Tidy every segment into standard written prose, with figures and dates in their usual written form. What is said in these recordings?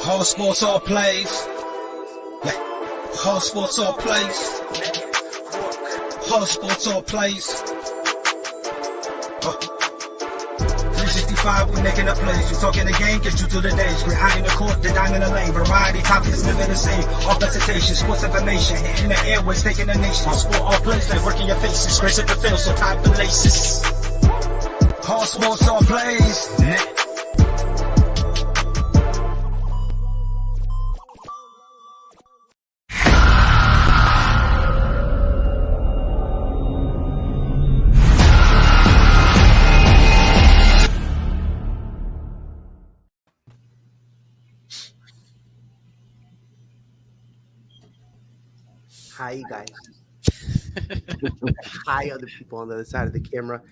All sports, all plays. Yeah. All sports, all plays. All sports, all plays. 365, we making up plays. You talking the game, get you to the days. We're high in the court, the dime in the lane. Variety topics, living the same. All presentation, sports information. In the airways, taking the nation. All sport, all plays, like working your faces. Grace at the field, so tie the laces. All sports, all plays. Yeah. Hi, you guys. Hi, other people on the other side of the camera.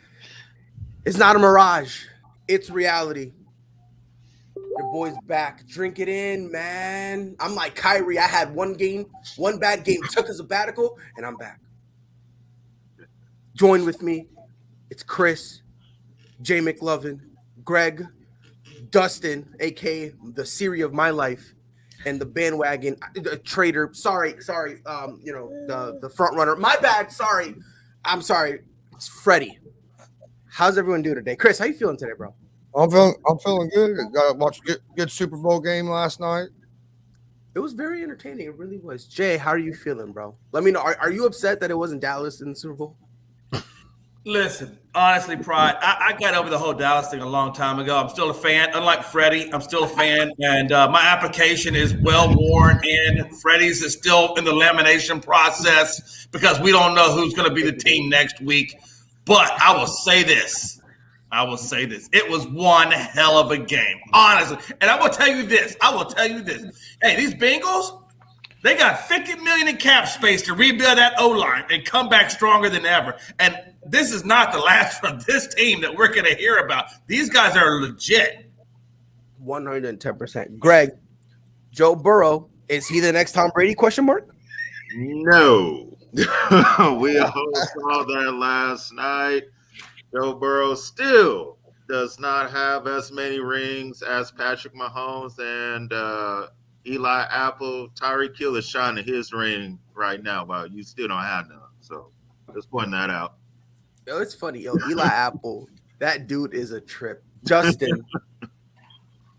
It's not a mirage. It's reality. Your boy's back. Drink it in, man. I'm like Kyrie. I had one bad game, took a sabbatical, and I'm back. Join with me. It's Chris, Jay McLovin, Greg, Dustin, a.k.a. the Siri of my life, and the bandwagon trader. Sorry. The front runner. My bad. Sorry. I'm sorry. It's Freddie. How's everyone doing today? Chris, how you feeling today, bro? I'm feeling good. Got to watch a good Super Bowl game last night. It was very entertaining. It really was. Jay, how are you feeling, bro? Let me know. Are you upset that it wasn't Dallas in the Super Bowl? Listen, honestly, Pride, I got over the whole Dallas thing a long time ago. I'm still a fan. Unlike Freddie, I'm still a fan. And my application is well worn in. Freddie's is still in the lamination process because we don't know who's going to be the team next week. But I will say this. It was one hell of a game, honestly. And I will tell you this. Hey, these Bengals, they got $50 million in cap space to rebuild that O-line and come back stronger than ever. And this is not the last from this team that we're going to hear about. These guys are legit. 110%. Greg, Joe Burrow, is he the next Tom Brady, question mark? No. We all saw that last night. Joe Burrow still does not have as many rings as Patrick Mahomes and Eli Apple. Tyreek Hill is shining his ring right now, but you still don't have none. So just pointing that out. Yo, it's funny. Yo, Eli Apple, that dude is a trip. Justin,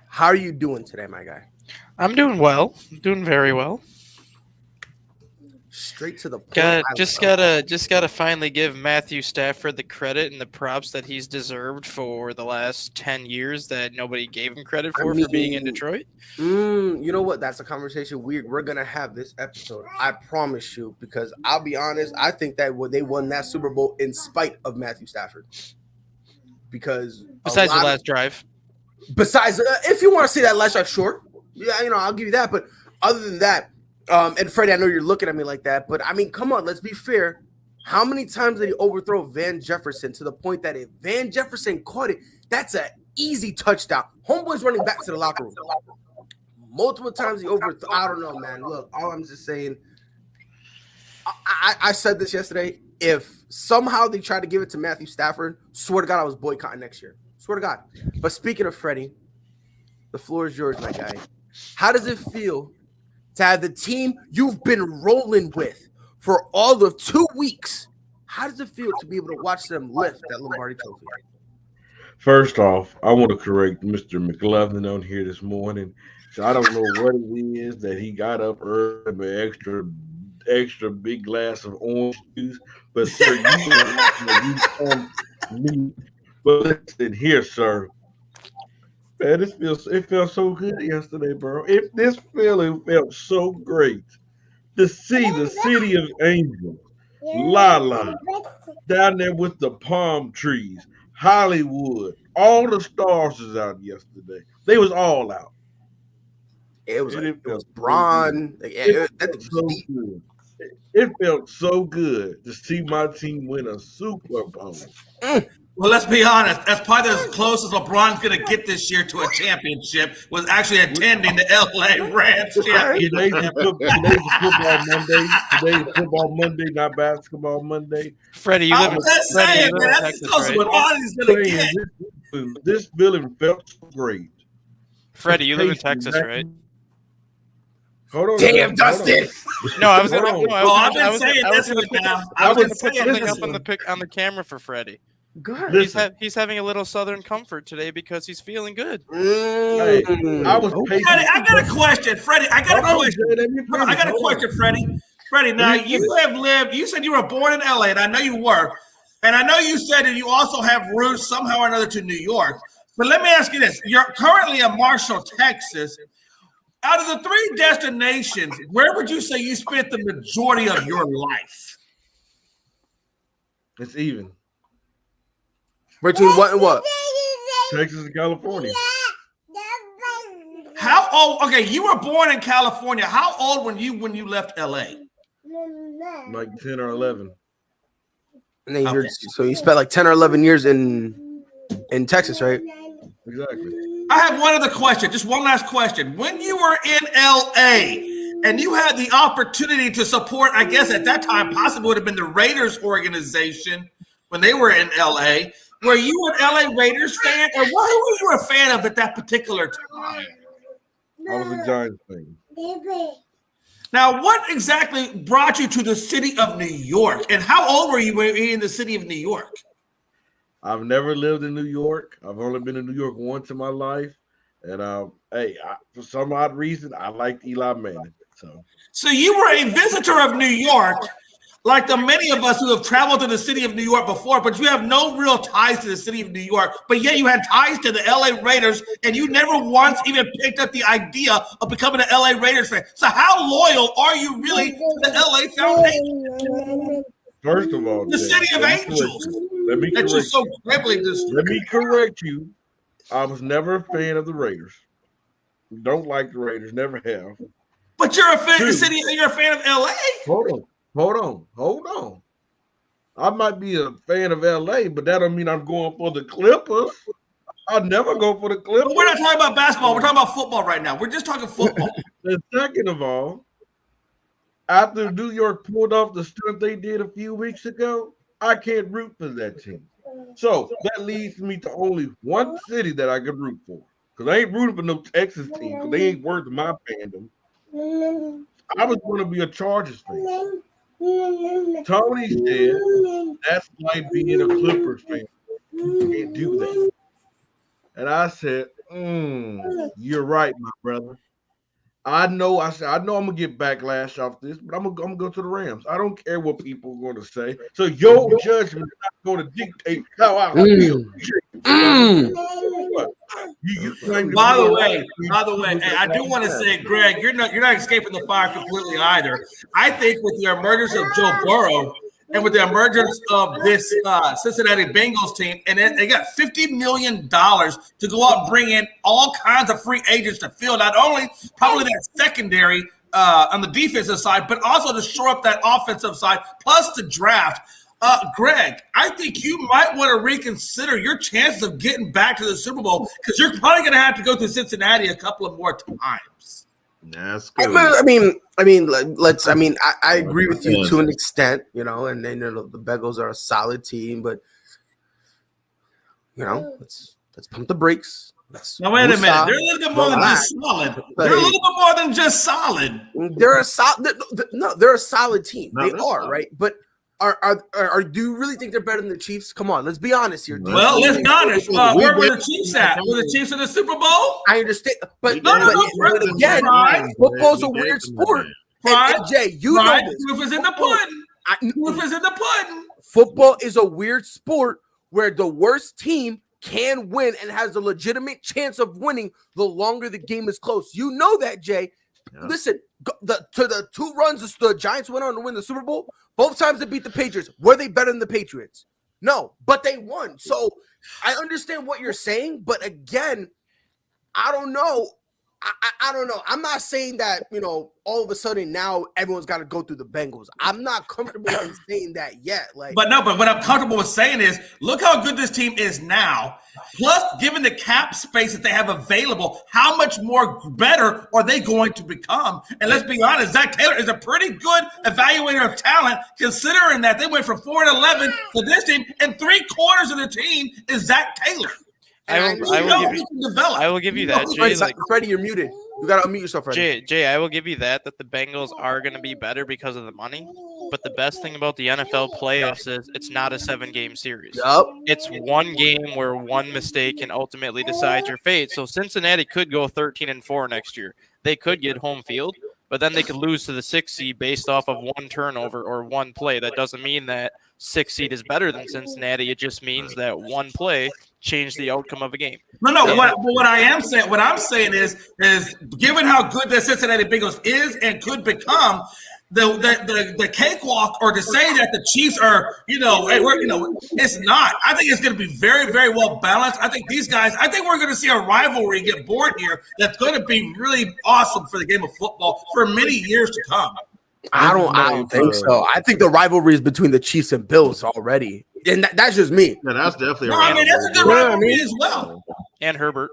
how are you doing today, my guy? I'm doing well. I'm doing very well. Straight to the point. Just gotta finally give Matthew Stafford the credit and the props that he's deserved for the last 10 years that nobody gave him credit for being in Detroit. You know what? That's a conversation we're gonna have this episode. I promise you, because I'll be honest, I think that they won that Super Bowl in spite of Matthew Stafford. Because besides the last drive. Besides, if you want to say that last drive, sure. Yeah, I'll give you that. But other than that, and Freddie, I know you're looking at me like that, but I mean, come on, let's be fair. How many times did he overthrow Van Jefferson to the point that if Van Jefferson caught it, that's an easy touchdown? Homeboy's running back to the locker room. Multiple times he overthrew. I don't know, man. Look, all I'm just saying, I said this yesterday. If somehow they try to give it to Matthew Stafford, swear to God, I was boycotting next year. Swear to God. But speaking of Freddie, the floor is yours, my guy. How does it feel to have the team you've been rolling with for all of 2 weeks? How does it feel to be able to watch them lift that Lombardi Trophy? First off, I want to correct Mr. McLovin on here this morning. So I don't know what it is that he got up early with extra big glass of orange juice. But sir, me. But listen here, sir. Man, it felt so good yesterday, bro. This feeling felt so great to see the city of angels, La down there with the palm trees, Hollywood, all the stars was out yesterday. They was all out. It was Braun. It felt so good to see my team win a Super Bowl. Well, let's be honest. That's probably as close as LeBron's going to get this year to a championship, was actually attending the L.A. Rams championship. Today's football Monday, not basketball Monday. Freddie, you live in Texas, saying, man, that's as close as what Ronnie's going to get. This feeling felt so great Freddie, you live in Tasty, Texas, man. right? Hold on. Damn, hold Dustin. on. No, I was Hold gonna. on. No, I've been saying this one now. I was been gonna put saying something this up one. on the camera for Freddie. Good. Listen, He's having a little Southern comfort today because he's feeling good. hey, I was Okay. patient. Freddie, I got a question. Freddie, I got a Hold on, question. Jay, let me Hold on, I got a finish. Hold on. question, Freddie. Freddie, now you have lived, you said you were born in LA, and I know you were. And I know you said that you also have roots somehow or another to New York. But let me ask you this. You're currently in Marshall, Texas. Out of the 3 destinations, where would you say you spent the majority of your life? It's even. Between what and what? Texas and California. How old? Okay, you were born in California. How old when you left LA? Like 10 or 11. And then Okay. so you spent like 10 or 11 years in Texas, right? Exactly. I have one other question, just one last question. When you were in LA and you had the opportunity to support, I guess at that time possibly would have been the Raiders organization when they were in LA, were you an LA Raiders fan, or who were you a fan of at that particular time? I was a Giants fan. Now, what exactly brought you to the city of New York, and how old were you when you were in the city of New York? I've never lived in New York. I've only been in New York once in my life. And for some odd reason, I liked Eli Manning. So you were a visitor of New York, like the many of us who have traveled to the city of New York before, but you have no real ties to the city of New York. But yet you had ties to the LA Raiders, and you never once even picked up the idea of becoming an LA Raiders fan. So how loyal are you really to the LA Foundation? First of all, The Jay, city of let me angels. Let me That correct you're so you. privileged. Let me correct you. I was never a fan of the Raiders. Don't like the Raiders. Never have. But you're a fan of the Two. city. You're a fan of LA. Hold on. I might be a fan of LA, but that don't mean I'm going for the Clippers. I'll never go for the Clippers. But we're not talking about basketball. We're talking about football right now. We're just talking football. And second of all, after New York pulled off the stunt they did a few weeks ago, I can't root for that team. So that leads me to only one city that I can root for. Because I ain't rooting for no Texas team, because they ain't worth my fandom. I was going to be a Chargers fan. Tony said that's like being a Clippers fan. You can't do that. And I said, you're right, my brother. I know I'm gonna get backlash off this, but I'm gonna go to the Rams. I don't care what people are going to say. So your judgment is not going to dictate how I feel. By the way, hey, I do want to say, Greg, you're not escaping the fire completely either. I think with the emergence of Joe Burrow and with the emergence of this Cincinnati Bengals team, and they got $50 million to go out and bring in all kinds of free agents to fill not only probably that secondary on the defensive side, but also to shore up that offensive side, plus the draft. Greg, I think you might want to reconsider your chances of getting back to the Super Bowl because you're probably going to have to go to Cincinnati a couple of more times. That's good. I agree with you to an extent, and then the Bengals are a solid team, but let's pump the brakes. Now wait a minute. They're a little bit more than just solid. They're a little bit more than just solid. They're a solid. No, they're a solid team. No, they they're are solid. right, but. Do you really think they're better than the Chiefs? Come on, let's be honest here. Well, let's be honest. Where were the Chiefs at? Were the Chiefs in the Super Bowl? I understand, but No, again, Pride. football's a weird sport. And Jay, you know this. Proof is in the pudding. Proof is in the pudding. Football is a weird sport where the worst team can win and has a legitimate chance of winning the longer the game is close. You know that, Jay. Yeah. Listen, the 2 runs the Giants went on to win the Super Bowl. Both times they beat the Patriots. Were they better than the Patriots? No, but they won. So I understand what you're saying, but again, I don't know. I don't know. I'm not saying that, all of a sudden now everyone's got to go through the Bengals. I'm not comfortable in saying that yet. But what I'm comfortable with saying is, look how good this team is now. Plus, given the cap space that they have available, how much more better are they going to become? And let's be honest, Zach Taylor is a pretty good evaluator of talent, considering that they went from 4-11 to this team, and 3/4 of the team is Zach Taylor. I will give you that, Jay. Freddie, you're muted. You gotta unmute yourself, Freddie. Jay, I will give you that the Bengals are going to be better because of the money. But the best thing about the NFL playoffs is it's not a 7-game series. Yep. It's one game where one mistake can ultimately decide your fate. So Cincinnati could go 13-4 next year. They could get home field, but then they could lose to the 6th seed based off of one turnover or one play. That doesn't mean that 6th seed is better than Cincinnati. It just means that one play changed the outcome of a game. No. What I'm saying is given how good the Cincinnati Bengals is and could become, the cakewalk, or to say that the Chiefs are, it's not. I think it's going to be very, very well balanced. I think we're going to see a rivalry get born here that's going to be really awesome for the game of football for many years to come. I don't think so. I think the rivalry is between the Chiefs and Bills already. And that's just me. Yeah, that's definitely that's a good rivalry as well. And Herbert.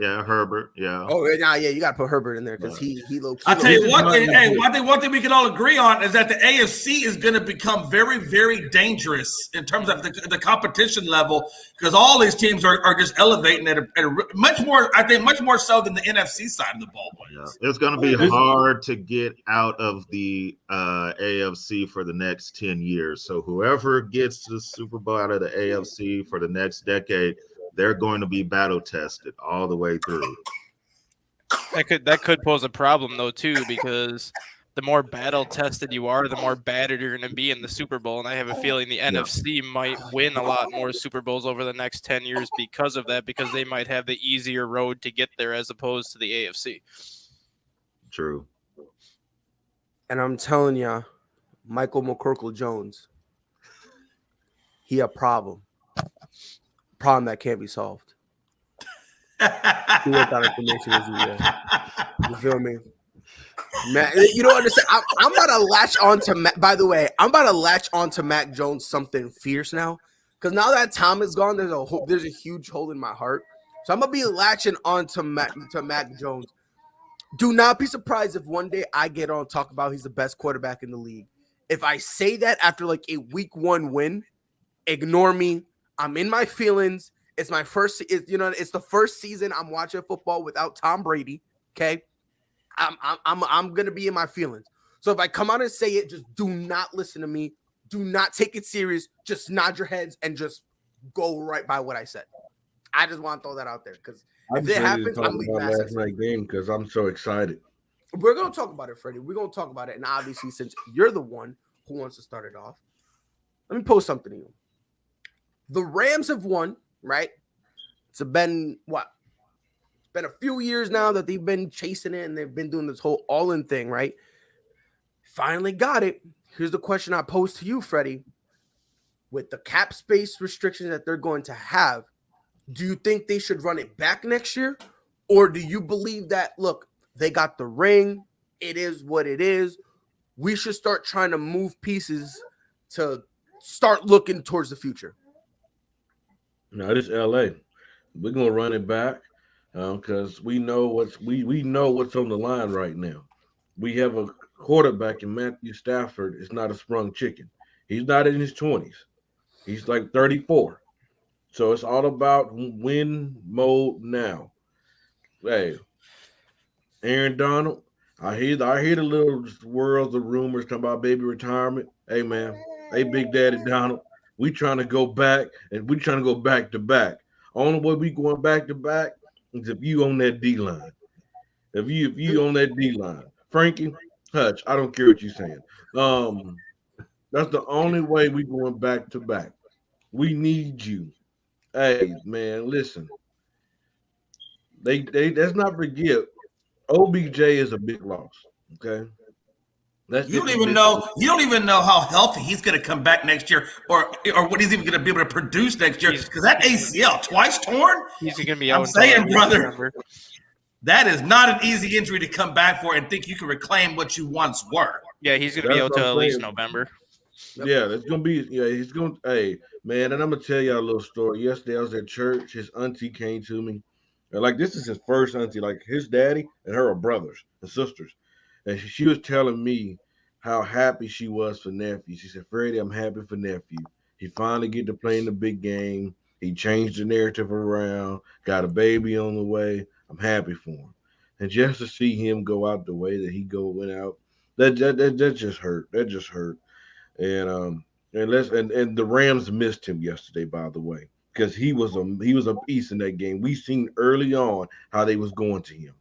Yeah, Herbert. Yeah. Oh, yeah. You got to put Herbert in there because he low key. I tell you one thing. Hey, one thing we can all agree on is that the AFC is going to become very, very dangerous in terms of the competition level, because all these teams are just elevating at a much more. I think much more so than the NFC side of the ball. Yeah. It's going to be hard to get out of the AFC for the next 10 years. So whoever gets to the Super Bowl out of the AFC for the next decade, they're going to be battle tested all the way through. That could pose a problem though too, because the more battle tested you are, the more battered you're going to be in the Super Bowl. And I have a feeling the NFC might win a lot more Super Bowls over the next 10 years because of that, because they might have the easier road to get there as opposed to the AFC. True. And I'm telling you, Michael McCorkle-Jones, he a problem. Problem that can't be solved. You feel me? Man, you don't understand. I'm about to latch on to Mac. By the way, I'm about to latch on to Mac Jones something fierce now. Because now that Tom is gone, there's a huge hole in my heart. So I'm gonna be latching on to Mac Jones. Do not be surprised if one day I get on talk about he's the best quarterback in the league. If I say that after like a week 1 win, ignore me. I'm in my feelings. It's my first. It's the first season I'm watching football without Tom Brady. Okay, I'm gonna be in my feelings. So if I come out and say it, just do not listen to me. Do not take it serious. Just nod your heads and just go right by what I said. I just want to throw that out there because if it happens, I'm leaving last night game because I'm so excited. We're gonna talk about it, Freddie. We're gonna talk about it, and obviously, since you're the one who wants to start it off, let me post something to you. The Rams have won, right? It's been what? It's been a few years now that they've been chasing it and they've been doing this whole all-in thing, right? Finally got it. Here's the question I pose to you, Freddie. With the cap space restrictions that they're going to have, do you think they should run it back next year? Or do you believe that, look, they got the ring, it is what it is, we should start trying to move pieces to start looking towards the future? No, this is LA. We're gonna run it back because we know what's on the line right now. We have a quarterback in Matthew Stafford. It's not a sprung chicken. He's not in his 20s. He's like 34. So it's all about win mode now. Hey, Aaron Donald. I hear the little swirls of rumors talking about baby retirement. Hey man, hey Big Daddy Donald. We trying to go back, and we trying to go back to back. Only way we going back to back is if you on that D line. If you on that D line, Frankie, Hutch, I don't care what you're saying. That's the only way we going back to back. We need you. Hey man, listen. They let's not forget, OBJ is a big loss. Okay. You don't even know how healthy he's going to come back next year, or what he's even going to be able to produce next year. Because that ACL twice torn, he's going to be out. I'm saying, brother, that is not an easy injury to come back for and think you can reclaim what you once were. Yeah, he's going to be out till at least November. Yeah, that's going to be. Yeah, he's going to. Hey, man, and I'm going to tell y'all a little story. Yesterday, I was at church. His auntie came to me. And like, this is his first auntie. Like, his daddy and her are brothers and sisters. And she was telling me how happy she was for nephew. She said, Freddie, I'm happy for nephew. He finally get to play in the big game. He changed the narrative around, got a baby on the way. I'm happy for him. And just to see him go out the way that he went out, that just hurt. That just hurt. And the Rams missed him yesterday, by the way, because he was a piece in that game. We seen early on how they was going to him.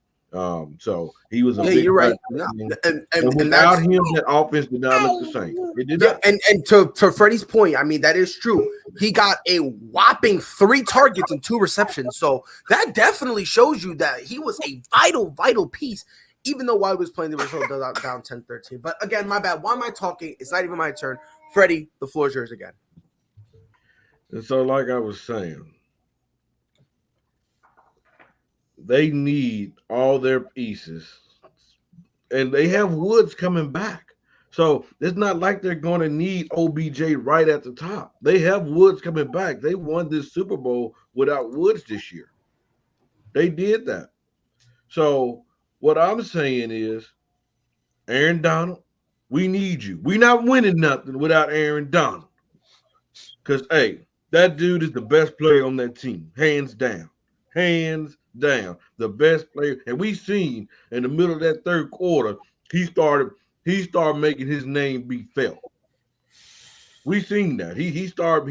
So he was a big you're right. And without him, that offense did not look the same. It did not. And to Freddie's point, I mean, that is true. He got a whopping 3 targets and 2 receptions. So that definitely shows you that he was a vital piece, even though while he was playing, the result down 10-13. But again, my bad. Why am I talking? It's not even my turn. Freddie, the floor is yours again. And so, like I was saying, they need all their pieces, and they have Woods coming back. So it's not like they're going to need OBJ right at the top. They have Woods coming back. They won this Super Bowl without Woods this year. They did that. So what I'm saying is, Aaron Donald, we need you. We're not winning nothing without Aaron Donald. Because, hey, that dude is the best player on that team, hands down. Hands down, the best player. And we seen in the middle of that third quarter, he started making his name be felt. We seen that. He started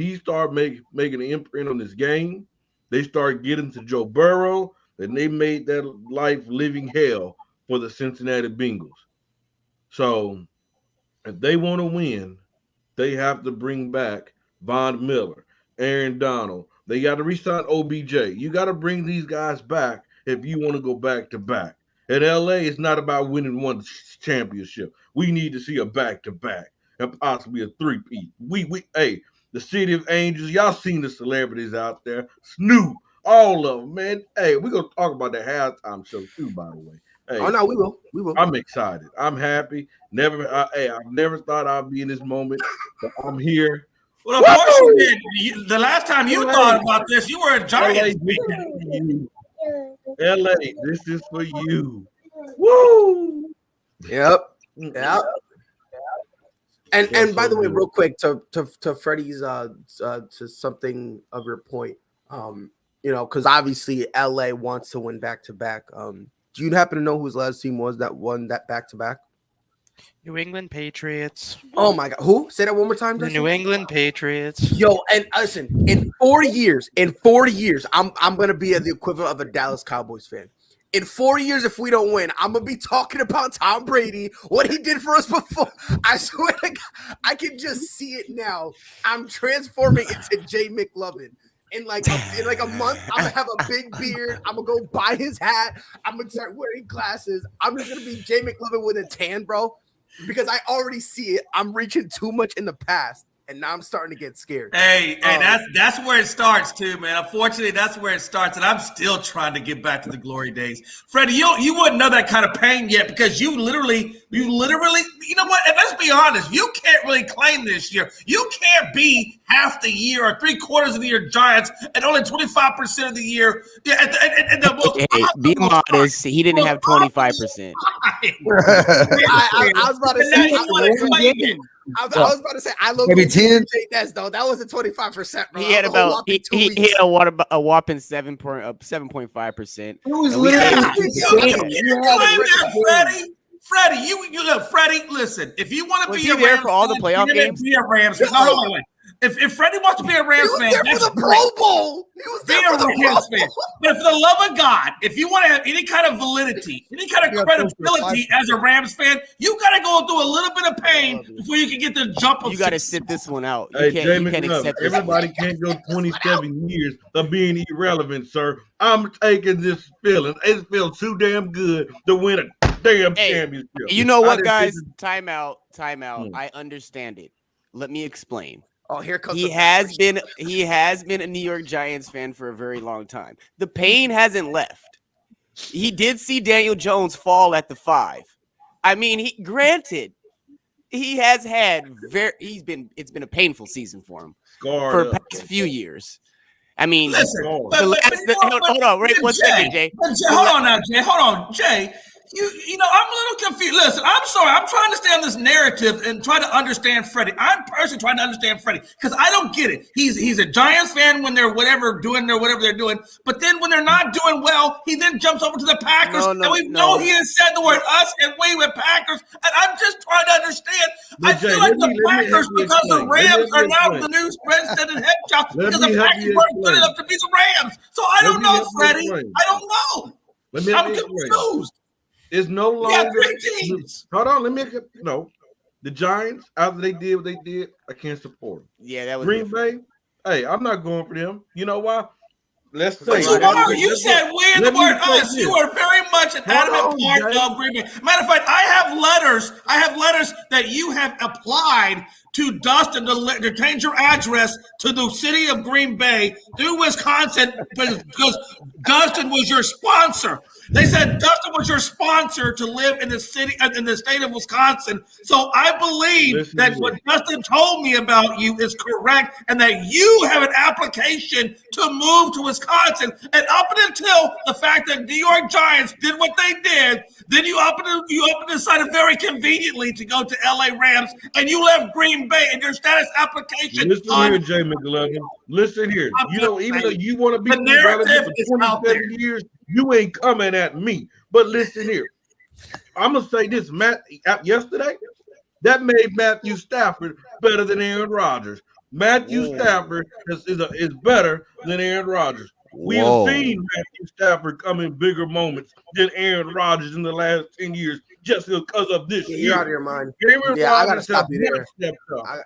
making an imprint on this game. They started getting to Joe Burrow, and they made that life living hell for the Cincinnati Bengals. So if they want to win, they have to bring back Von Miller, Aaron Donald. They got to re-sign OBJ. You got to bring these guys back if you want to go back to back. In LA, it's not about winning one championship. We need to see a back-to-back and possibly a three-peat. Hey, the City of Angels, y'all seen the celebrities out there. Snoop, all of them, man. Hey, we're going to talk about the halftime show too, by the way. Hey, oh, no, we will. We will. I'm excited. I'm happy. I've never thought I'd be in this moment, but I'm here. Well, of course you did. The last time you thought about this, you were a Giants fan. LA, this is for you. Woo! Yep. And by the way, real quick to Freddie's to something of your point, because obviously LA wants to win back to back. Do you happen to know whose last team was that won that back to back? New England Patriots. Oh my God! Who? Say that one more time. The New England Patriots. Yo, and listen, in 40 years, I'm gonna be the equivalent of a Dallas Cowboys fan. In 4 years, if we don't win, I'm gonna be talking about Tom Brady, what he did for us before. I swear to God, I can just see it now. I'm transforming into Jay McLovin. In like a month, I'm gonna have a big beard. I'm gonna go buy his hat. I'm gonna start wearing glasses. I'm just gonna be Jay McLovin with a tan, bro. Because I already see it. I'm reaching too much in the past, and now I'm starting to get scared. Hey, that's where it starts too, man. Unfortunately, that's where it starts, and I'm still trying to get back to the glory days. Freddie, you wouldn't know that kind of pain yet because you literally, you know what? And let's be honest, you can't really claim this year. You can't be half the year or 3/4 of the year Giants and only 25% of the year. Yeah, be modest. He didn't have 25%. I was about to say. I was about to say I look maybe 10. Though that wasn't 25%. Bro. He had about he hit a whopping 7.5%. It was literally Freddie, you look, Freddie. Listen, if you want to be a Rams for all the playoff games, be a Rams fan. No. If Freddie wants to be a Rams fan, that's for the Pro Bowl. He was there for the Rams fan. But for the love of God, if you want to have any kind of validity, any kind of credibility as a Rams fan, you got to go through a little bit of pain before you can get the jump. You got to sit this one out. You can't accept this. Everybody can't go 27 years of being irrelevant, sir. I'm taking this feeling. It feels too damn good to win a damn championship. You know what, guys? Time out. I understand it. Let me explain. Oh, here comes he has been a New York Giants fan for a very long time. The pain hasn't left. He did see Daniel Jones fall at the 5. I mean, granted, he has had it's been a painful season for him for the past few years. I mean, listen, hold on, wait 1 second, Jay. Hold on now, Jay. Hold on, Jay. I'm a little confused. Listen, I'm sorry. I'm trying to stay on this narrative and try to understand Freddie. I'm personally trying to understand Freddie because I don't get it. He's a Giants fan when they're whatever they're doing, but then when they're not doing well, he then jumps over to the Packers, and we know he has said the word "us" and "we" with Packers. And I'm just trying to understand. I feel like the Packers, because the Rams are now the new Spreadstead and head job because the Packers weren't good enough to be the Rams. So I don't know, Freddie. I don't know. I'm confused. It's no longer. Yeah, 3 teams. Hold on, let me the Giants, after they did what they did, I can't support them. Yeah, that was Green Bay. Hey, I'm not going for them. You know why? Let's say you said we in the word us. You are very much an adamant part of Green Bay. Matter of fact, I have letters that you have applied to Dustin to change your address to the city of Green Bay through Wisconsin because Dustin was your sponsor. They said Dustin was your sponsor to live in the state of Wisconsin. So I believe that what Dustin told me about you is correct, and that you have an application to move to Wisconsin. And up until the fact that New York Giants did what they did, then you decided very conveniently to go to LA Rams, and you left Green Bay in your status application. Listen here, Jay McLovin. Listen here. Even though you want to be relevant for 27 years, you ain't coming at me. But listen here. I'm going to say this, Matt, yesterday, that made Matthew Stafford better than Aaron Rodgers. Matthew Stafford is better than Aaron Rodgers. We have seen Matthew Stafford come in bigger moments than Aaron Rodgers in the last 10 years just because of this year. You're out of your mind. Aaron I gotta stop you there. I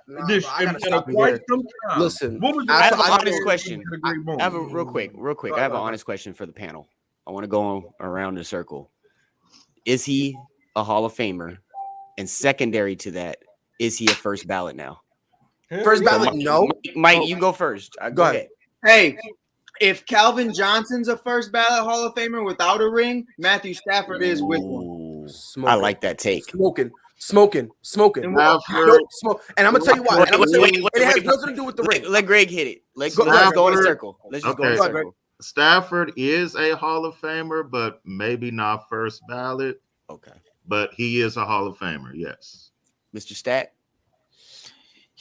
gotta stop you there. Listen, I have an honest question. I have a real quick. I have an honest question for the panel. I want to go around the circle. Is he a Hall of Famer? And secondary to that, is he a first ballot now? First ballot, no. Mike, you go first. Go ahead. Hey, if Calvin Johnson's a first ballot Hall of Famer without a ring, Matthew Stafford is with one. I like that take. Smoking. And I'm gonna tell you why. It has nothing to do with the ring. Let Greg hit it. Let's go in a circle. Let's just go in a circle. Stafford is a Hall of Famer, but maybe not first ballot. Okay. But he is a Hall of Famer, yes. Mr. Stat?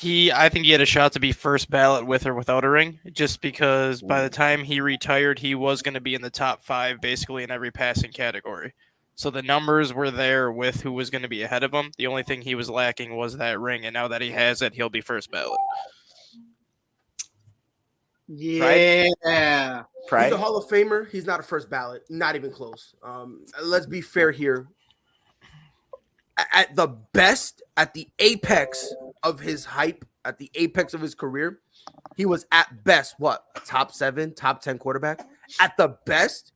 I think he had a shot to be first ballot with or without a ring, just because by the time he retired, he was going to be in the top 5 basically in every passing category. So the numbers were there with who was going to be ahead of him. The only thing he was lacking was that ring, and now that he has it, he'll be first ballot. Yeah. Pride? He's a Hall of Famer. He's not a first ballot. Not even close. Let's be fair here. At the best, at the apex of his hype, at the apex of his career, he was at best, a top 7, top 10 quarterback? At the best,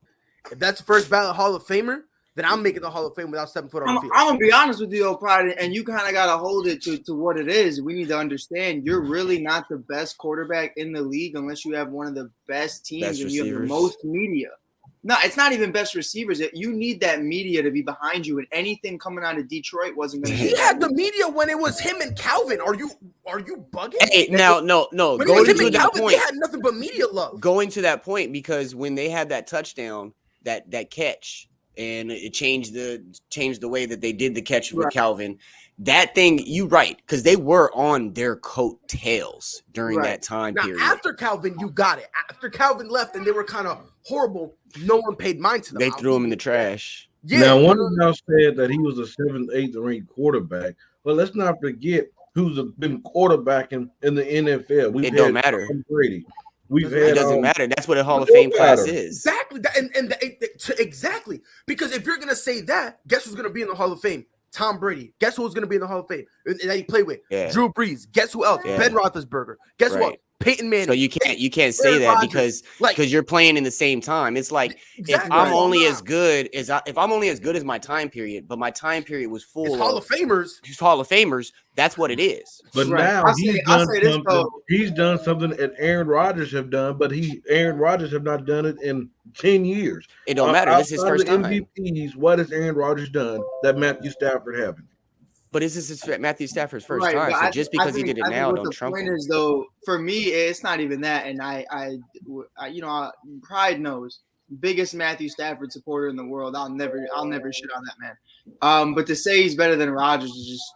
if that's a first ballot Hall of Famer, then I'm making the Hall of Fame without 7 foot on the field. I'm going to be honest with you, Pride, and you kind of got to hold it to what it is. We need to understand you're really not the best quarterback in the league unless you have one of the best teams and you have the most media. No, it's not even best receivers. You need that media to be behind you, and anything coming out of Detroit wasn't going to. He had the media when it was him and Calvin. Are you bugging? Hey, no. When it was him and Calvin, they had nothing but media love. Going to that point, because when they had that touchdown, that catch, and it changed the way that they did the catch with Calvin. That thing, you right, because they were on their coattails during that time period. After Calvin, you got it. After Calvin left and they were kind of horrible, no one paid mind to them. They threw him in the trash. Yeah. Now, one of y'all said that he was a 7th, 8th ranked quarterback. But let's not forget who's been quarterbacking in the NFL. It don't matter. Tom Brady. It doesn't matter. That's what a Hall of Fame class is. Exactly. Exactly. Because if you're going to say that, guess who's going to be in the Hall of Fame? Tom Brady. Guess who's going to be in the Hall of Fame that he played with? Yeah. Drew Brees. Guess who else? Yeah. Ben Roethlisberger. Guess what? Peyton Manning. So you can't say that because you're playing in the same time. It's like if I'm only as good as my time period, but my time period was full of Hall of Famers. That's what it is. But now he's done something that Aaron Rodgers have done, but Aaron Rodgers have not done it in 10 years. It don't matter. This is his first time. MVPs, what has Aaron Rodgers done that Matthew Stafford haven't? But this is Matthew Stafford's first time. So just because he did it now, don't trump him. The point is, though, for me, it's not even that. And I Pride knows biggest Matthew Stafford supporter in the world. I'll never shit on that man. But to say he's better than Rodgers is just,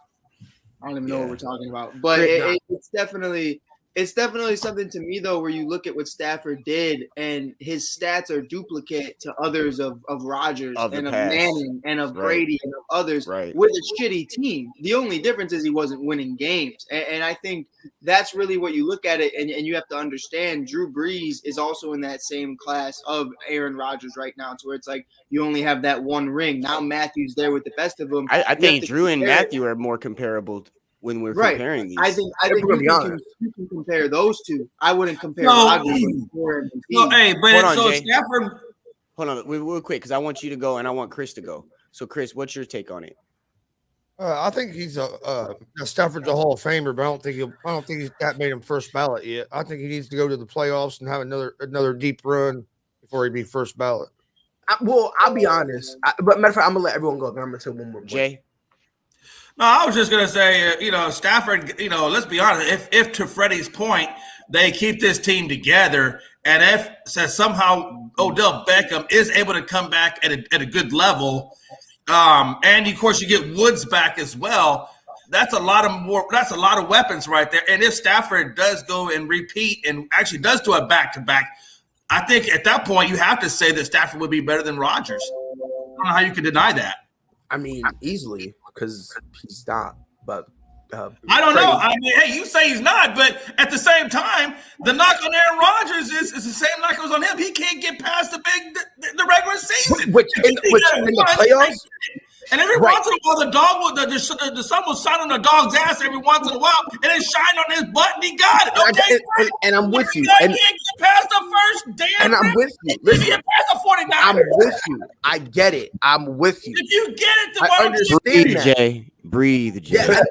I don't even know what we're talking about. But it's definitely something to me though, where you look at what Stafford did, and his stats are duplicate to others of Rodgers and of Manning and of Brady and of others with a shitty team. The only difference is he wasn't winning games, and I think that's really what you look at it, and you have to understand. Drew Brees is also in that same class of Aaron Rodgers right now, to where it's like you only have that one ring. Now Matthew's there with the best of them. I think Drew and Matthew are more comparable when we're comparing these. I think you can compare those two. I wouldn't compare Rodgers. Stafford. Hold on, real quick, because I want you to go and I want Chris to go. So, Chris, what's your take on it? I think he's Stafford's a Hall of Famer, but I don't think that made him first ballot yet. I think he needs to go to the playoffs and have another deep run before he be first ballot. I'll be honest. But matter of fact, I'm gonna let everyone go. Then I'm gonna say one more. Jay. No, I was just gonna say, Stafford. Let's be honest. If to Freddie's point, they keep this team together, and if somehow Odell Beckham is able to come back at a good level, and of course you get Woods back as well, that's a lot of weapons right there. And if Stafford does go and repeat and actually does do a back-to-back, I think at that point you have to say that Stafford would be better than Rodgers. I don't know how you can deny that. I mean, easily, because he's not. But I don't know. I mean, hey, you say he's not, but at the same time, the knock on Aaron Rodgers is the same knock that was on him. He can't get past the regular season. Which in the playoffs? And every once in a while, the sun will shine on the dog's ass every once in a while, and it shine on his butt, and he got it. Okay, and I'm with you. And he can't get past the first damn. And I'm with you. Listen, get past the 49ers. I'm with you. I get it. I'm with you. If you get it, I understand that. Jay. Breathe, Jay. Yeah,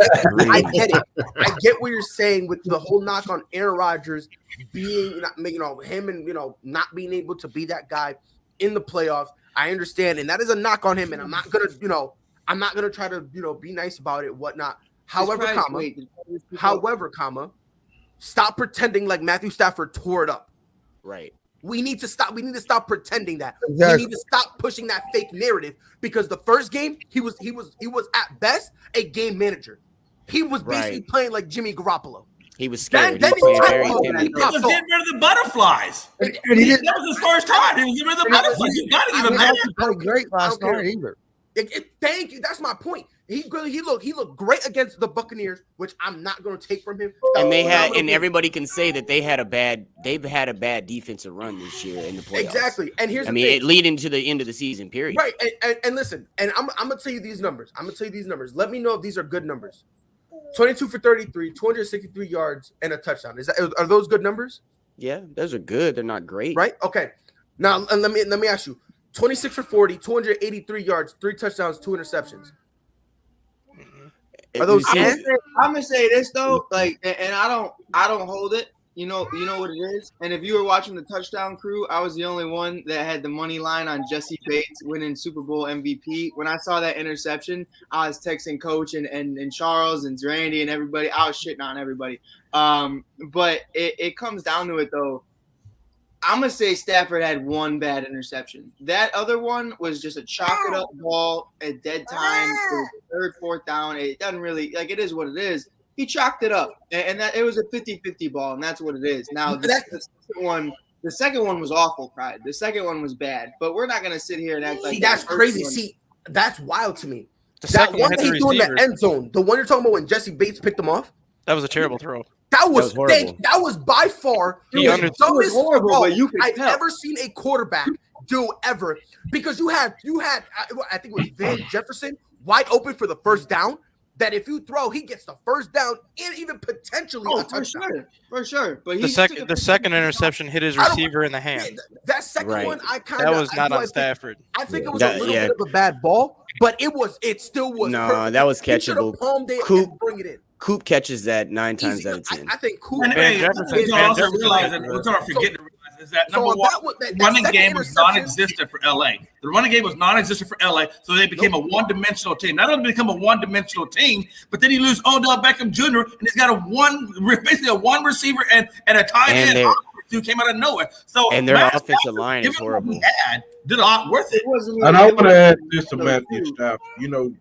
I get it. I get what you're saying with the whole knock on Aaron Rodgers being, him and not being able to be that guy in the playoffs. I understand, and that is a knock on him. And I'm not gonna try to be nice about it, whatnot. However, stop pretending like Matthew Stafford tore it up. Right. We need to stop. We need to stop pretending that. Exactly. We need to stop pushing that fake narrative, because the first game he was at best a game manager. He was basically playing like Jimmy Garoppolo. He was scared. He was getting rid of the butterflies. That was his first time. He was getting rid of the butterflies. You got to give him that. He played great last night either. Thank you. That's my point. He looked great against the Buccaneers, which I'm not going to take from him. And everybody can say that they've had a bad defensive run this year in the playoffs. Exactly. And here's it leading to the end of the season period. Right. And listen, and I'm gonna tell you these numbers. Let me know if these are good numbers. 22 for 33, 263 yards, and a touchdown. Are those good numbers? Yeah, those are good. They're not great. Right? Okay. Now let me ask you. 26 for 40, 283 yards, 3 touchdowns, 2 interceptions. Are those? I'm gonna say this though, and I don't hold it. You know what it is. And if you were watching the Touchdown Crew, I was the only one that had the money line on Jesse Bates winning Super Bowl MVP. When I saw that interception, I was texting Coach and Charles and Randy and everybody. I was shitting on everybody. But it comes down to it though. I'm going to say Stafford had one bad interception. That other one was just a chalk it up ball at dead time, third, fourth down. It doesn't really, it is what it is. He chalked it up, and that it was a 50-50 ball, and that's what it is. Now, the second one was awful, Pride. The second one was bad, but we're not going to sit here and act like See, that's crazy. See, that's wild to me. The that second one that he threw in the end zone, the one you're talking about when Jesse Bates picked him off? That was a terrible throw. That was by far the dumbest throw I've ever seen a quarterback do ever. Because you had I think it was Van Jefferson wide open for the first down. That if you throw, he gets the first down and even potentially a touchdown. For sure. But the second interception hit his receiver in the hand. That second one, that was not on Stafford. I think it was a little bit of a bad ball, but it still was. No, perfect. that was catchable. Bring it in. Coop catches that 9 times out of 10. I think Coop. And Van Jefferson is that number one, the running game was non-existent for LA. The running game was non-existent for LA, so they became a one-dimensional team. Not only become a one-dimensional team, but then you lose Odell Beckham Jr. and he's got basically a one receiver and a tight end. who came out of nowhere. So And their Matt offensive Stafford, line is given what horrible. we had, did a lot worth it. And I want to add this to Matthew Stafford. You know,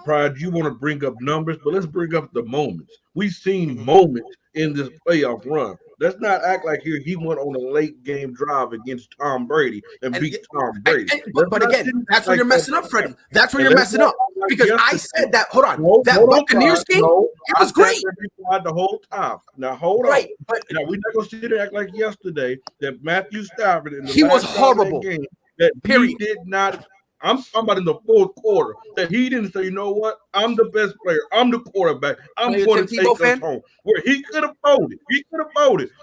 Pride, you want to bring up numbers, but let's bring up the moments. We've seen moments in this playoff run. Let's not act like he went on a late game drive against Tom Brady and beat Tom Brady. But again, that's where you're messing up, Freddie. That's where you're messing up. Because I said that, hold on, that Buccaneers game, it was great. The whole time. Now, hold on. But now, we're not going to sit there and act like yesterday that Matthew Stafford in the he was last horrible. Game, that he did not. I'm talking about in the fourth quarter that he didn't say, you know what? I'm the best player. I'm the quarterback. I'm going to take us home. Where he could have folded.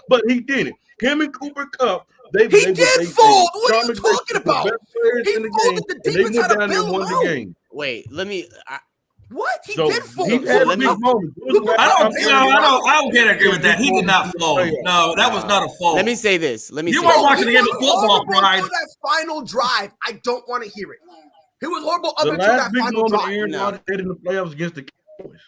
But he didn't. Him and Cooper Kupp, he did fold. What are you talking about? The best players in the game, and they went down and won the game. Wait, let me. What? He did fold. He had a big moment. I don't agree with that. He did not fold. No, that was not a fold. Let me say this. You weren't watching the game of football, Brian. That final drive, I don't want to hear it. He was horrible up the until that final drive. Aaron Rodgers had in the playoffs against the Cowboys.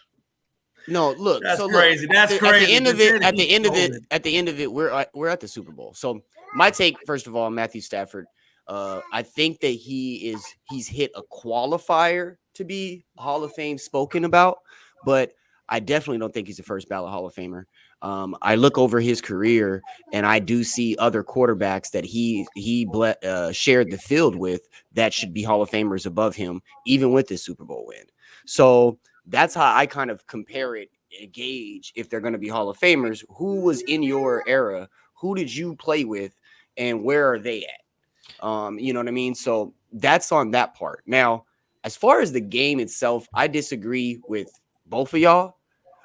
No, look. That's so crazy. Look, That's crazy. At the end of it, we're at the Super Bowl. So my take, first of all, Matthew Stafford. I think that he's hit a qualifier to be Hall of Fame spoken about, but I definitely don't think he's a first ballot Hall of Famer. I look over his career and I do see other quarterbacks that he shared the field with that should be Hall of Famers above him, even with this Super Bowl win. So that's how I kind of compare it and gauge if they're going to be Hall of Famers. Who was in your era? Who did you play with? And where are they at? You know what I mean? So that's on that part. Now, as far as the game itself, I disagree with both of y'all.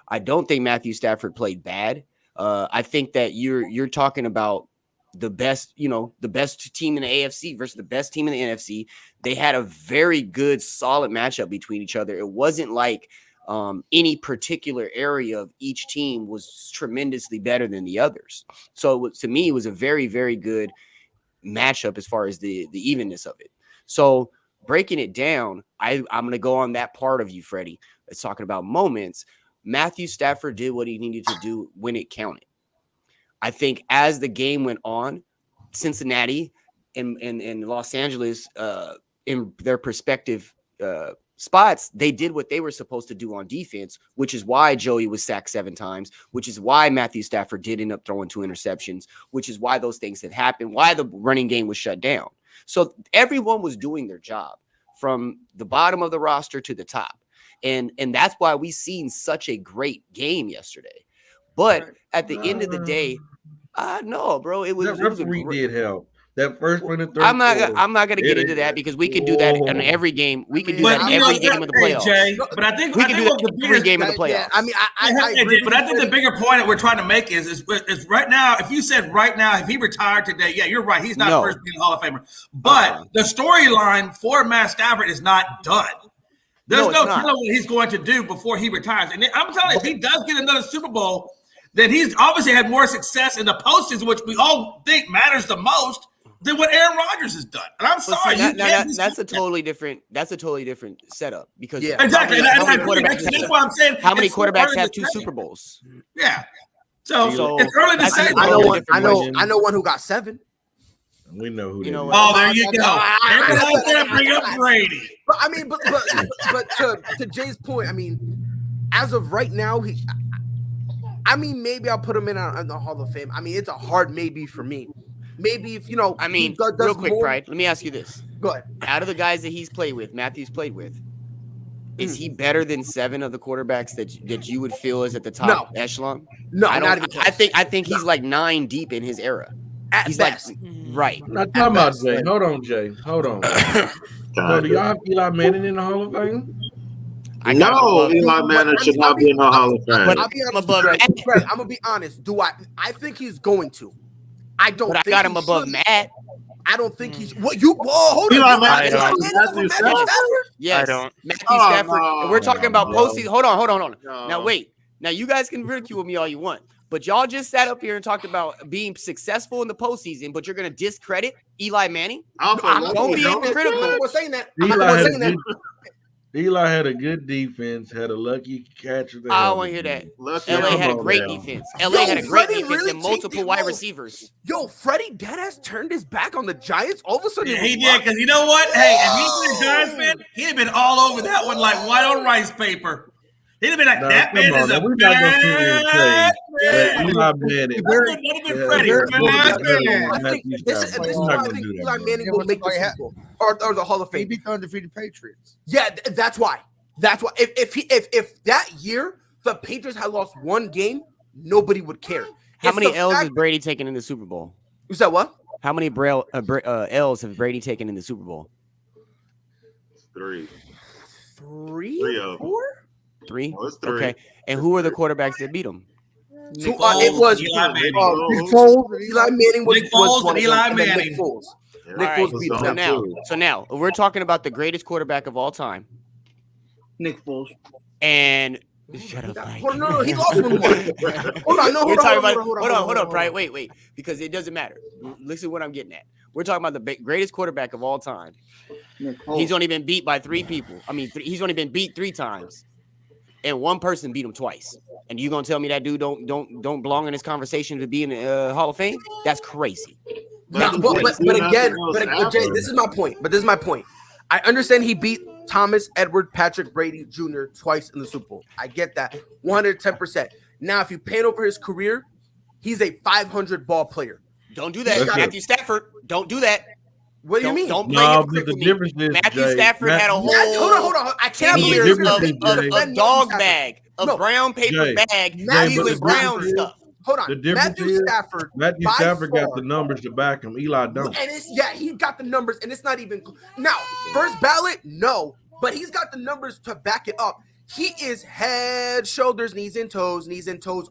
I don't think Matthew Stafford played bad. I think that you're talking about the best team in the AFC versus the best team in the NFC. They had a very good, solid matchup between each other. It wasn't like any particular area of each team was tremendously better than the others. So to me, it was a very, very good matchup as far as the evenness of it. So breaking it down, I'm going to go on that part of you, Freddie. It's talking about moments. Matthew Stafford did what he needed to do when it counted. I think as the game went on, Cincinnati and Los Angeles, in their respective spots, they did what they were supposed to do on defense, which is why Joey was sacked 7 times, which is why Matthew Stafford did end up throwing 2 interceptions, which is why those things had happened, why the running game was shut down. So everyone was doing their job from the bottom of the roster to the top. And that's why we seen such a great game yesterday. But at the end of the day, no, bro, it was did help. That first one in third. I'm not gonna get into that because we can do that in every game. We can do that in every game of the playoffs. Jay, but I think we can do that in every game of the playoffs. Yeah, I mean, I agree. But I think the bigger point that we're trying to make is right now. If you said right now, if he retired today, yeah, you're right. He's not first being Hall of Famer. But the storyline for Matt Stafford is not done. There's no telling what he's going to do before he retires. And I'm telling you, if he does get another Super Bowl, then he's obviously had more success in the postseason, which we all think matters the most, than what Aaron Rodgers has done. And I'm sorry, that's a totally different setup because exactly. That's why I'm saying how many quarterbacks have 2 Super Bowls? Yeah, so it's early to say. I know one who got 7. We know who. Oh, there you go. Everyone's gonna bring up Brady. But I mean, but to Jay's point, I mean, as of right now, maybe I'll put him in the Hall of Fame. I mean, it's a hard maybe for me. Maybe if real quick, Pride. Let me ask you this: Go ahead. Out of the guys that Matthew's played with, is he better than 7 of the quarterbacks that you would feel is at the top echelon? No, not even close. I think he's like 9 deep in his era. He's best. like right. Not talking about Jay. Hold on, Jay. Hold on. So do y'all have Eli Manning in the Hall of Fame? No, Eli Manning should not be in the Hall of Fame. But I'll be honest, Fred, I'm gonna be honest. I think he's going to. I don't. But I got him above Matt. I don't think he's. What you? Whoa, hold on. Yes, I don't. Matthew Stafford. We're talking about postseason. Hold on. No. Now wait. Now you guys can ridicule me all you want, but y'all just sat up here and talked about being successful in the postseason, but you're going to discredit Eli Manning. Don't be critical. I'm saying that. Eli had a good defense, had a lucky catch at the I don't helmet. want to hear that. Lucky LA had a come on great now. defense. LA had a great Freddie defense really and multiple changed it. wide Whoa. receivers. Yo, Freddie deadass turned his back on the Giants. All of a sudden, Yeah, it was he did, because you know what? Hey, if he's been a Giants fan, he'd have been all over that one like white on rice paper. He'd have been like, Now, that come man on, is now, a we're not gonna sit here and say bad that man. Eli Manning. That'd have been Freddie. was Bad better than man. I think Matthew this is Stafford. why We're not I gonna think do that, Eli bro. Manning will make the Super Bowl or the Hall of He Fame. beat the undefeated Patriots. Yeah, that's why. That's why. If that year the Patriots had lost one game, nobody would care. How It's many the L's fact- has Brady taken in the Super Bowl? You said what? How many L's have Brady taken in the Super Bowl? 3. Three, Three of them. 4? 3? Oh, it's 3. Okay. And who are the quarterbacks that beat him? So, Nick Foles, it was Eli Manning. Nick Foles, Eli Manning was Nick Foles one and of them, Eli and then Manning. Nick Foles. Yeah, Nick All Foles right, beat was them. on So now if we're talking about the greatest quarterback of all time, Nick Foles. and shut up, Mike. Hold on, no, he lost one more. Hold on, no, We're hold talking on, about hold on, Brian. Wait, because it doesn't matter. Listen to what I'm getting at. We're talking about the greatest quarterback of all time. Nick Foles. He's only been beat by 3 people. I mean, he's only been beat 3 times, and one person beat him twice. And you gonna tell me that dude don't belong in this conversation to be in the Hall of Fame? That's crazy. No, but again, but Jay, this is my point. But this is my point. I understand he beat Thomas Edward Patrick Brady Jr. twice in the Super Bowl. I get that 110%. Now, if you pan over his career, he's a 500 ball player. Don't do that, That's it. Matthew Stafford. Don't do that. What do you mean? Don't play No, hypocrite but the with me. difference is Matthew Jay, Stafford had a whole Hold on. I 10 can't years believe difference of is, Jay, dog bag, of No. brown paper Jay, bag, Matthew Cleveland but the Brown difference is- stuff. Hold on. The difference Matthew is Stafford. Matthew by Stafford got far- the numbers to back him. Eli don't. And he got the numbers, and it's not even now. First ballot, no, but he's got the numbers to back it up. He is head, shoulders, knees and toes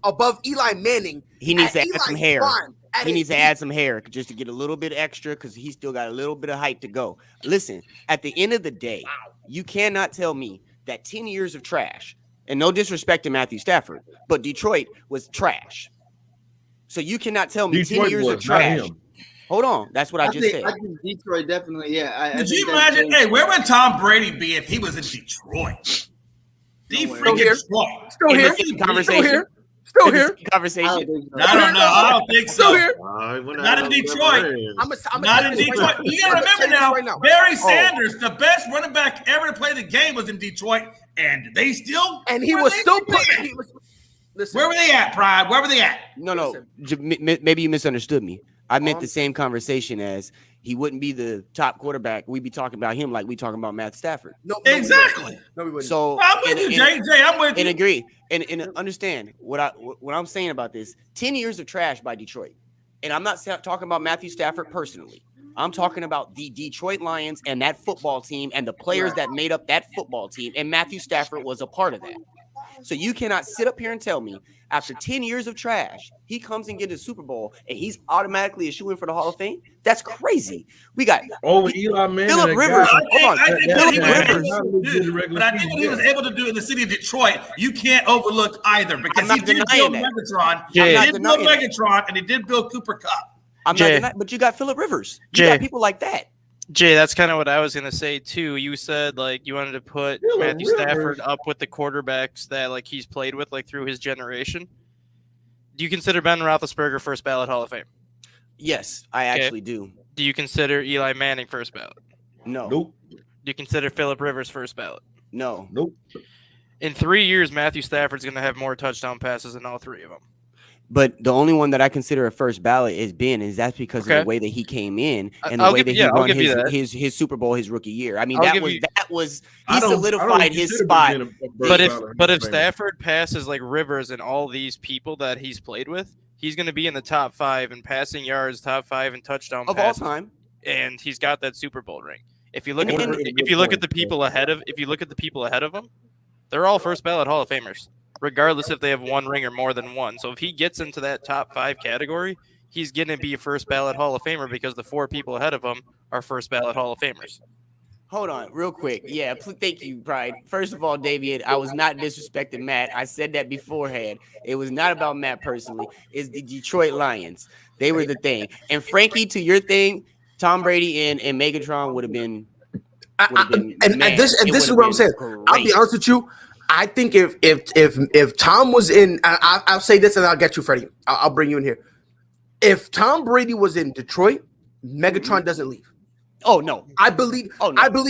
above Eli Manning. He needs to at add some Eli's hair. prime, at He his needs to peak. add some hair just to get a little bit extra because he's still got a little bit of height to go. Listen, at the end of the day, you cannot tell me that 10 years of trash, and no disrespect to Matthew Stafford, but Detroit was trash. So you cannot tell me 10 Detroit years of was, not trash. him. Hold on. That's what I just said. I think Detroit definitely, yeah. I Could think you that's imagine? James. Hey, where would Tom Brady be if he was in Detroit? Nowhere. Freaking here. Detroit. Still In here. the same Still conversation. here. Still In the here. same conversation. I don't think so. I don't know. I don't think Still so. here. Not in Detroit. I'm Not in Detroit. You gotta remember now, Barry Oh. Sanders, the best running back ever to play the game, was in Detroit, and they still. And he where was they still playing? putting. Listen, Where were they at, Pride? Where were they at? No. Listen. Maybe you misunderstood me. I meant the same conversation as he wouldn't be the top quarterback. We'd be talking about him like we talking about Matt Stafford. No, Exactly. No, we wouldn't. So I'm with you, JJ. I'm with and you. agree and understand what I'm saying about this. 10 years of trash by Detroit, and I'm not talking about Matthew Stafford personally. I'm talking about the Detroit Lions and that football team and the players that made up that football team. And Matthew Stafford was a part of that. So you cannot sit up here and tell me after 10 years of trash, he comes and gets a Super Bowl and he's automatically a shoo-in for the Hall of Fame. That's crazy. We got Over Eli Manning. Phillip that Rivers. guy- Hold on. I think Phillip what he was Rivers. able to do, but I think what he was able to do in the city of Detroit, you can't overlook either because I'm not he did denying build that. Megatron. Jay. He I'm did not build denying that. Megatron, and he did build Cooper Cup. I'm not Jay. denying, but you got Phillip Rivers. You Jay. got people like that. Jay, that's kind of what I was gonna say too. You said like you wanted to put Phillip Matthew Rivers. Stafford up with the quarterbacks that like he's played with like through his generation. Do you consider Ben Roethlisberger first ballot Hall of Fame? Yes, I Okay. actually do. Do you consider Eli Manning first ballot? No. Nope. Do you consider Phillip Rivers first ballot? No. Nope. In 3 years, Matthew Stafford's going to have more touchdown passes than all 3 of them. But the only one that I consider a first ballot is Ben, is that's because of Okay. the way that he came in and the I'll way give that you- he yeah, I'll won give you that. his Super Bowl his rookie year. I mean, I'll that give was you- he I don't solidified his consider spot. being a first But if ballot but Hall if of Famer. Stafford passes like Rivers and all these people that he's played with, he's going to be in the top 5 in passing yards, top 5 in touchdown Of all passes, time. and he's got that Super Bowl ring. If you look And- at and- if you look at the people ahead of him, they're all first ballot Hall of Famers, regardless if they have one ring or more than one. So if he gets into that top 5 category, he's going to be a first ballot Hall of Famer because the 4 people ahead of him are first ballot Hall of Famers. Hold on, real quick. Yeah, thank you, Pride. First of all, David, I was not disrespecting Matt. I said that beforehand. It was not about Matt personally. It's the Detroit Lions. They were the thing. And Frankie, to your thing, Tom Brady and Megatron would have been This is what I'm saying. I'll be honest with you. I think if Tom was in, I'll say this and I'll get you, Freddie. I'll bring you in here. If Tom Brady was in Detroit, Megatron doesn't leave. Oh no, I believe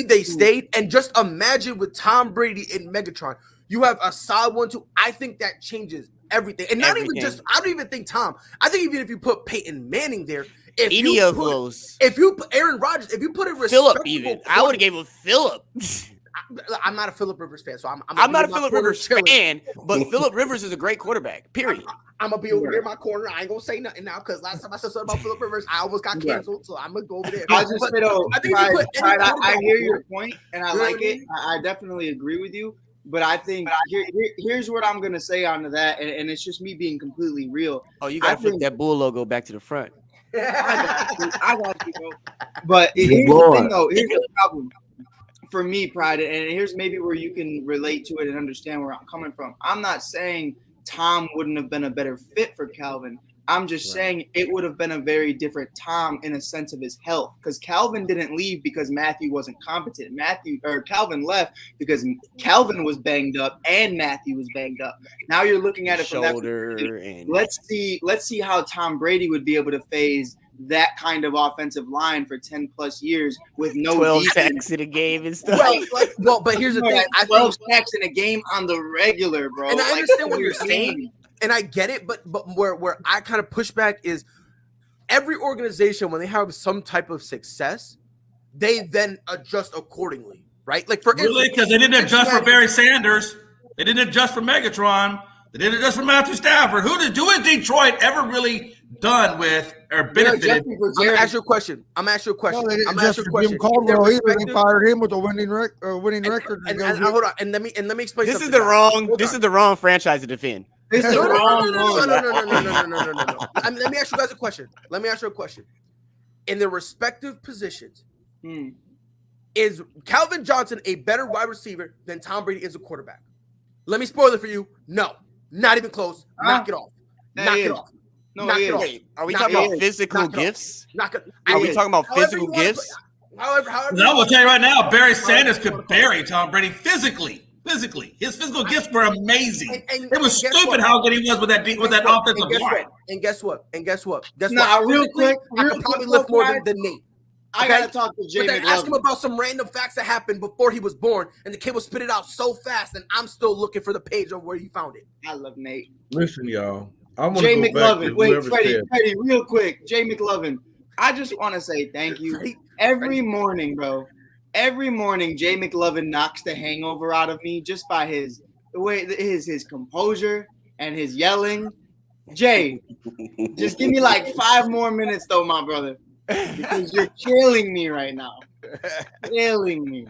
they stayed. And just imagine with Tom Brady in Megatron, you have a solid 1-2. I think that changes everything. And not even just, I don't even think Tom. I think even if you put Peyton Manning there, if you put Aaron Rodgers, if you put a Phillip, even I would have gave him Phillip. I'm not a Phillip Rivers fan, so I'm not a Phillip Rivers fan, but Phillip Rivers is a great quarterback. Period. I'm gonna be over here in my corner. I ain't gonna say nothing now because last time I said something about Phillip Rivers, I almost got canceled. So I'm gonna go over there. I just say though, I hear your point and I like it. I definitely agree with you. But I think here's what I'm gonna say onto that, and it's just me being completely real. Oh, you gotta flip that bull logo back to the front. I got you, bro. But here's the thing, though. Here's the problem for me, Pride, and here's maybe where you can relate to it and understand where I'm coming from. I'm not saying Tom wouldn't have been a better fit for Calvin. I'm just saying it would have been a very different Tom in a sense of his health, because Calvin didn't leave because Matthew wasn't competent. Calvin left because Calvin was banged up and Matthew was banged up. Now you're looking at it from that perspective. Let's see how Tom Brady would be able to phase that kind of offensive line for 10 plus years with no 12 sacks in a game and stuff. Well, but here's the thing: 12 sacks in a game on the regular, bro. And I understand what you're saying. And I get it, but where I kind of push back is every organization, when they have some type of success, they then adjust accordingly, right? Like because they didn't adjust for Barry Sanders, they didn't adjust for Megatron, they didn't adjust for Matthew Stafford. Who is Detroit ever really done with or benefited? I'm gonna ask you a question. No, they didn't adjust for Jim Caldwell either. They fired him with a winning record. And hold on, and let me explain. This is the wrong franchise to defend. No. Let me ask you guys a question. In their respective positions, is Calvin Johnson a better wide receiver than Tom Brady is a quarterback? Let me spoil it for you. No, not even close. Knock it off. Knock it off. Are we talking about physical gifts? Are we talking about physical gifts? However, I will tell you right now, Barry Sanders could bury Tom Brady physically. His physical gifts were amazing. It was stupid how good he was with that offensive line. And guess what? Real quick, I can probably lift more than Nate. I gotta talk to Jay. But then ask him about some random facts that happened before he was born, and the kid will spit it out so fast, and I'm still looking for the page of where he found it. I love Nate. Listen, y'all. I want Jay to go back McLovin. to Wait, Freddie, real quick. Jay McLovin. I just want to say thank you. Every morning, bro. Every morning, Jay McLovin knocks the hangover out of me just by his composure and his yelling. Jay, just give me like 5 more minutes, though, my brother, because you're killing me right now. Killing me.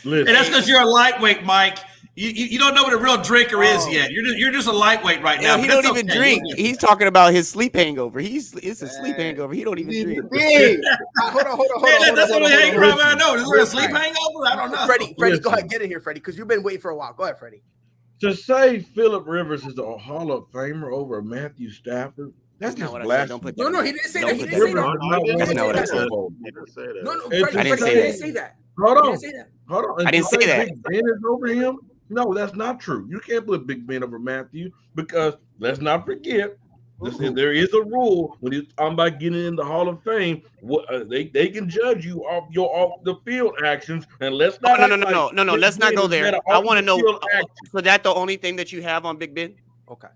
And that's because you're a lightweight, Mike. You don't know what a real drinker is yet. You're just a lightweight right now. He don't even drink. He's talking about his sleep hangover. It's a sleep hangover. He don't even drink. Hey, hold on. That's what I know. Is there a sleep hangover? I don't know. Freddie, go ahead, get in here, Freddie, because you've been waiting for a while. Go ahead, Freddie. To say Phillip Rivers is a Hall of Famer over Matthew Stafford, that's just blasphemy. No, he didn't say that. He didn't say that. That's not what I said. No, Freddie, he didn't say that. Hold on. I didn't say that. Big Ben is over him. No, that's not true. You can't put Big Ben over Matthew because let's not forget. Listen, there is a rule when it's talking about getting in the Hall of Fame. They can judge you off the field actions, and let's not. No. Let's not go there. I want to know. So that the only thing that you have on Big Ben? Okay.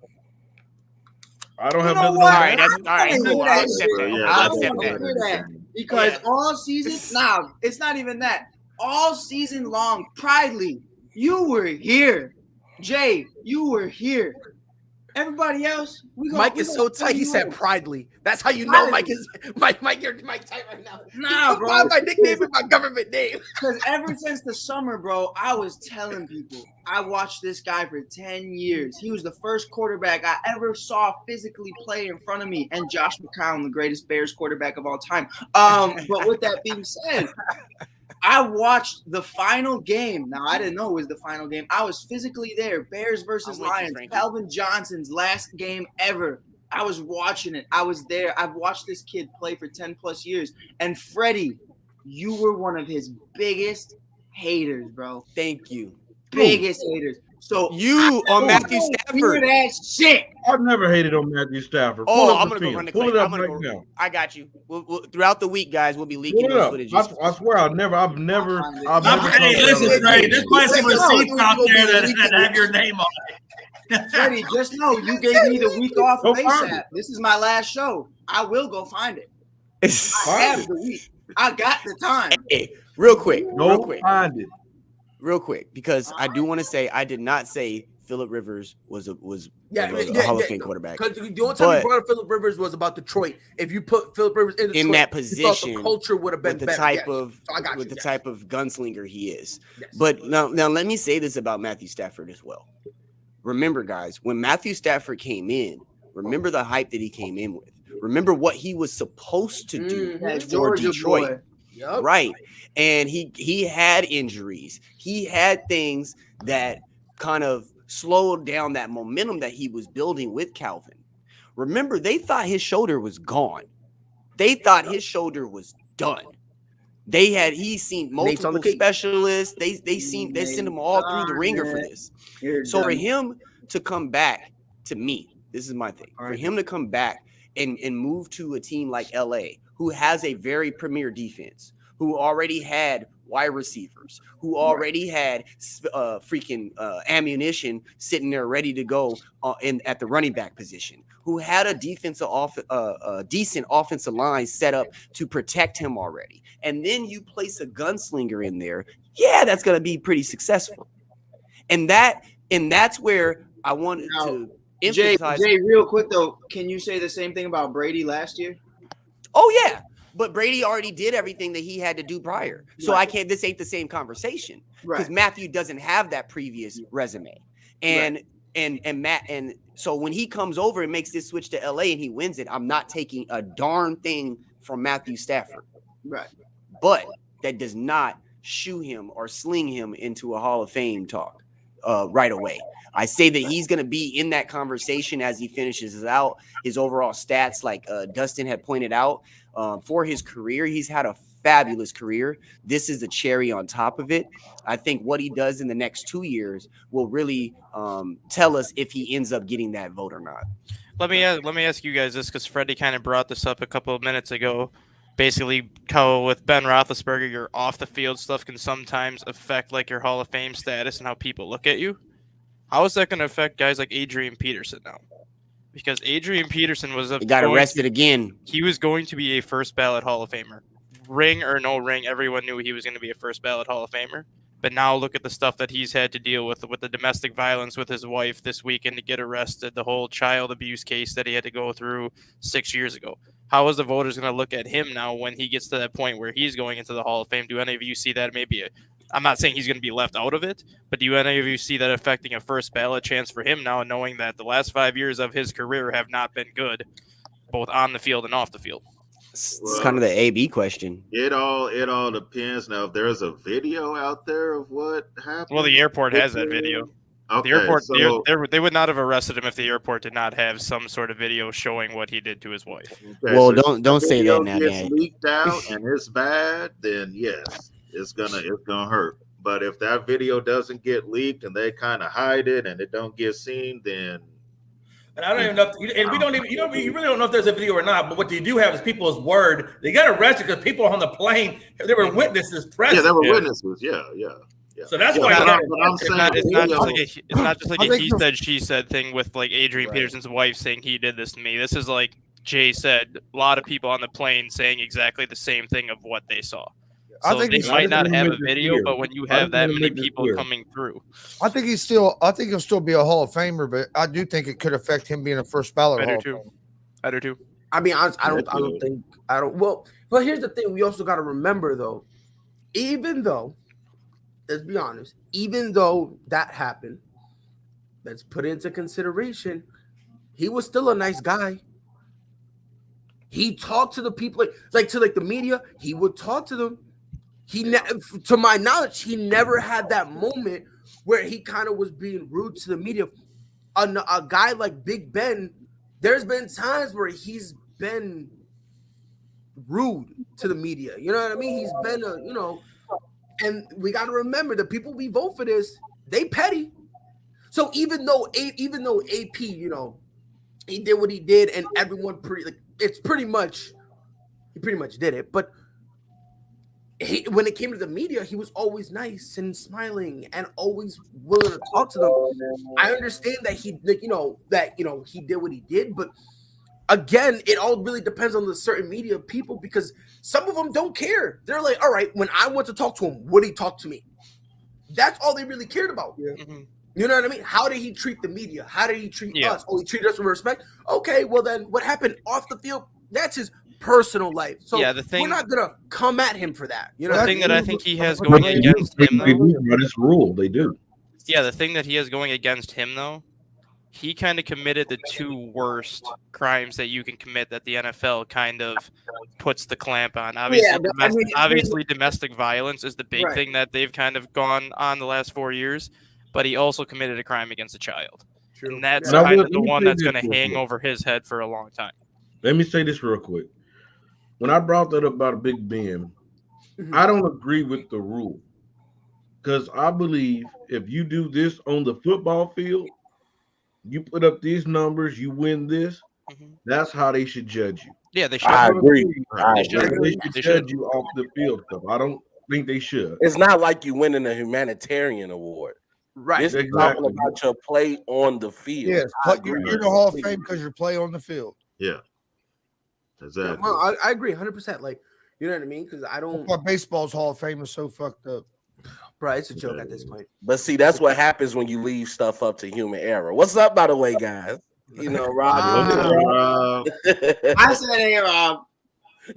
I don't have nothing. All right, cool. I'll accept that. Because all season, it's not even that. All season long, Pridely, you were here. Jay, you were here. Everybody else, Mike is so tight. He said pridely. That's how you know Mike is Mike. You're Mike tight right now. Nah, bro. My nickname is my government name. Because ever since the summer, bro, I was telling people I watched this guy for 10 years. He was the first quarterback I ever saw physically play in front of me, and Josh McCown, the greatest Bears quarterback of all time. But with that being said, I watched the final game. Now, I didn't know it was the final game. I was physically there. Bears versus Lions. Calvin Johnson's last game ever. I was watching it. I was there. I've watched this kid play for 10 plus years. And Freddie, you were one of his biggest haters, bro. Thank you. Biggest haters. So you on Matthew Stafford. Hear that shit. I've never hated on Matthew Stafford. Oh, I'm gonna go run the Pull clip. it up right now. I got you. We'll throughout the week, guys, we'll be leaking Pull it those up. footages. I swear, I've never. Hey, listen, Freddie, there's probably some receipts out there that have your name on it. Freddie, just know you gave me the week off Go find ASAP. it. This is my last show. I will go find it. I Find have it. the week. I got the time. Hey, real quick, Find it. real quick, because I do want to say I did not say Phillip Rivers was a Hall of Fame quarterback. Because the only time you brought up Phillip Rivers was about Detroit. If you put Phillip Rivers in Detroit, that you position, thought the culture would have been with the better. type Yes. of So I got with you. the Yes. type of gunslinger he is. Yes. But now let me say this about Matthew Stafford as well. Remember, guys, when Matthew Stafford came in, remember the hype that he came in with. Remember what he was supposed to do That for Georgia Detroit. boy. Yep. Right. And he had injuries. He had things that kind of slowed down that momentum that he was building with Calvin. Remember, they thought his shoulder was gone. They thought his shoulder was done. He's seen multiple specialists. They sent him all through the ringer for this. So for him to come back, to me, this is my thing. For him to come back and move to a team like LA, who has a very premier defense, who already had wide receivers, who already had freaking ammunition sitting there ready to go at the running back position, who had a decent offensive line set up to protect him already. And then you place a gunslinger in there. Yeah, that's going to be pretty successful. And that's where I wanted to emphasize. Jay, real quick though, can you say the same thing about Brady last year? Oh yeah, but Brady already did everything that he had to do prior. So I can't. This ain't the same conversation because Matthew doesn't have that previous resume, and so when he comes over and makes this switch to LA and he wins it, I'm not taking a darn thing from Matthew Stafford. Right. But that does not shoe him or sling him into a Hall of Fame talk right away. I say that he's going to be in that conversation as he finishes out his overall stats, like Dustin had pointed out. For his career, he's had a fabulous career. This is the cherry on top of it. I think what he does in the next 2 years will really tell us if he ends up getting that vote or not. Let me ask you guys this, because Freddie kind of brought this up a couple of minutes ago. Basically, how with Ben Roethlisberger, your off the field stuff can sometimes affect like your Hall of Fame status and how people look at you. How is that going to affect guys like Adrian Peterson now? Because Adrian Peterson he got arrested again. He was going to be a first ballot Hall of Famer. Ring or no ring, everyone knew he was going to be a first ballot Hall of Famer. But now look at the stuff that he's had to deal with the domestic violence with his wife this weekend to get arrested, the whole child abuse case that he had to go through 6 years ago. How is the voters going to look at him now when he gets to that point where he's going into the Hall of Fame? Do any of you see that maybe I'm not saying he's going to be left out of it, but do any of you see that affecting a first ballot chance for him now, knowing that the last 5 years of his career have not been good, both on the field and off the field? It's kind of the AB question. It all depends. Now, if there's a video out there of what happened. Well, the airport has that video. Okay, the airport, they would not have arrested him if the airport did not have some sort of video showing what he did to his wife. Okay, well, so don't say that now, man. Leaked out and it's bad, then yes, it's gonna hurt. But if that video doesn't get leaked and they kind of hide it and it don't get seen, then. And I don't even know, you really don't know if there's a video or not. But what you do have is people's word. They got arrested because people on the plane, there were witnesses present. Yeah, there were witnesses. Yeah. So that's why it's not just like a he said, she said thing with like Adrian Peterson's wife saying he did this to me. This is like Jay said, a lot of people on the plane saying exactly the same thing of what they saw. So they might not have a video, but when you have that many people coming through, I think he'll still be a Hall of Famer, but I do think it could affect him being a first ballot. I do too. I mean, honestly, I don't. Well, but here's the thing: we also got to remember, though, let's be honest, even though that happened, let's put into consideration, he was still a nice guy. He talked to the people, like the media. He would talk to them. To my knowledge, he never had that moment where he kind of was being rude to the media. A guy like Big Ben, there's been times where he's been rude to the media. You know what I mean? He's been and we got to remember the people we vote for this, they petty. So even though AP, he did what he did, and everyone he pretty much did it. But when it came to the media, he was always nice and smiling and always willing to talk to them. I understand that he did what he did, but again, it all really depends on the certain media people, because some of them don't care. They're like, all right, when I went to talk to him, would he talk to me? That's all they really cared about. Yeah. You know what I mean? How did he treat the media? How did he treat us? Oh, he treated us with respect. Okay, well then what happened off the field? That's his personal life. So we're not gonna come at him for that. You know, the thing that I think he has going against him, though, this rule they do. Yeah, the thing that he has going against him, though, he kind of committed the two worst crimes that you can commit that the NFL kind of puts the clamp on. Obviously, domestic violence is the big thing that they've kind of gone on the last 4 years, but he also committed a crime against a child. True. And that's kind of the one that's going to hang over his head for a long time. Let me say this real quick. When I brought that up about Big Ben, I don't agree with the rule, because I believe if you do this on the football field, you put up these numbers, you win this, that's how they should judge you. Yeah, they should. I agree. They should judge you off the field stuff. I don't think they should. It's not like you winning a humanitarian award. Right. This is talking about your play on the field. Yes, you're in the Hall of Fame because you play on the field. Yeah. Exactly. I agree 100%. Like, you know what I mean? Because I don't. Why baseball's Hall of Fame is so fucked up. Bro, it's a joke at this point. But see, that's what happens when you leave stuff up to human error. What's up, by the way, guys? You know, Rob. I said, hey, Rob.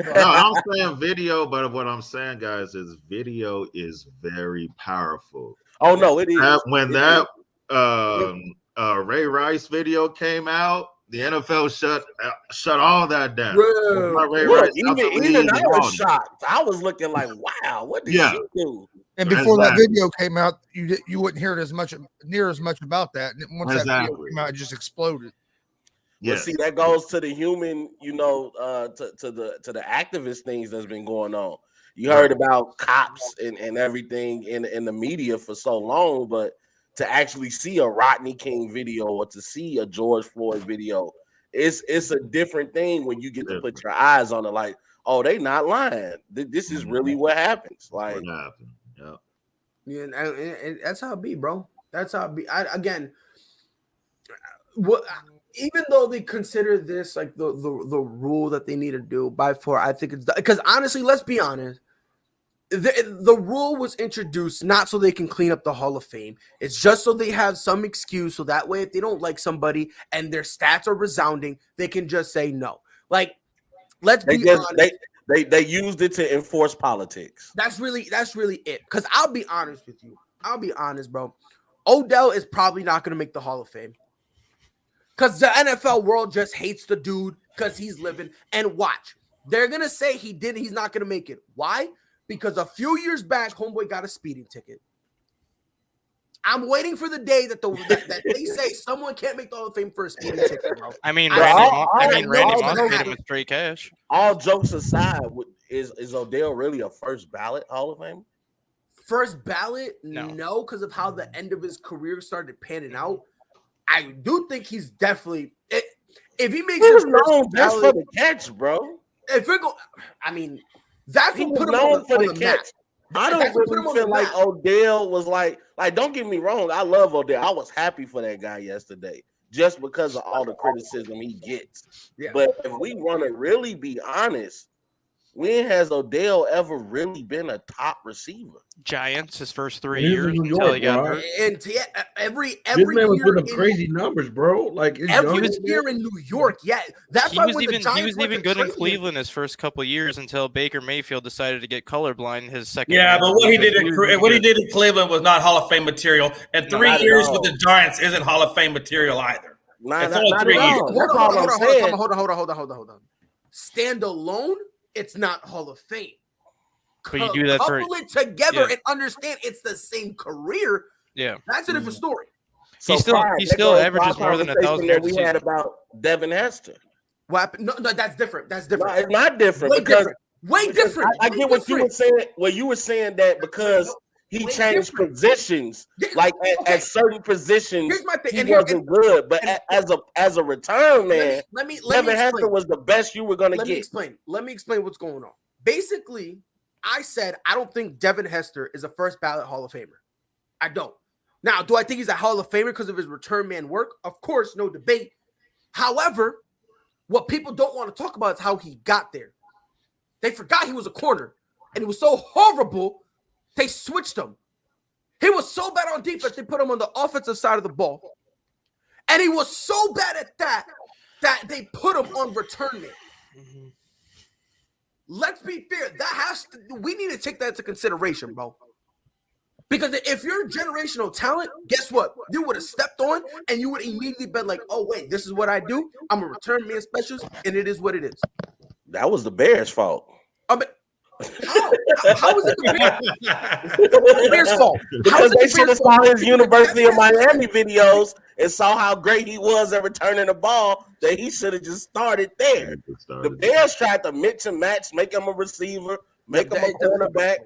No, I'm saying video, but what I'm saying, guys, is video is very powerful. Oh no, it is. When Ray Rice video came out, the NFL shut all that down. Even I was shocked. I was looking like, wow, what did she do? And before that video came out, you wouldn't hear it near as much about that. And once that video came out, it just exploded. Yeah. But see, that goes to the human, to the activist things that's been going on. You heard about cops and everything in the media for so long, but to actually see a Rodney King video or to see a George Floyd video, it's a different thing when you get to put your eyes on it. Like, oh, they not lying. This is really what happens. Like, what happened? Yeah, and that's how it be, bro. That's how it be. Even though they consider this like the rule that they need to do by far, I think it's because honestly, let's be honest. The rule was introduced not so they can clean up the Hall of Fame. It's just so they have some excuse, so that way if they don't like somebody and their stats are resounding, they can just say no. Like, let's be honest. They used it to enforce politics. That's really it. Because I'll be honest with you. I'll be honest, bro. Odell is probably not going to make the Hall of Fame. Because the NFL world just hates the dude because he's living. And watch. They're going to say he's not going to make it. Why? Because a few years back, homeboy got a speeding ticket. I'm waiting for the day that they say someone can't make the Hall of Fame for a speeding ticket, bro. Randy Moss paid him with straight cash. All jokes aside, is Odell really a first ballot Hall of Fame? First ballot? No, because of how the end of his career started panning out. I do think he's definitely if he makes his known just for the catch, bro. If we're going, I mean, that's what put him on the catch. I don't really feel like Odell was like, don't get me wrong. I love Odell. I was happy for that guy yesterday just because of all the criticism he gets. Yeah. But if we want to really be honest, when has Odell ever really been a top receiver? Giants, his first 3 years until he got hurt. And every this man was year putting up crazy numbers, bro. Like every year in New York, yeah. That's why he was even good in Cleveland his first couple of years until Baker Mayfield decided to get colorblind his second. Yeah, but what he did in Cleveland was not Hall of Fame material, and 3 years with the Giants isn't Hall of Fame material either. It's only 3 years. Hold on. Standalone, it's not Hall of Fame. But you do that couple it together and understand it's the same career. Yeah, that's a different story. So he still averages more than 1,000 yards. We had about Devin Hester. What happened? No, that's different. That's different. No, it's not different because Way different. I get what you were saying. Well, you were saying that because he changed positions, like at certain positions, Here's my thing, he wasn't good. But as a return man, Devin Hester was the best you were going to get. Let me explain what's going on. Basically, I said I don't think Devin Hester is a first ballot Hall of Famer. I don't. Now, do I think he's a Hall of Famer because of his return man work? Of course, no debate. However, what people don't want to talk about is how he got there. They forgot he was a corner, and he was so horrible, they switched him. He was so bad on defense, they put him on the offensive side of the ball. And he was so bad at that they put him on return man. Mm-hmm. Let's be fair. We need to take that into consideration, bro. Because if you're generational talent, guess what? You would have stepped on and you would immediately been like, oh, wait, this is what I do. I'm a return man specialist, and it is what it is. That was the Bears' fault. How is it the Bears' fault? Because they should have saw his University of Miami videos and saw how great he was at returning the ball, that he should have just started there. The Bears tried to mix and match, make him a receiver, make him a cornerback.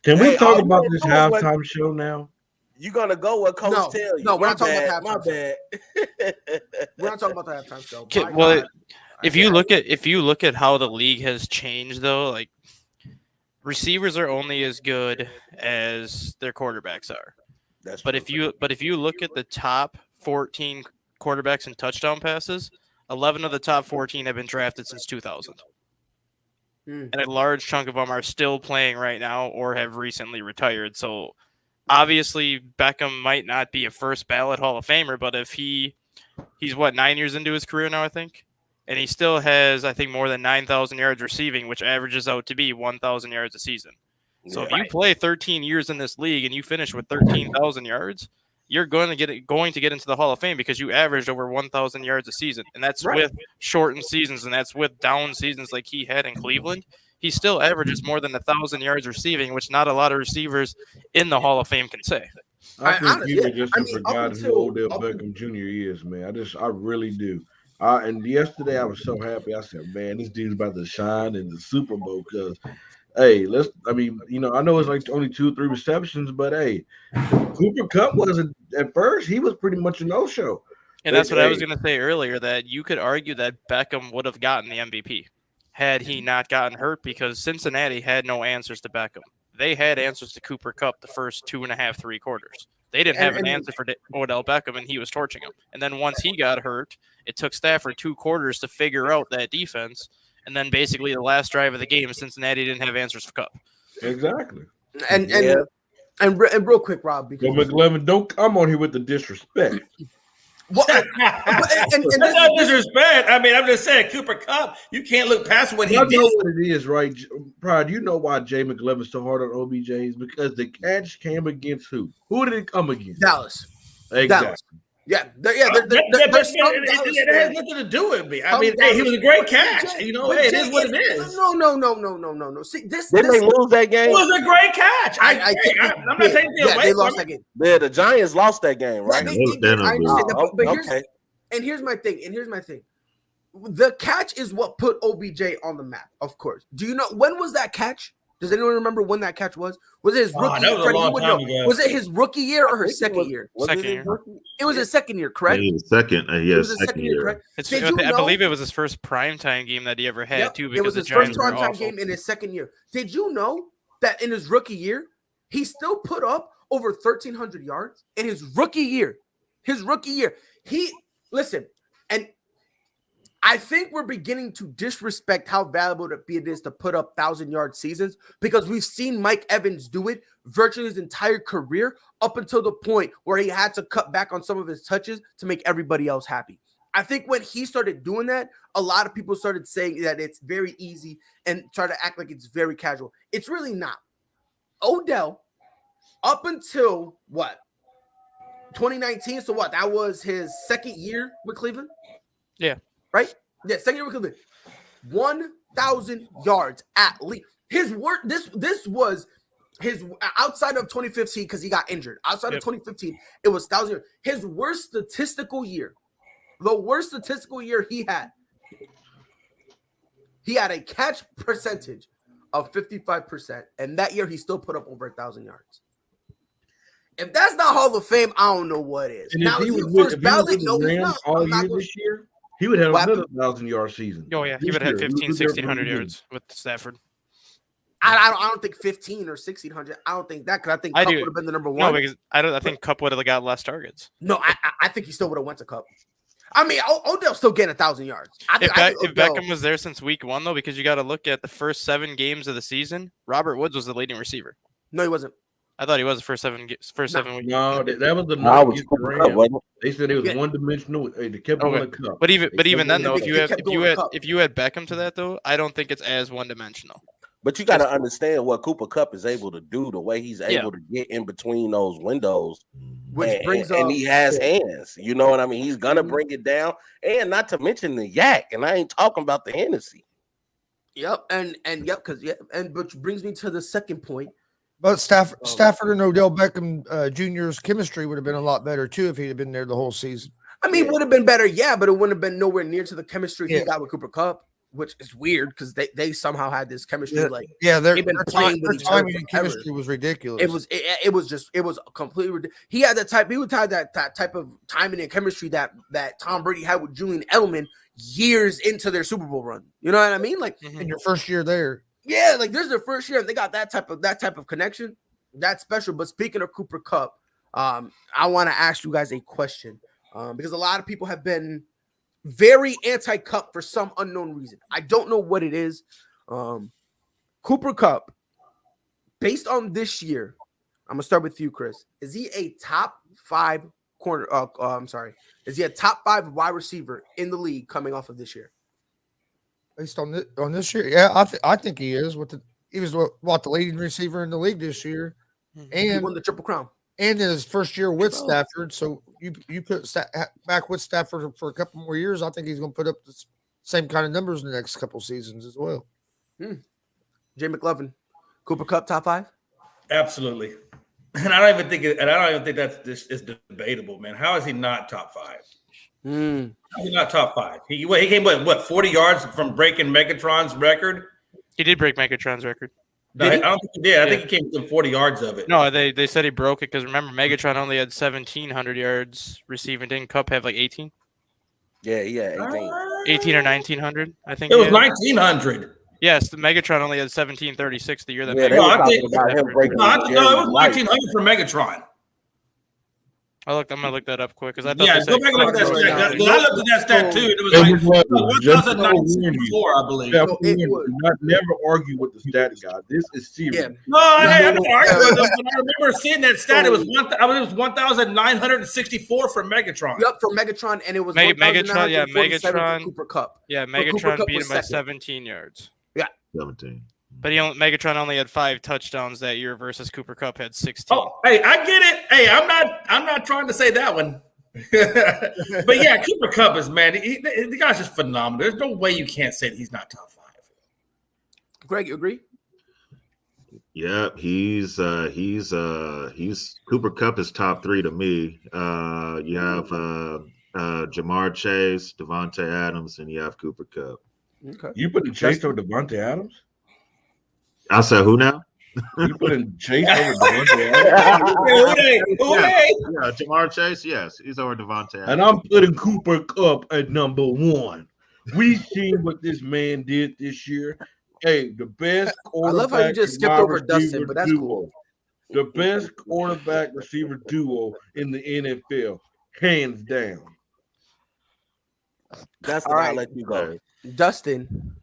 Can we talk about this halftime show now? You're going to go where Coach tell you. No, we're not talking about My bad. We're not talking about the halftime show. Well, if you look at how the league has changed, though, like receivers are only as good as their quarterbacks are. But if you look at the top 14 quarterbacks in touchdown passes, 11 of the top 14 have been drafted since 2000. And a large chunk of them are still playing right now or have recently retired. So obviously Beckham might not be a first ballot Hall of Famer, but if he's 9 years into his career now, I think. And he still has, I think, more than 9,000 yards receiving, which averages out to be 1,000 yards a season. So if you play 13 years in this league and you finish with 13,000 yards, you're going to get into the Hall of Fame because you averaged over 1,000 yards a season. And that's with shortened seasons, and that's with down seasons like he had in Cleveland. He still averages more than 1,000 yards receiving, which not a lot of receivers in the Hall of Fame can say. I think people just have forgotten who Odell Beckham Jr. is, man. I really do. And yesterday I was so happy. I said, man, this dude's about to shine in the Super Bowl because, hey, I know it's like only 2 or 3 receptions, but hey, Cooper Kupp wasn't at first. He was pretty much a no-show. And that's what I was going to say earlier, that you could argue that Beckham would have gotten the MVP had he not gotten hurt, because Cincinnati had no answers to Beckham. They had answers to Cooper Kupp the first 2.5, 3 quarters. They didn't have an answer for Odell Beckham, and he was torching him. And then once he got hurt, it took Stafford 2 quarters to figure out that defense. And then basically the last drive of the game, Cincinnati didn't have answers for Kupp. Exactly. And real quick, Rob, because McLevin, don't come on here with the disrespect. Well, and that's not disrespect. I mean, I'm just saying, Cooper Kupp, you can't look past what he did. You know what it is, right? Pride, you know why Jay McLevin's so hard on OBJ is because the catch came against who? Who did it come against? Dallas. Exactly. Dallas. Yeah. It has nothing to do with me. I mean, hey, he was a great catch. You know, hey, it is what it is. No. See, Did they lose that game? It was a great catch. I'm not taking it away. They lost that game. Yeah, the Giants lost that game, right? I understand that, but here's my thing. The catch is what put OBJ on the map, of course. Do you know when was that catch? Does anyone remember when that catch was? Was it his rookie year? Was it his rookie year or her second year? Second year. It was his second year, correct? It was second. It was his second year, correct? I believe it was his first primetime game that he ever had, too, because it was the his Giants first primetime awful. game in his second year. Did you know that in his rookie year, he still put up over 1,300 yards in his rookie year? Listen, and I think we're beginning to disrespect how valuable it is to put up 1,000-yard seasons, because we've seen Mike Evans do it virtually his entire career up until the point where he had to cut back on some of his touches to make everybody else happy. I think when he started doing that, a lot of people started saying that it's very easy and try to act like it's very casual. It's really not. Odell, up until 2019, so that was his second year with Cleveland? Yeah. Right? Yeah, second year with Cleveland. 1,000 yards at least. His work, this was his, outside of 2015, because he got injured. Outside of 2015, it was 1,000 yards. His worst statistical year, the worst statistical year he had, He had a catch percentage of 55%, and that year he still put up over 1,000 yards. If that's not Hall of Fame, I don't know what is. And now, if he is was he with, first if he was ballot? with the No, he's Rams not. all I'm not year gonna- this year, he would have What another 1,000-yard season. Oh yeah, he This would have year. had He 15, was there from the 1,600 beginning. yards with Stafford. I don't think 15 or 1,600. I don't think that because I think I Cup do. would have been the number one. No, because I think Cup would have got less targets. No, I think he still would have went to Cup. I mean, Odell's still getting 1,000 yards. If Beckham was there since week 1, though, because you got to look at the first 7 games of the season, Robert Woods was the leading receiver. No, he wasn't. I thought he was the first 7 weeks. No, that was the I night was against the Cooper Kupp, Rams. wasn't it? They said it was Yeah. one-dimensional. They kept going to Cup. But even then, though, They kept going to Cup. if you add Beckham to that, though, I don't think it's as one-dimensional. But you got to understand what Cooper Kupp is able to do, the way he's able to get in between those windows. Which brings up, and he has hands. You know what I mean? He's gonna bring it down, and not to mention the yak. And I ain't talking about the Hennessy. Yep, and which brings me to the second point. But Stafford and Odell Beckham Jr.'s chemistry would have been a lot better too if he had been there the whole season. I mean, it would have been better, yeah, but it wouldn't have been nowhere near to the chemistry he got with Cooper Kupp, which is weird because they somehow had this chemistry. They've been playing with each other. Chemistry was ridiculous. It was completely ridiculous. He had he would have that type of timing and chemistry that Tom Brady had with Julian Edelman years into their Super Bowl run. You know what I mean? Like in your first year there. Yeah, like this is their first year and they got that type of connection. That's special. But speaking of Cooper Kupp, I want to ask you guys a question because a lot of people have been very anti-Kupp for some unknown reason. I don't know what it is. Cooper Kupp, based on this year, I'm gonna start with you, Chris. Is he a top 5 corner? Is he a top 5 wide receiver in the league coming off of this year? Based on this year, yeah, I think he is. He was the leading receiver in the league this year, and he won the Triple Crown. And in his first year with Stafford, so you put back with Stafford for a couple more years, I think he's going to put up the same kind of numbers in the next couple seasons as well. Jay McLovin, Cooper Kupp top 5? Absolutely, and I don't even think that's is debatable, man. How is he not top 5? He's not top 5. He came what 40 yards from breaking Megatron's record. He did break Megatron's record. No, I don't think he did. I think he came within 40 yards of it. No, they said he broke it because remember Megatron only had 1,700 yards receiving. Didn't Kupp have like 18? Yeah, he had 18. 18 or 1,900, I think. It was 1,900. Yes, the Megatron only had 1,736 the year that. Yeah, Megatron. it was 1,900 for Megatron. I'm gonna look that up quick because I thought. Yeah, go back and look at that stat. I looked at that stat too. It was like 1,964, I believe. Do not never argue with the stat guy. This is serious. Yeah. No, I'm not arguing with him. I remember seeing that stat. It was 1,964 for Megatron. Yep, for Megatron, and it was Megatron. Yeah, Megatron. Cooper Kupp. Yeah, Megatron beat him by 17 yards. Yeah, 17. But Megatron only had 5 touchdowns that year versus Cooper Kupp had 16. Oh, hey, I get it. Hey, I'm not trying to say that one. But yeah, Cooper Kupp is, man, the guy's just phenomenal. There's no way you can't say that he's not top 5. Greg, you agree? Yeah, he's Cooper Kupp is top 3 to me. You have Jamar Chase, Devontae Adams, and you have Cooper Kupp. Okay. You put the Chase over Devontae Adams? I said who now? You put in Chase over Devontae Adams? Yeah, Jamar Chase, yes, he's over Devontae Adams. And I'm putting Cooper Kupp at number 1. We seen what this man did this year. Hey, the best quarterback. I love how you just skipped over Dustin, but that's cool. The best quarterback receiver duo in the NFL, hands down. That's the I'll let you go. Dustin.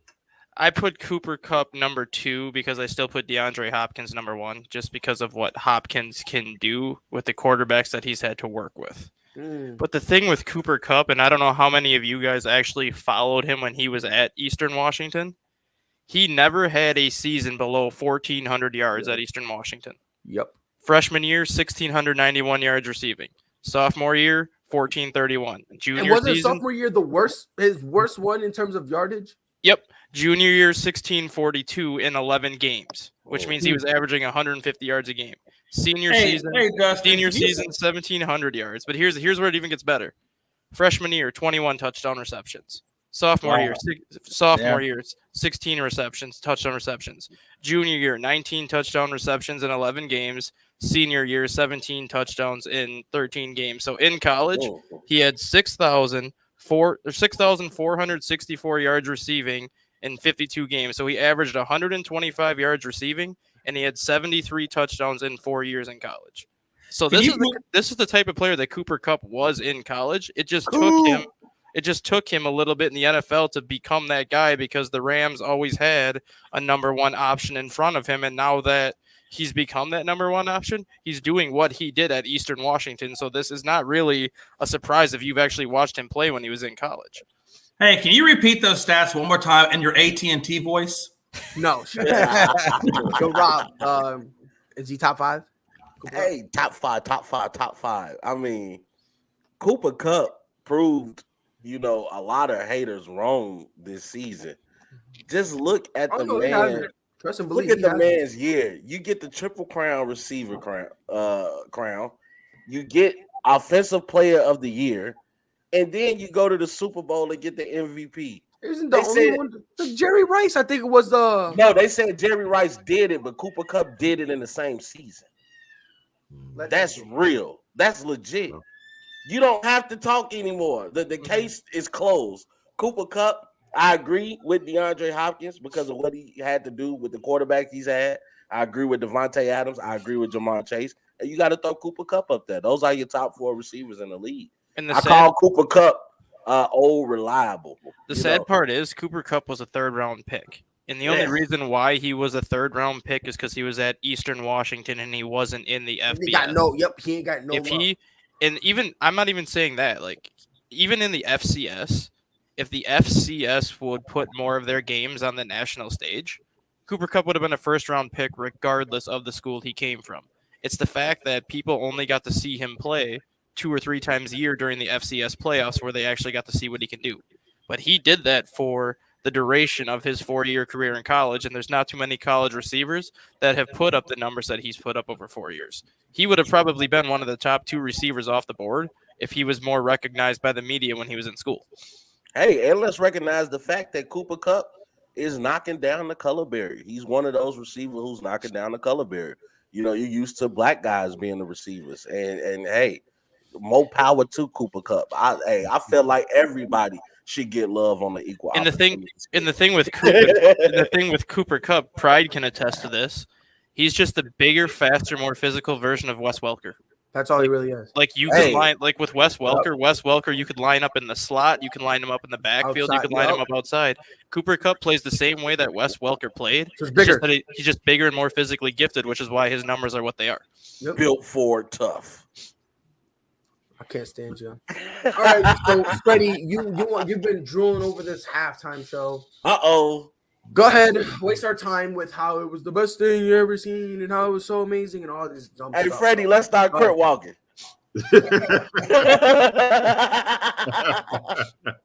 I put Cooper Kupp number 2 because I still put DeAndre Hopkins number 1 just because of what Hopkins can do with the quarterbacks that he's had to work with. But the thing with Cooper Kupp, and I don't know how many of you guys actually followed him when he was at Eastern Washington, he never had a season below 1,400 yards at Eastern Washington. Yep. Freshman year, 1,691 yards receiving. Sophomore year, 1,431. Junior and wasn't season, sophomore year his worst one in terms of yardage? Yep. Junior year, 1,642 in 11 games, which means he was averaging 150 yards a game. Senior season, 1,700 yards. But here's where it even gets better. Freshman year, 21 touchdown receptions. Sophomore Wow. year, 16 receptions, touchdown receptions. Junior year, 19 touchdown receptions in 11 games. Senior year, 17 touchdowns in 13 games. So in college, he had 6,464 yards receiving in 52 games. So he averaged 125 yards receiving, and he had 73 touchdowns in 4 years in college. So this is the type of player that Cooper Kupp was in college. It just took him a little bit in the NFL to become that guy, because the Rams always had a number one option in front of him, and now that he's become that number one option, he's doing what he did at Eastern Washington. So this is not really a surprise if you've actually watched him play when he was in college. Hey, can you repeat those stats one more time in your AT&T voice? No. Yo, Rob, is he top 5? Hey, top five. I mean, Cooper Kupp proved, a lot of haters wrong this season. Just look at the man. Trust and Look believe. at the man's year. You get the Triple Crown receiver crown. You get Offensive Player of the Year, and then you go to the Super Bowl and get the MVP. Isn't the only one Jerry Rice? I think it was the. No, they said Jerry Rice did it, but Cooper Kupp did it in the same season. That's real. That's legit. You don't have to talk anymore. The case is closed. Cooper Kupp, I agree with DeAndre Hopkins because of what he had to do with the quarterbacks he's had. I agree with Devontae Adams. I agree with Jamar Chase. And you got to throw Cooper Kupp up there. Those are your top 4 receivers in the league. And I call Cooper Kupp old reliable. The sad part is Cooper Kupp was a 3rd-round pick. And the only reason why he was a 3rd-round pick is because he was at Eastern Washington and he wasn't in the FBS. He ain't got no. I'm not even saying that. Like, even in the FCS, if the FCS would put more of their games on the national stage, Cooper Kupp would have been a 1st-round pick regardless of the school he came from. It's the fact that people only got to see him play 2 or 3 times a year during the FCS playoffs where they actually got to see what he can do. But he did that for the duration of his 4-year career in college, and there's not too many college receivers that have put up the numbers that he's put up over 4 years. He would have probably been one of the top 2 receivers off the board if he was more recognized by the media when he was in school. Hey, and let's recognize the fact that Cooper Kupp is knocking down the color barrier. He's one of those receivers who's knocking down the color barrier. You're used to black guys being the receivers, and hey, more power to Cooper Kupp. I feel like everybody should get love on the equal. And the thing with Cooper Kupp, Pride can attest to this. He's just the bigger, faster, more physical version of Wes Welker. That's all he really is. Like you could with Wes Welker, you could line up in the slot, you can line him up in the backfield, you could line him up outside. Cooper Kupp plays the same way that Wes Welker played. He's just bigger and more physically gifted, which is why his numbers are what they are. Built for tough. I can't stand you. All right, so Freddie, you've been drooling over this halftime show. Go ahead, waste our time with how it was the best thing you ever seen and how it was so amazing and all this dumb stuff. Hey, Freddie, let's start Kurt walking.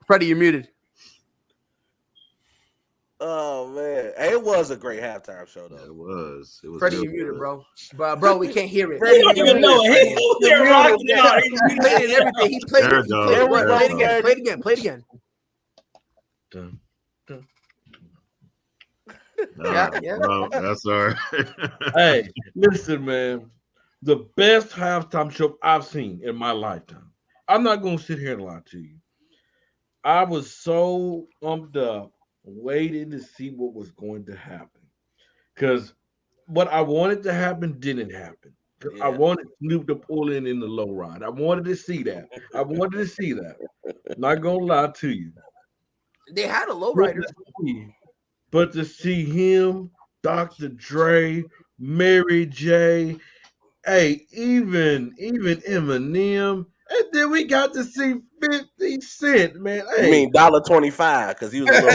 Freddie, you're muted. Oh man, it was a great halftime show though. It was Freddie, you muted, bro. Bro, we can't hear it. You don't even know it. He's over there rocking out. He played it everything. He played it. Play it again. Yeah. No, that's all right. Hey, listen, man. The best halftime show I've seen in my lifetime. I'm not going to sit here and lie to you. I was so pumped up, waiting to see what was going to happen. Because what I wanted to happen didn't happen. I wanted Snoop to pull in the low ride. I wanted to see that. Not going to lie to you. They had a low rider. But to see him, Dr. Dre, Mary J., hey, even Eminem, and then we got to see 50 Cent, man. Hey. I mean $1.25 because he was a little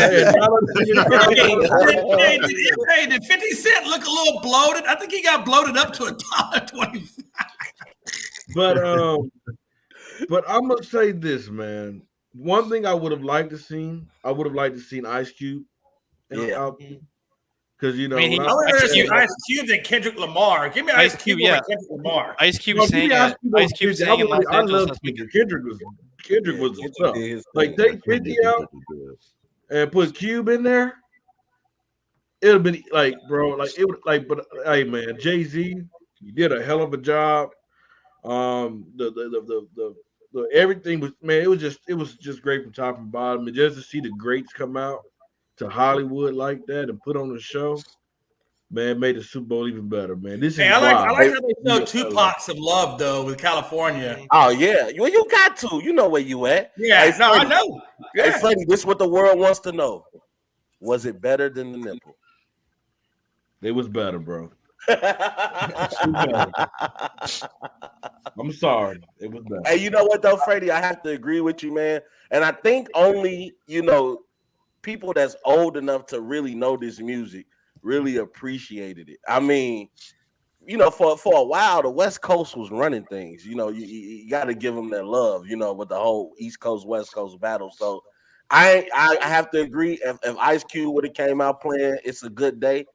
Hey, did 50 Cent look a little bloated? I think he got bloated up to $1.25. But I'm gonna say this, man. One thing I would have liked to see Ice Cube. Because Ice Cube and Kendrick Lamar. Give me Ice Cube over Kendrick Lamar. Ice Cube sang in Los Angeles. Kendrick was Kendrick was the Kendrick stuff. did his Like thing. take 50 out and put Cube in there. It would have been like, bro, like it would like, but hey, man, Jay-Z, you did a hell of a job. The everything was, man, it was just great from top and bottom. And just to see the greats come out to Hollywood like that and put on the show, man, made the Super Bowl even better, man. This is Hey, I why. like how they showed Tupac some love though with California. Oh yeah, well you got to. You know where you at. Yeah, Hey, no, I Freddie. know. Yeah. Hey Freddie, this is what the world wants to know. Was it better than the nipple? It was better, bro. I'm sorry. It was better. Hey, you know what though, Freddie? I have to agree with you, man. And I think only, people that's old enough to really know this music really appreciated it. I mean, for a while, the West Coast was running things. You got to give them their love, with the whole East Coast, West Coast battle. So I have to agree. If Ice Cube would have came out playing It's a Good Day,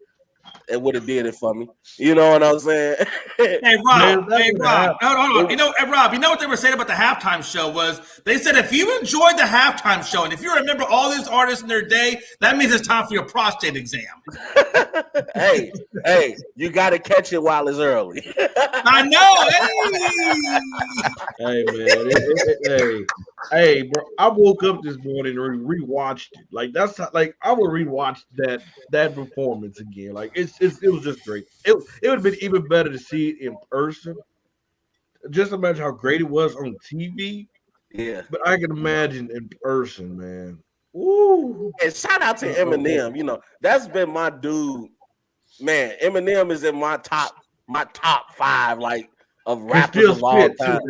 it would have did it for me. You know what I'm saying? Hey Rob, hold on. Rob, you know what they were saying about the halftime show was they said if you enjoyed the halftime show and if you remember all these artists in their day, that means it's time for your prostate exam. hey, you got to catch it while it's early. I know. Hey man, hey, bro. I woke up this morning and rewatched it. Like that's how, like I would rewatch that performance again. Like it was just great. It would have been even better to see it in person. Just imagine how great it was on TV. Yeah, but I can imagine in person, man. Ooh. And shout out to Eminem. That's been my dude. Man, Eminem is in my top 5 like of rappers of all time.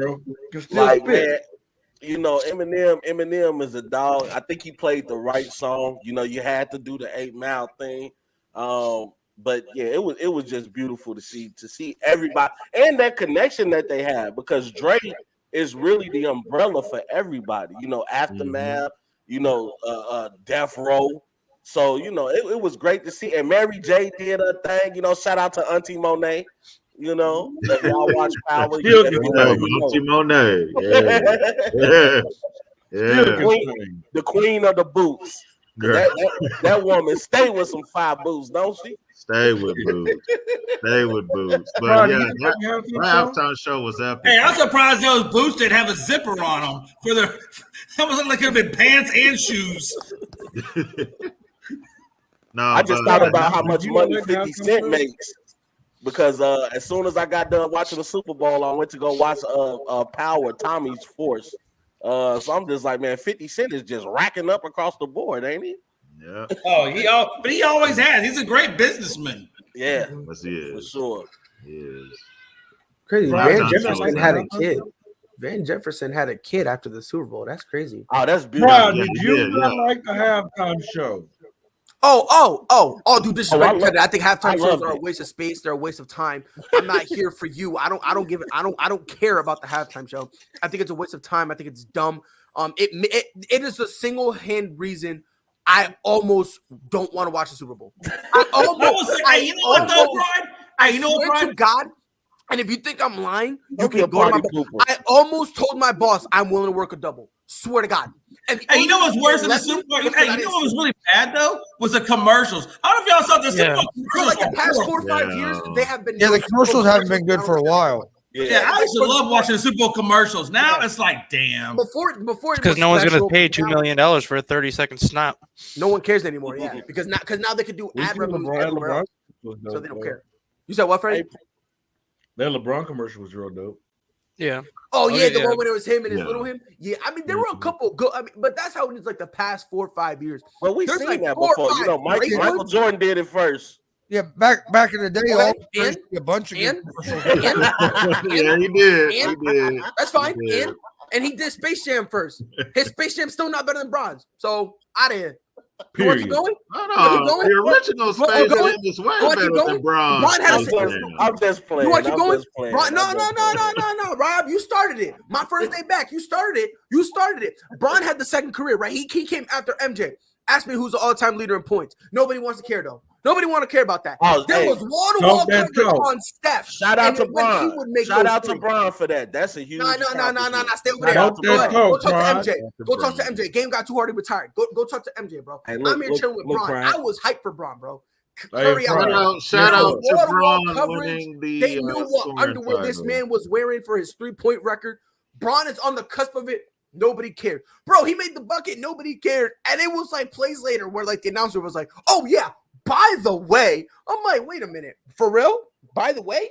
Like man, Eminem is a dog. I think he played the right song. You had to do the 8 Mile thing. But yeah, it was just beautiful to see everybody and that connection that they have because Drake is really the umbrella for everybody. Aftermath. Death Row. So, it was great to see. And Mary J did her thing. Shout out to Auntie Monet. If y'all watch Power. Auntie Monet. Yeah. The queen of the boots. That woman stay with some 5 boots, don't she? Stay with boots. But yeah, that halftime show was epic. Hey, I'm surprised those boots didn't have a zipper on them. That was like it could have been pants and shoes. No, I just thought about how much money 50 Cent makes. Because as soon as I got done watching the Super Bowl, I went to go watch Power, Tommy's Force. So I'm just like, man, 50 Cent is just racking up across the board, ain't he? Yeah. Oh, but he always has. He's a great businessman. Yeah. Yes, he is. For sure. He is. Crazy. Van Jefferson had a kid. Van Jefferson had a kid after the Super Bowl. That's crazy. Oh, that's beautiful. Bro, did you not like the halftime show? Oh, dude, this is I think halftime shows are a it. waste of space. They're a waste of time. I'm not here for you. I don't care about the halftime show. I think it's a waste of time. I think it's dumb. It is a single hand reason I almost don't want to watch the Super Bowl. You know what, Brian? To God, and if you think I'm lying, you can go to my. I almost told my boss I'm willing to work a double. Swear to God. And you know what's worse than the Super Bowl? Hey, you know what was really bad though? Was the commercials. I don't know if y'all saw the Super Bowl commercials. Like the past 4 or 5 years, they have been. Yeah, the commercials haven't been good for a while. Yeah, I used to love watching the Super Bowl commercials. Now it's like, damn. Before because no one's going to pay $2 million for a 30-second snap. No one cares anymore. Yeah, because now they can do ad revenue everywhere else, so they don't care. You said what, Freddie? That LeBron commercial was real dope. Yeah. Oh yeah, the one when it was him and his little him. Yeah, I mean there were a couple good. I mean, but that's how it is. Like the past 4 or 5 years. Well, we've seen that before. Michael Jordan did it first. Yeah, back in the day, a bunch of yeah, he did. He did. That's fine. And he did Space Jam first. His Space Jam's still not better than Bronze. So out of here. You want to keep going? No, the original Space Jam is way better than Bronze. I'm just playing. You want to keep going? No, Rob, you started it. My first day back, you started it. Bron had the second career, right? He came after MJ. Ask me who's the all-time leader in points. Nobody wants to care though. Nobody want to care about that. Oh, There hey, was wall-to-wall talk that coverage talk. on Steph. Shout out And to when he Bron. would make Shout those out to threes. Bron for that. That's a huge. No. Stay over there. Shout out Talk to Go that ahead. Bron. Go talk, talk Pride. to MJ. Go talk to MJ. Game got too hard. He retired. Go talk to MJ, bro. Hey, I'm here chilling with look, Bron. Pride. I was hyped for Bron, bro. Hey, Curry Pride. out. Shout out to Wall-to-wall Bron coverage. winning the They knew what scoring underwear this title. man was wearing for his 3-point record. Bron is on the cusp of it. Nobody cared. Bro, he made the bucket. Nobody cared. And it was like plays later where like the announcer was like, oh, yeah, by the way. I'm like, wait a minute. For real? By the way?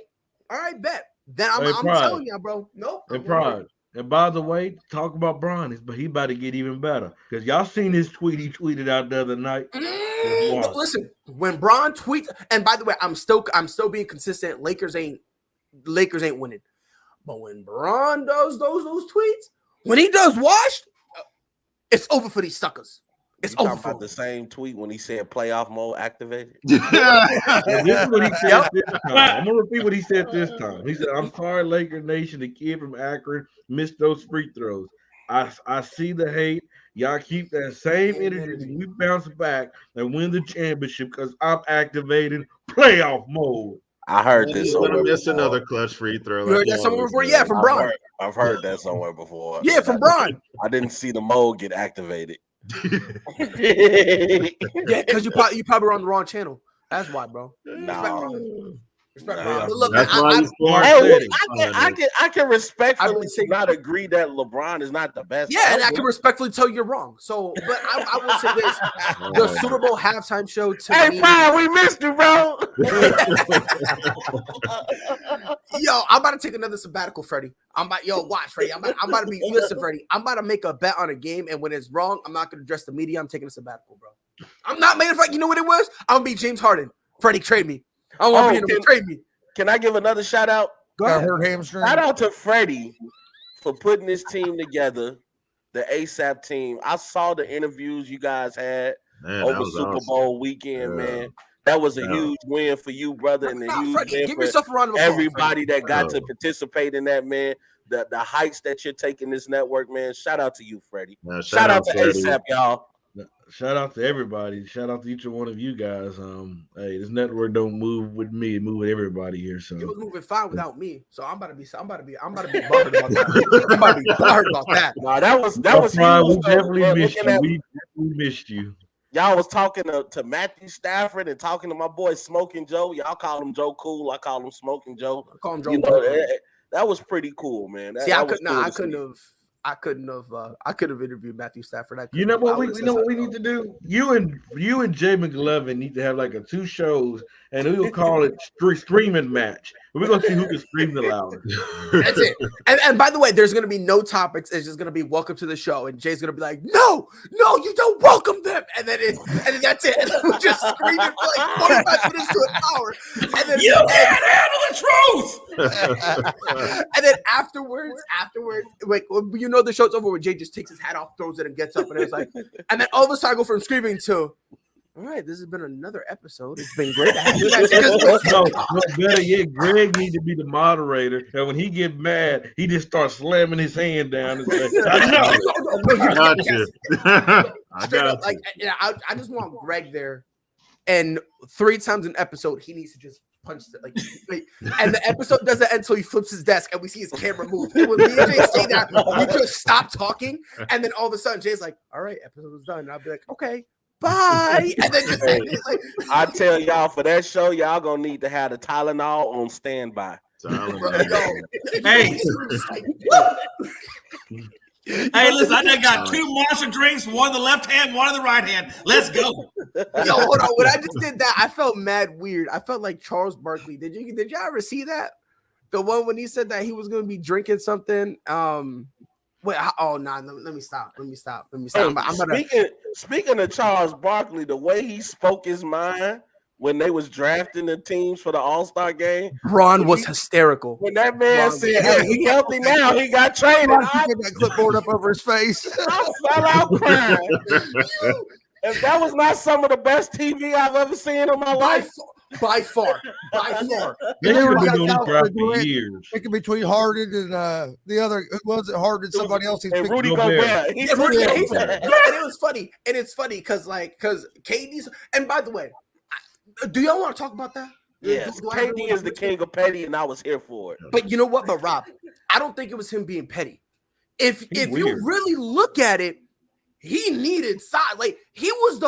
All right, bet. Then I'm Pride. telling you, bro. Nope. And Pride. And by the way, talk about Bron, but he about to get even better. Because y'all seen his tweet he tweeted out the other night. Listen, when Bron tweets, and by the way, I'm still being consistent. Lakers ain't winning. But when Bron does those tweets, when he does washed, it's over for these suckers. It's You over talking for about the same tweet when he said playoff mode activated? And this is what he said this time. I'm gonna repeat what he said this time. He said, "I'm sorry, Laker Nation. The kid from Akron missed those free throws. I see the hate. Y'all keep that same energy when we bounce back and win the championship because I'm activating playoff mode." I heard He's this gonna somewhere miss before. another clutch free throw. You heard that somewhere before? Yeah, from Bron. I've heard that somewhere before. Yeah, from Bron. I didn't see the mode get activated. Yeah, because you probably were on the wrong channel. That's why, bro. Respect, Yeah, Bron. But look, that's man, why I he's smart. Hey, City. I can respectfully really say- not agree that LeBron is not the best. yeah, and I ever. can respectfully tell you're wrong. So, but I will say this: the Super Bowl halftime show to Hey, me, Brian, we missed you, bro. yo, I'm about to take another sabbatical, Freddie. Watch, Freddie. I'm about to be listen, Freddie. I'm about to make a bet on a game, and when it's wrong, I'm not gonna address the media. I'm taking a sabbatical, bro. I'm not making a fact. You know what it was? I'm gonna be James Harden. Freddie, trade me. I don't want to trade me. Can I give another shout out? Go I ahead. hurt hamstring. Shout out to Freddie for putting this team together, the ASAP team. I saw the interviews you guys had Man, that over was Super awesome. Bowl weekend, Yeah. man. That was a Yeah. huge win for you, brother, and a Nah, huge Freddie, win give for yourself a round of applause. everybody that got Yeah. to participate in that, man. The heights that you're taking this network, man. Shout out to you, Freddie. Yeah, Shout out to Freddie. ASAP, y'all. Shout out to everybody. Shout out to each and one of you guys. Hey, this network don't move with me, it move with everybody here. So It was moving fine without me, so I'm about to be bothered about that. I'm about to be bothered about that. No, that was Pride, we huge, though, definitely bro. missed Looking you. at- We definitely missed you. Y'all was talking to Matthew Stafford and talking to my boy Smoking Joe. Y'all call him Joe Cool. I call him Smoking Joe. I call him Joe. You know, that was pretty cool, man. See, I couldn't have interviewed Matthew Stafford. You know what we need to do? You and Jay McLovin need to have like 2 shows, and we'll call it streaming match. We're gonna see who can scream the loudest. That's it. And by the way, there's gonna be no topics. It's just gonna be welcome to the show, and Jay's gonna be like, no, you don't welcome them, and then that's it. And then we'll just scream it for like 45 minutes to an hour, and then You can't handle the truth. and then afterwards, like you know, the show's over when Jay just takes his hat off, throws it, and gets up, and it's like, and then all of a sudden I go from screaming to, all right, this has been another episode. It's been great to have you guys. No, better yet, Greg need to be the moderator, and when he get mad, he just starts slamming his hand down and say, "I know." I got you. I Straight got up, like, yeah, I just want Greg there, and 3 times an episode he needs to just punch it, like, and the episode doesn't end until he flips his desk and we see his camera move. And when me and Jay say that, we just stop talking, and then all of a sudden Jay's like, "All right, episode was done." And I'll be like, "Okay, bye," and then just like, I tell y'all, for that show, y'all gonna need to have the Tylenol on standby. Hey. Hey, listen, I done got 2 monster drinks, one in the left hand, one in the right hand. Let's go. Yo, hold on. When I just did that, I felt mad weird. I felt like Charles Barkley. Did y'all ever see that? The one when he said that he was gonna be drinking something. Wait, oh no, let me stop. Hey, speaking of Charles Barkley, the way he spoke his mind when they was drafting the teams for the All-Star game, Bron was hysterical. When that man said, "Hey, he healthy now, he got traded," I get that clipboard up over his face. I fell out crying. If that was not some of the best TV I've ever seen in my life. By far. They were been doing this draft for years. Picking between Harden and the other, who was it? Harden, somebody else. And Rudy Gobert. And it was funny. And it's funny because KD's, and by the way, Do y'all want to talk about that? Yes, KD is the king of petty, and I was here for it. But you know what? But Rob, I don't think it was him being petty. If you really look at it, he needed size. Like he was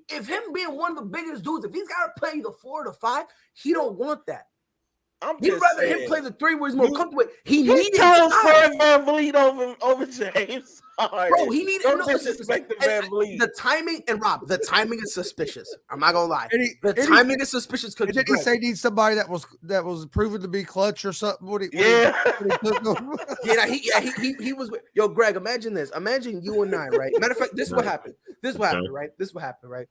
if him being one of the biggest dudes, if he's got to play the 4 or the 5, he don't want that. He'd rather him play the 3 where he's more comfortable with. He needed Fred VanVleet over James Harden. Bro, he needed the timing. And Rob, the timing is suspicious. I'm not gonna lie. The timing is suspicious because did he say need somebody that was proven to be clutch or something? He was. Yo, Greg, imagine this. Imagine you and I, right? Matter of fact, this is what happened. Right?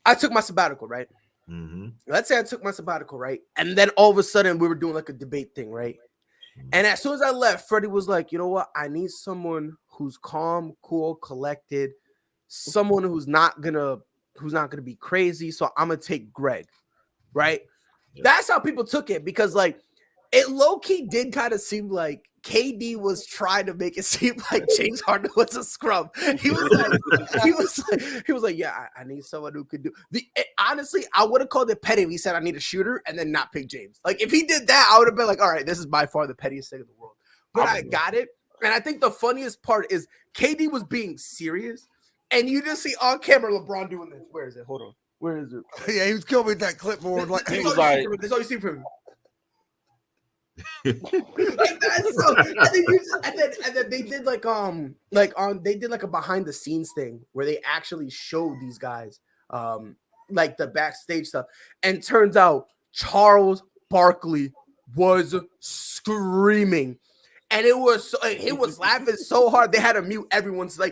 I took my sabbatical, right? Mm-hmm. Let's say I took my sabbatical, right? And then all of a sudden we were doing like a debate thing, right? And as soon as I left, Freddie was like, you know what? I need someone who's calm, cool, collected, someone who's not gonna be crazy. So I'm gonna take Greg, right? Yeah. That's how people took it because like it low-key did kind of seem like KD was trying to make it seem like James Harden was a scrub. He was like, yeah, I need someone who could do honestly, I would have called it petty if he said I need a shooter and then not pick James. Like if he did that, I would have been like, all right, this is by far the pettiest thing in the world. But I got it. And I think the funniest part is KD was being serious, and you just see on camera LeBron doing this. Where is it? Hold on. Where is it? Yeah, he was killing me with that clipboard. Like he was like, that's all you see from him. Like that. So, and then they did they did like a behind the scenes thing where they actually showed these guys like the backstage stuff, and turns out Charles Barkley was screaming, and he was laughing so hard they had to mute everyone's they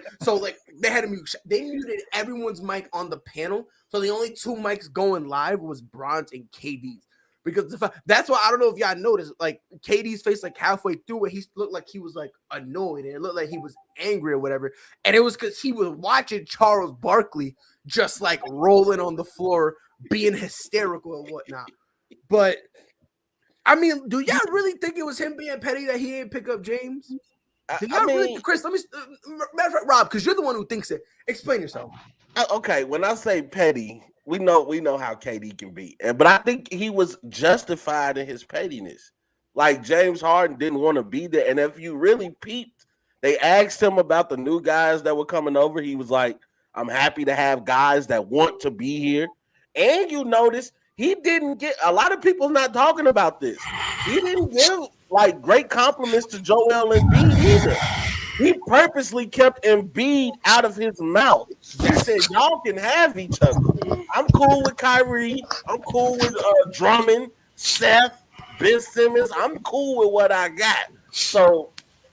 muted everyone's mic on the panel, so the only 2 mics going live was Bron's and KD's. Because that's why I don't know if y'all noticed, like KD's face, like halfway through it, he looked like he was like annoyed, and it looked like he was angry or whatever. And it was because he was watching Charles Barkley just like rolling on the floor, being hysterical and whatnot. But I mean, do y'all really think it was him being petty that he didn't pick up James? Do y'all really, Chris? Let me, matter of fact, Rob, because you're the one who thinks it. Explain yourself. Okay, when I say petty, we know how KD can be, but I think he was justified in his pettiness. Like James Harden didn't want to be there, and if you really peeped, they asked him about the new guys that were coming over. He was like, "I'm happy to have guys that want to be here." And you notice he didn't get a lot of people not talking about this. He didn't give like great compliments to Joel Embiid either. He purposely kept Embiid out of his mouth. He said, y'all can have each other. I'm cool with Kyrie. I'm cool with Drummond, Seth, Ben Simmons. I'm cool with what I got. So,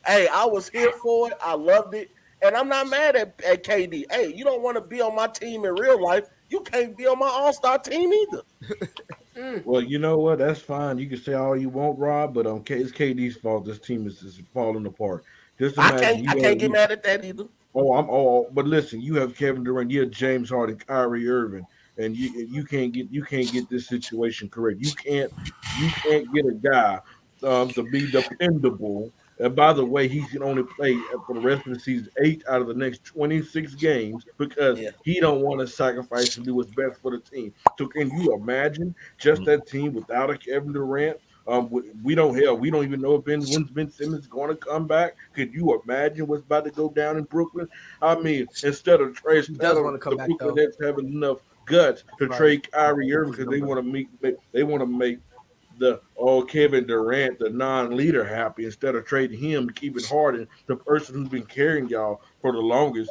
hey, I was here for it. I loved it. And I'm not mad at KD. Hey, you don't want to be on my team in real life. You can't be on my all-star team either. Well, you know what? That's fine. You can say all you want, Rob, but it's KD's fault. This team is falling apart. I can't get mad at that either. But listen, you have Kevin Durant, you have James Harden, Kyrie Irving, and you can't get this situation correct. You can't get a guy to be dependable. And by the way, he can only play for the rest of the season 8 out of the next 26 games because he don't want to sacrifice and do what's best for the team. So can you imagine just that team without a Kevin Durant? We don't even know if Ben Simmons is going to come back. Could you imagine what's about to go down in Brooklyn? I mean, instead of the Brooklyn Nets having enough guts to trade Kyrie Irving because they want to make the Kevin Durant, the non-leader, happy instead of trading him to keep it Harden, the person who's been carrying y'all for the longest.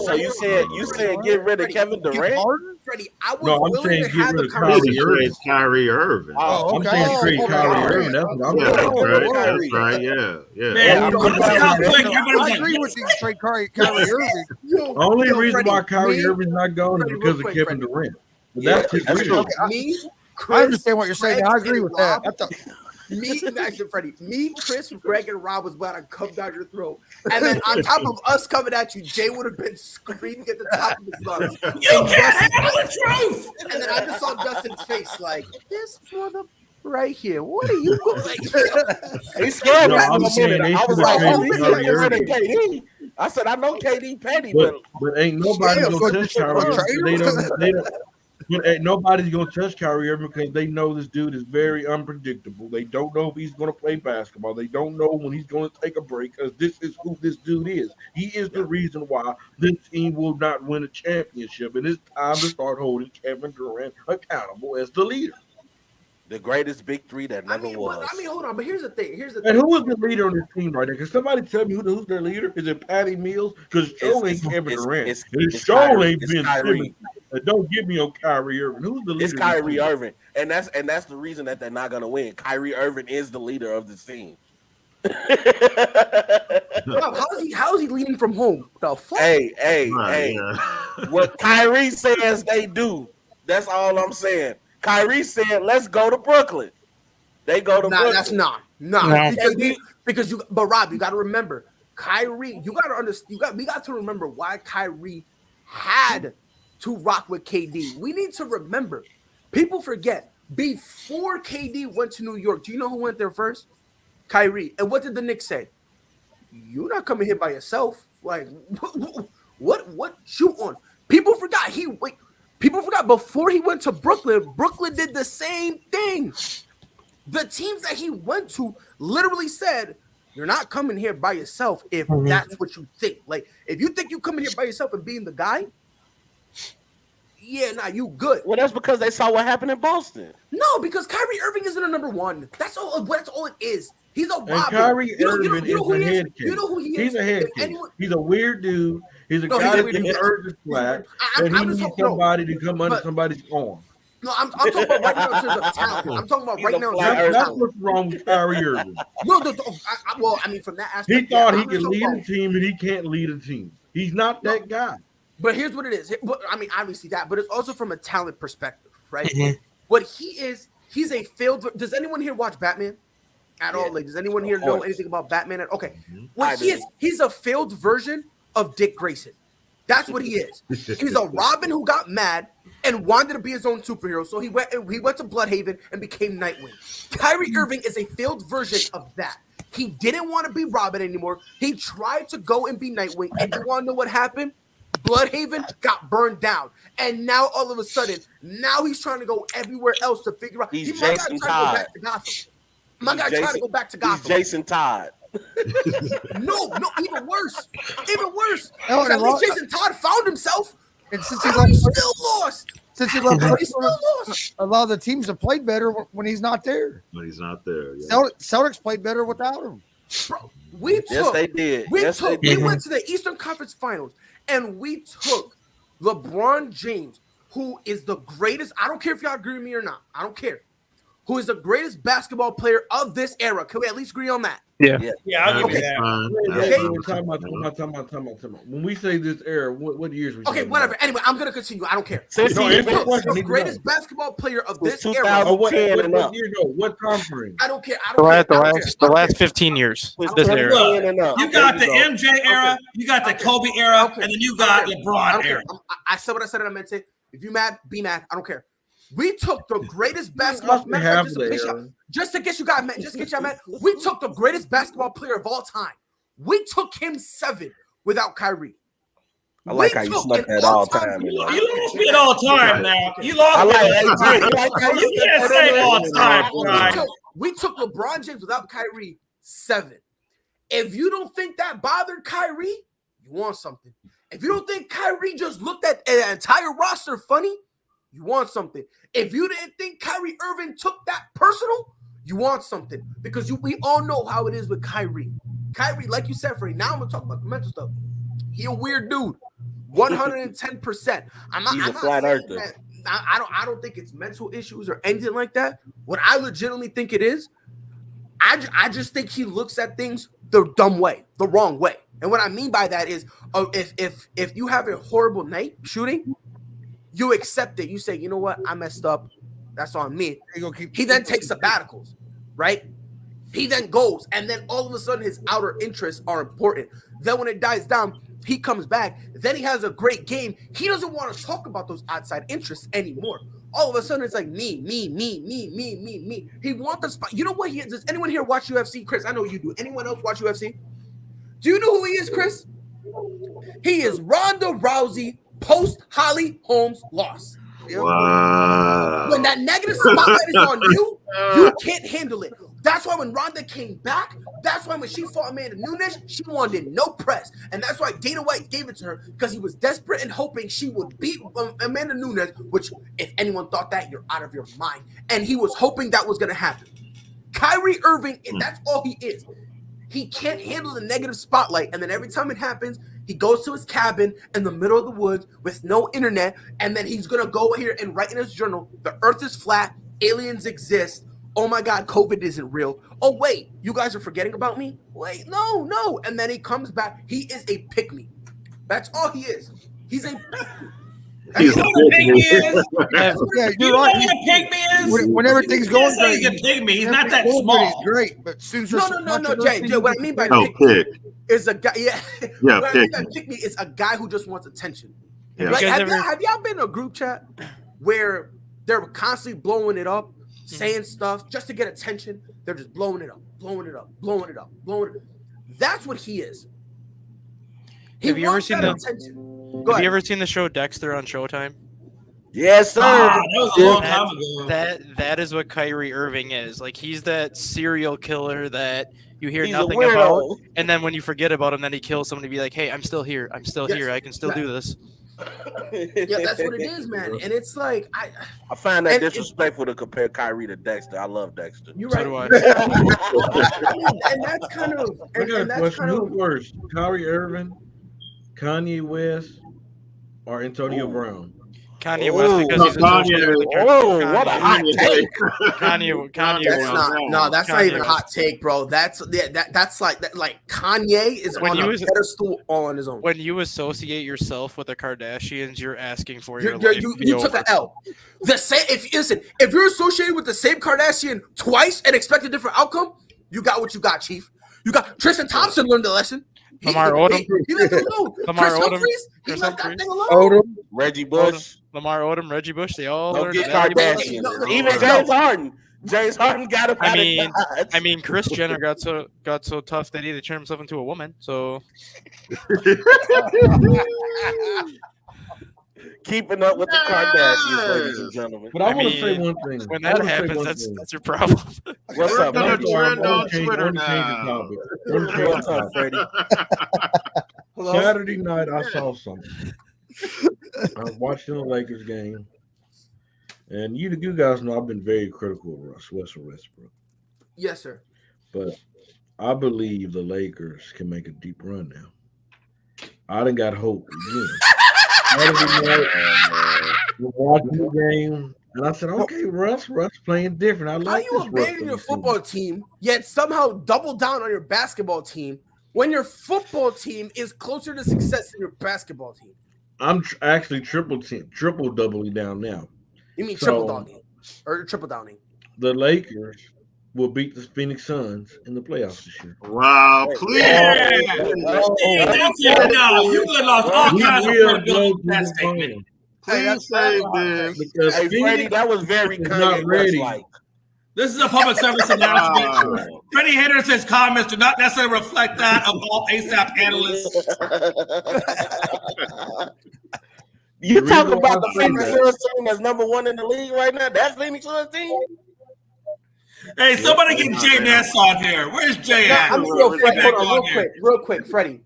So you said get rid of Kevin Durant? Freddie, I'm saying get rid of Kyrie Irving. I'm saying trade Kyrie Irving. That's what I'm saying. That's right. Yeah. Man, I agree with you. Trade Kyrie Irving. The only reason why Kyrie Irving's not gone is because of Kevin Durant. That's true. I understand what you're saying. I agree with that. Me, Chris, Greg, and Rob was about to come down your throat. And then on top of us coming at you, Jay would have been screaming at the top of his lungs. You can't handle the truth! And then I just saw Justin's face like, this mother right here. What are you going He's scared. I'm saying they should have traded Kyrie Irving. I said I know KD petty, but but ain't nobody Yeah, gonna so touch you Kyrie gonna Irving. trade him? They don't. But ain't nobody's gonna touch Kyrie Irving because they know this dude is very unpredictable. They don't know if he's gonna play basketball. They don't know when he's gonna take a break because this is who this dude is. He is the reason why this team will not win a championship, and it's time to start holding Kevin Durant accountable as the leader. the greatest big three that never was. Hold on. But here's the thing. And who is the leader on this team right now? Can somebody tell me who's their leader? Is it Patty Mills? Because Joe ain't Kevin Durant. It's Joe ain't Ben Simmons. Don't get me on Kyrie Irving. Who's the leader? It's Kyrie Irving, and that's the reason that they're not gonna win. Kyrie Irving is the leader of the team. How is he leading from home? The fuck? Hey. What Kyrie says they do. That's all I'm saying. Kyrie said, "Let's go to Brooklyn." They go to Brooklyn. That's not. Because Rob, you got to remember, Kyrie. You got to understand. We got to remember why Kyrie had to rock with KD. We need to remember. People forget before KD went to New York. Do you know who went there first? Kyrie. And what did the Knicks say? You're not coming here by yourself. Like what shoot on? People forgot People forgot before he went to Brooklyn, Brooklyn did the same thing. The teams that he went to literally said, you're not coming here by yourself if that's what you think. Like, if you think you coming here by yourself and being the guy, you good. Well, that's because they saw what happened in Boston. No, because Kyrie Irving isn't a number one. That's all it is. He's a Robin. And Kyrie Irving is a head case. You know who he is? He's a head case. He's a weird dude. He's a guy that can earn the slack, and he needs somebody to come under somebody's arm. No, I'm talking about right now in terms of talent. I'm talking about right now. That's what's wrong with Kyrie Irving. From that aspect, he thought he could lead a team, and he can't lead a team. He's not that guy. But here's what it is. Obviously that, but it's also from a talent perspective, right? What he is, he's a failed. Does anyone here watch Batman at all? Like, does anyone here know anything about Batman? Okay, what he is, he's a failed version of Dick Grayson. That's what he is. He's a Robin who got mad and wanted to be his own superhero. So he went to Bloodhaven and became Nightwing. Kyrie Irving is a failed version of that. He didn't want to be Robin anymore. He tried to go and be Nightwing. And you want to know what happened? Bloodhaven got burned down. And now all of a sudden, he's trying to go everywhere else to figure out. He's Jason Todd. My guy trying to go back to Gotham. He's Jason Todd. No, even worse. No, at least Jason Todd found himself. And since he's still lost. Since he left, a lot of the teams have played better when he's not there. When he's not there, Celtics played better without him. Bro, yes, they did. We went to the Eastern Conference Finals, and we took LeBron James, who is the greatest. I don't care if y'all agree with me or not. I don't care. Who is the greatest basketball player of this era? Can we at least agree on that? Yeah, I'll give you that. Time out. When we say this era, what years we okay, whatever. About? Anyway, I'm gonna continue. I don't care. The greatest basketball player of this era. What year? No, what time frame? I don't care. The last 15 years. This era. You got the MJ era, you got the Kobe era, and then you got LeBron era. I said what I said, and I meant it. If you mad, be mad. I don't care. We took the greatest basketball player. Just to get you guys mad. Just to get y'all mad. We took the greatest basketball player of all time. We took him 7 without Kyrie. I like how you snuck that all time. You lost me at all time now. You lost me. You can't say all time. We took LeBron James without Kyrie 7. If you don't think that bothered Kyrie, you want something. If you don't think Kyrie just looked at an entire roster funny, you want something. If you didn't think Kyrie Irving took that personal, you want something. Because we all know how it is with Kyrie. Kyrie, like you said, Freddie, now I'm going to talk about the mental stuff. He a weird dude. 110%. He's a flat earther. I don't think it's mental issues or anything like that. What I legitimately think it is, I just think he looks at things the dumb way, the wrong way. And what I mean by that is, if you have a horrible night shooting, you accept it. You say, you know what? I messed up. That's on me. He then takes sabbaticals, right? He then goes, and then all of a sudden his outer interests are important. Then when it dies down, he comes back. Then he has a great game. He doesn't want to talk about those outside interests anymore. All of a sudden it's like me. He wants the spot. You know what he is? Does anyone here watch UFC? Chris, I know you do. Anyone else watch UFC? Do you know who he is, Chris? He is Ronda Rousey post Holly Holmes loss. Wow. When that negative spotlight is on you, you can't handle it. That's why when Ronda came back, that's why when she fought Amanda Nunes, she wanted no press. And that's why Dana White gave it to her, because he was desperate and hoping she would beat Amanda Nunes, which if anyone thought that, you're out of your mind. And he was hoping that was going to happen. Kyrie Irving, that's all he is. He can't handle the negative spotlight. And then every time it happens, he goes to his cabin in the middle of the woods with no internet. And then he's going to go here and write in his journal, the earth is flat, aliens exist. Oh my God, COVID isn't real. Oh wait, you guys are forgetting about me? Wait, no. And then he comes back. He is a pick-me. That's all he is. He's a pick-me. He's You know what a pygmy is? Yeah, You you're know right. what a pygmy is? When everything's You going can't say he's a great, pygmy. He's not that He's small. great, but soon as No, Jay. What I mean by No, pick. is a guy. Yeah, Yeah, what I mean by pick me. pick me is a guy who just wants attention. Yeah. Like, You guys have y'all been in a group chat where they're constantly blowing it up, saying stuff just to get attention? They're just blowing it up. That's what he is. Have you ever seen the Have you ever seen the show Dexter on Showtime? Yes, sir. That was a long time ago. That is what Kyrie Irving is. Like, he's that serial killer that you hear He's a nothing weirdo. about, and then when you forget about him, then he kills somebody. Be like, hey, I'm still here. I'm still Yes. here. I can still do this. Yeah, that's what it is, man. And it's like I find that and- disrespectful to compare Kyrie to Dexter. I love Dexter. you're So right. do I. And that's kind of I got a and that's question. kind Who's of worse, Kyrie Irving, Kanye West, or Antonio Brown? Kanye West, because he's Kanye. associated with the Oh, Kanye. what a hot take. Kanye that's West. that's not Kanye even a West. hot take, bro. That's like Kanye is When on you a was- pedestal all on his own. When you associate yourself with the Kardashians, you're asking for your You're- life you to be you took over. an L. The same. If you're associated with the same Kardashian twice and expect a different outcome, you got what you got, Chief. You got Tristan Thompson learned the lesson. Lamar Odom. He left it alone. Lamar Chris Odom. Humphries, he Chris left that Humphries. thing alone. Reggie Bush. Lamar Odom, Reggie Bush, they all Don't learned get valuable Kardashian. No, Even no. James Harden. James Harden got him I out mean, of Dodge. I mean, Chris Jenner got so tough that he had to turn himself into a woman. So Keeping up with the Kardashians, ladies and gentlemen. But I, I want to say mean, one thing. when I that wanna say happens, one that's thing. that's your problem. What's We're up, gonna man? trend on change Twitter the now. topic. I wanna change the What's up, topic. Freddie? Saturday night, I saw something. I was watching the Lakers game, and you guys know I've been very critical of Russell Westbrook, Yes, sir. but I believe the Lakers can make a deep run now. I done got hope again. Saturday night, we're watching the game, and I said, "Okay, Russ playing different. I How like you this." abandon your football team, yet somehow double down on your basketball team when your football team is closer to success than your basketball team? I'm actually triple doubling down now. You mean So- triple dogging or triple downing? The Lakers will beat the Phoenix Suns in the playoffs this year. Wow, please. Yeah. That's it. No, you would have lost all We kinds of will credibility go with to that the statement. finals Please save this. because Hey, Freddie, Phoenix that was very is not Kanye ready. West-like. This is a public service announcement. Wow. Freddie Henderson's comments do not necessarily reflect that of all ASAP analysts. You The talking reason about why the I say Phoenix that- Suns team that's number one in the league right now? That Phoenix Suns team? Hey, somebody get Jay Ness on here. Where's Jay at? I'm still Get Freddie, back hold on, on here. real quick, Freddie.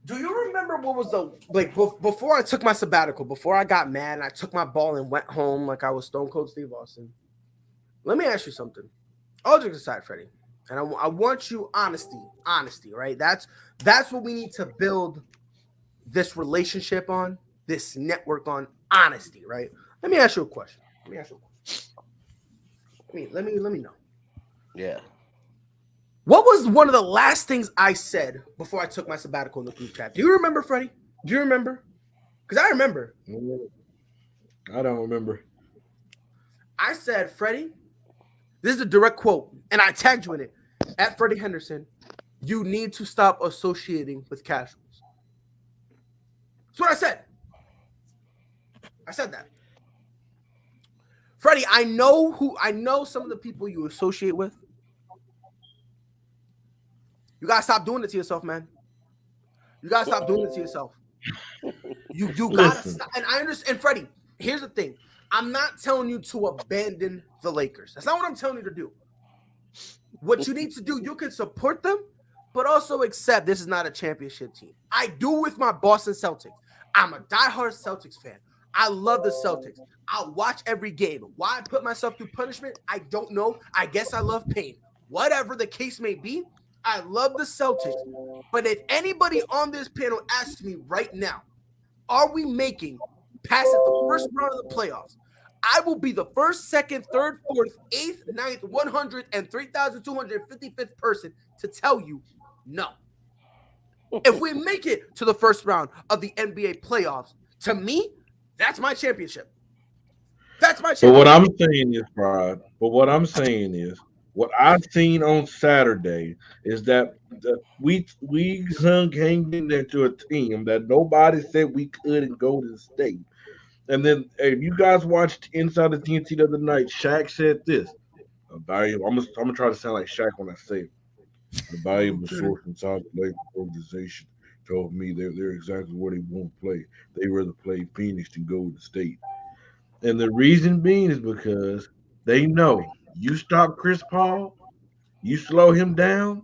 Do you remember what was the before I took my sabbatical, before I got mad and I took my ball and went home like I was Stone Cold Steve Austin? Let me ask you something. All jokes aside, Freddie, and I want you honesty, right? That's what we need to build this relationship on, this network on, honesty, right? Let me ask you a question. Let me know. Yeah. What was one of the last things I said before I took my sabbatical in the group chat? Do you remember, Freddie? Do you remember? Because I remember. I don't remember. I said, Freddie, this is a direct quote, and I tagged you in it. At Freddie Henderson, you need to stop associating with casuals. That's what I said. I said that. Freddie, I know some of the people you associate with. You gotta stop doing it to yourself, man. You gotta stop doing it to yourself. You gotta stop. And I understand. And Freddie, here's the thing. I'm not telling you to abandon the Lakers. That's not what I'm telling you to do. What you need to do, you can support them, but also accept this is not a championship team. I do with my Boston Celtics. I'm a diehard Celtics fan. I love the Celtics. I'll watch every game. Why I put myself through punishment, I don't know. I guess I love pain. Whatever the case may be, I love the Celtics. But if anybody on this panel asks me right now, are we making past the first round of the playoffs? I will be the first, second, third, fourth, eighth, ninth, 100, and 3,255th person to tell you no. If we make it to the first round of the NBA playoffs, to me, that's my championship. That's my championship. But what I'm saying is, Rod, what I've seen on Saturday is that we hung into a team that nobody said we couldn't go to the state. And then if you guys watched Inside the TNT the other night, Shaq said this. I'm gonna try to sound like Shaq when I say it. A valuable source inside the Lakers organization told me they're exactly where they want to play. They rather play Phoenix than Golden State. And the reason being is because they know you stop Chris Paul, you slow him down,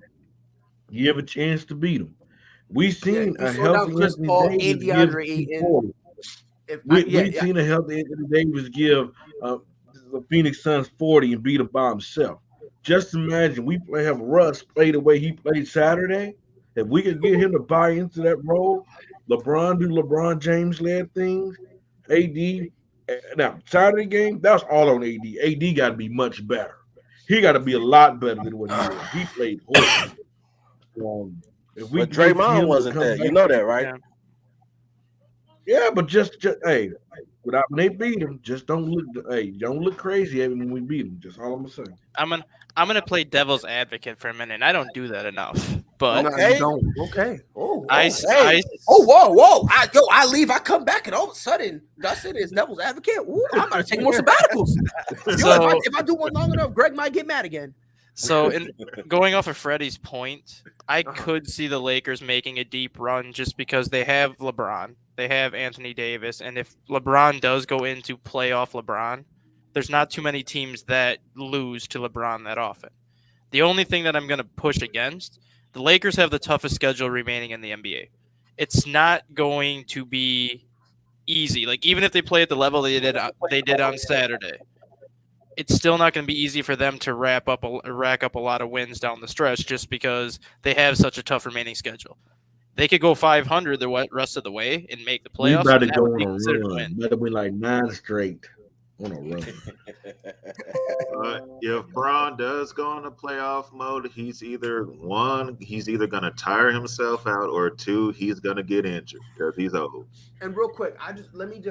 you have a chance to beat him. We've seen a healthy Chris Paul and DeAndre Ayton. We've seen a healthy Anthony Davis give the Phoenix Suns 40 and beat him by himself. Just imagine we have Russ play the way he played Saturday. If we could get him to buy into that role, LeBron do LeBron James led things. AD, now Saturday game, that's all on AD. AD got to be much better. He got to be a lot better than what he was. He played horrible. But Draymond wasn't there. You know that, right? Yeah, but just hey, when they beat him, just don't look crazy when we beat him. Just all I'm gonna say. I'm gonna play devil's advocate for a minute. I don't do that enough, but Okay. Whoa! I leave. I come back, and all of a sudden, Dustin is devil's advocate. Ooh, I'm gonna take more sabbaticals. If I do one long enough, Greg might get mad again. So, going off of Freddie's point, I could see the Lakers making a deep run just because they have LeBron, they have Anthony Davis, and if LeBron does go into playoff LeBron, there's not too many teams that lose to LeBron that often. The only thing that I'm going to push against, the Lakers have the toughest schedule remaining in the NBA. It's not going to be easy. Like, even if they play at the level they did on Saturday, it's still not going to be easy for them to rack up a lot of wins down the stretch just because they have such a tough remaining schedule. They could go 500 the rest of the way and make the playoffs. We better go on a run. Better win like 9 straight on a run. If Braun does go into playoff mode, he's either going to tire himself out, or two, he's going to get injured because he's old. And real quick, let me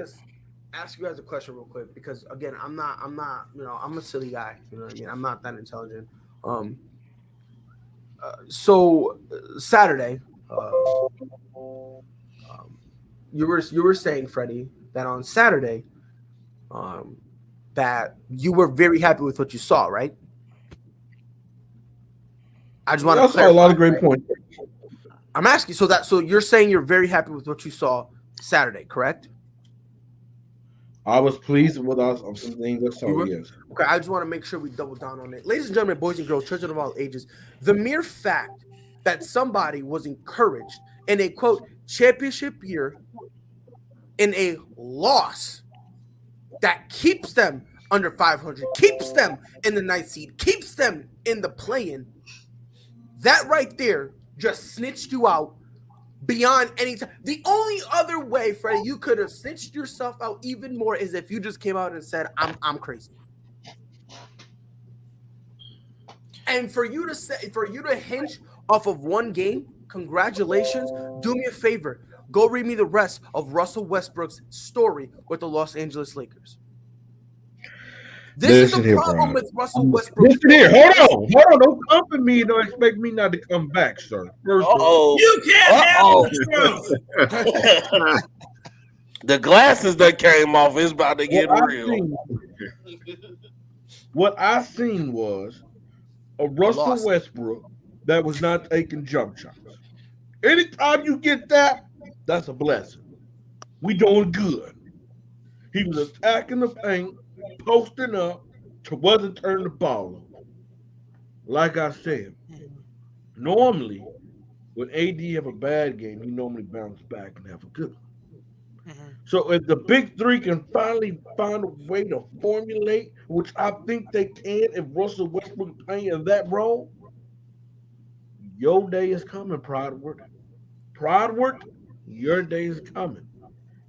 ask you guys a question real quick, because again, I'm not, I'm a silly guy. You know what I mean? I'm not that intelligent. So Saturday, you were saying, Freddie, that on Saturday, that you were very happy with what you saw, right? I just want to clarify. A lot of great points. I'm asking, so you're saying you're very happy with what you saw Saturday, correct? I was pleased with us on some things I saw, yes. Okay, I just want to make sure we double down on it. Ladies and gentlemen, boys and girls, children of all ages, the mere fact that somebody was encouraged in a, quote, championship year in a loss that keeps them under 500, keeps them in the 9th seed, keeps them in the play-in, that right there just snitched you out beyond any time. The only other way, Freddie, you could have snitched yourself out even more is if you just came out and said, I'm crazy. And for you to hinge off of one game, congratulations. Do me a favor. Go read me the rest of Russell Westbrook's story with the Los Angeles Lakers. This is the problem with Russell Westbrook. Listen here. Hold on. Don't come for me. Don't expect me not to come back, sir. You can't have the truth. The glasses that came off is about to get real. What I seen was a Russell Westbrook that was not taking jump shots. Anytime you get that, that's a blessing. We doing good. He was attacking the paint, posting up, wasn't turning the ball over. Like I said, normally when AD have a bad game, he normally bounce back and have a good one. So if the big three can finally find a way to formulate, which I think they can, if Russell Westbrook playing in that role, your day is coming, Prodward. Prodward, your day is coming.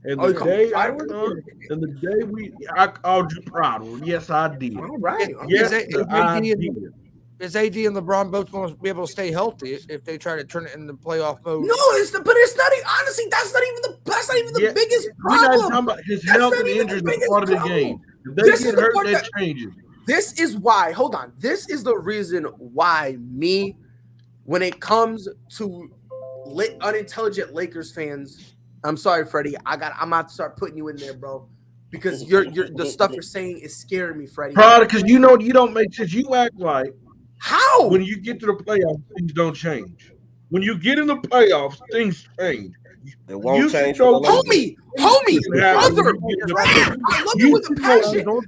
And the day I come, and the day I called you Prodward. Yes, I did. All right. Yes, I did. Is AD and LeBron both going to be able to stay healthy if they try to turn it into playoff mode? No, but it's not. Honestly, that's not even the biggest problem. We're not talking about his health and injuries as part of the game. If they get hurt, that changes. This is why. Hold on. This is the reason why when it comes to unintelligent Lakers fans, I'm sorry, Freddie. I'm gonna have to start putting you in there, bro, because the stuff you're saying is scaring me, Freddie. Because you don't make sense. You act like. How? When you get to the playoffs, things don't change. When you get in the playoffs, things change. It won't change. Homie, brother. I love you with a passion. Hold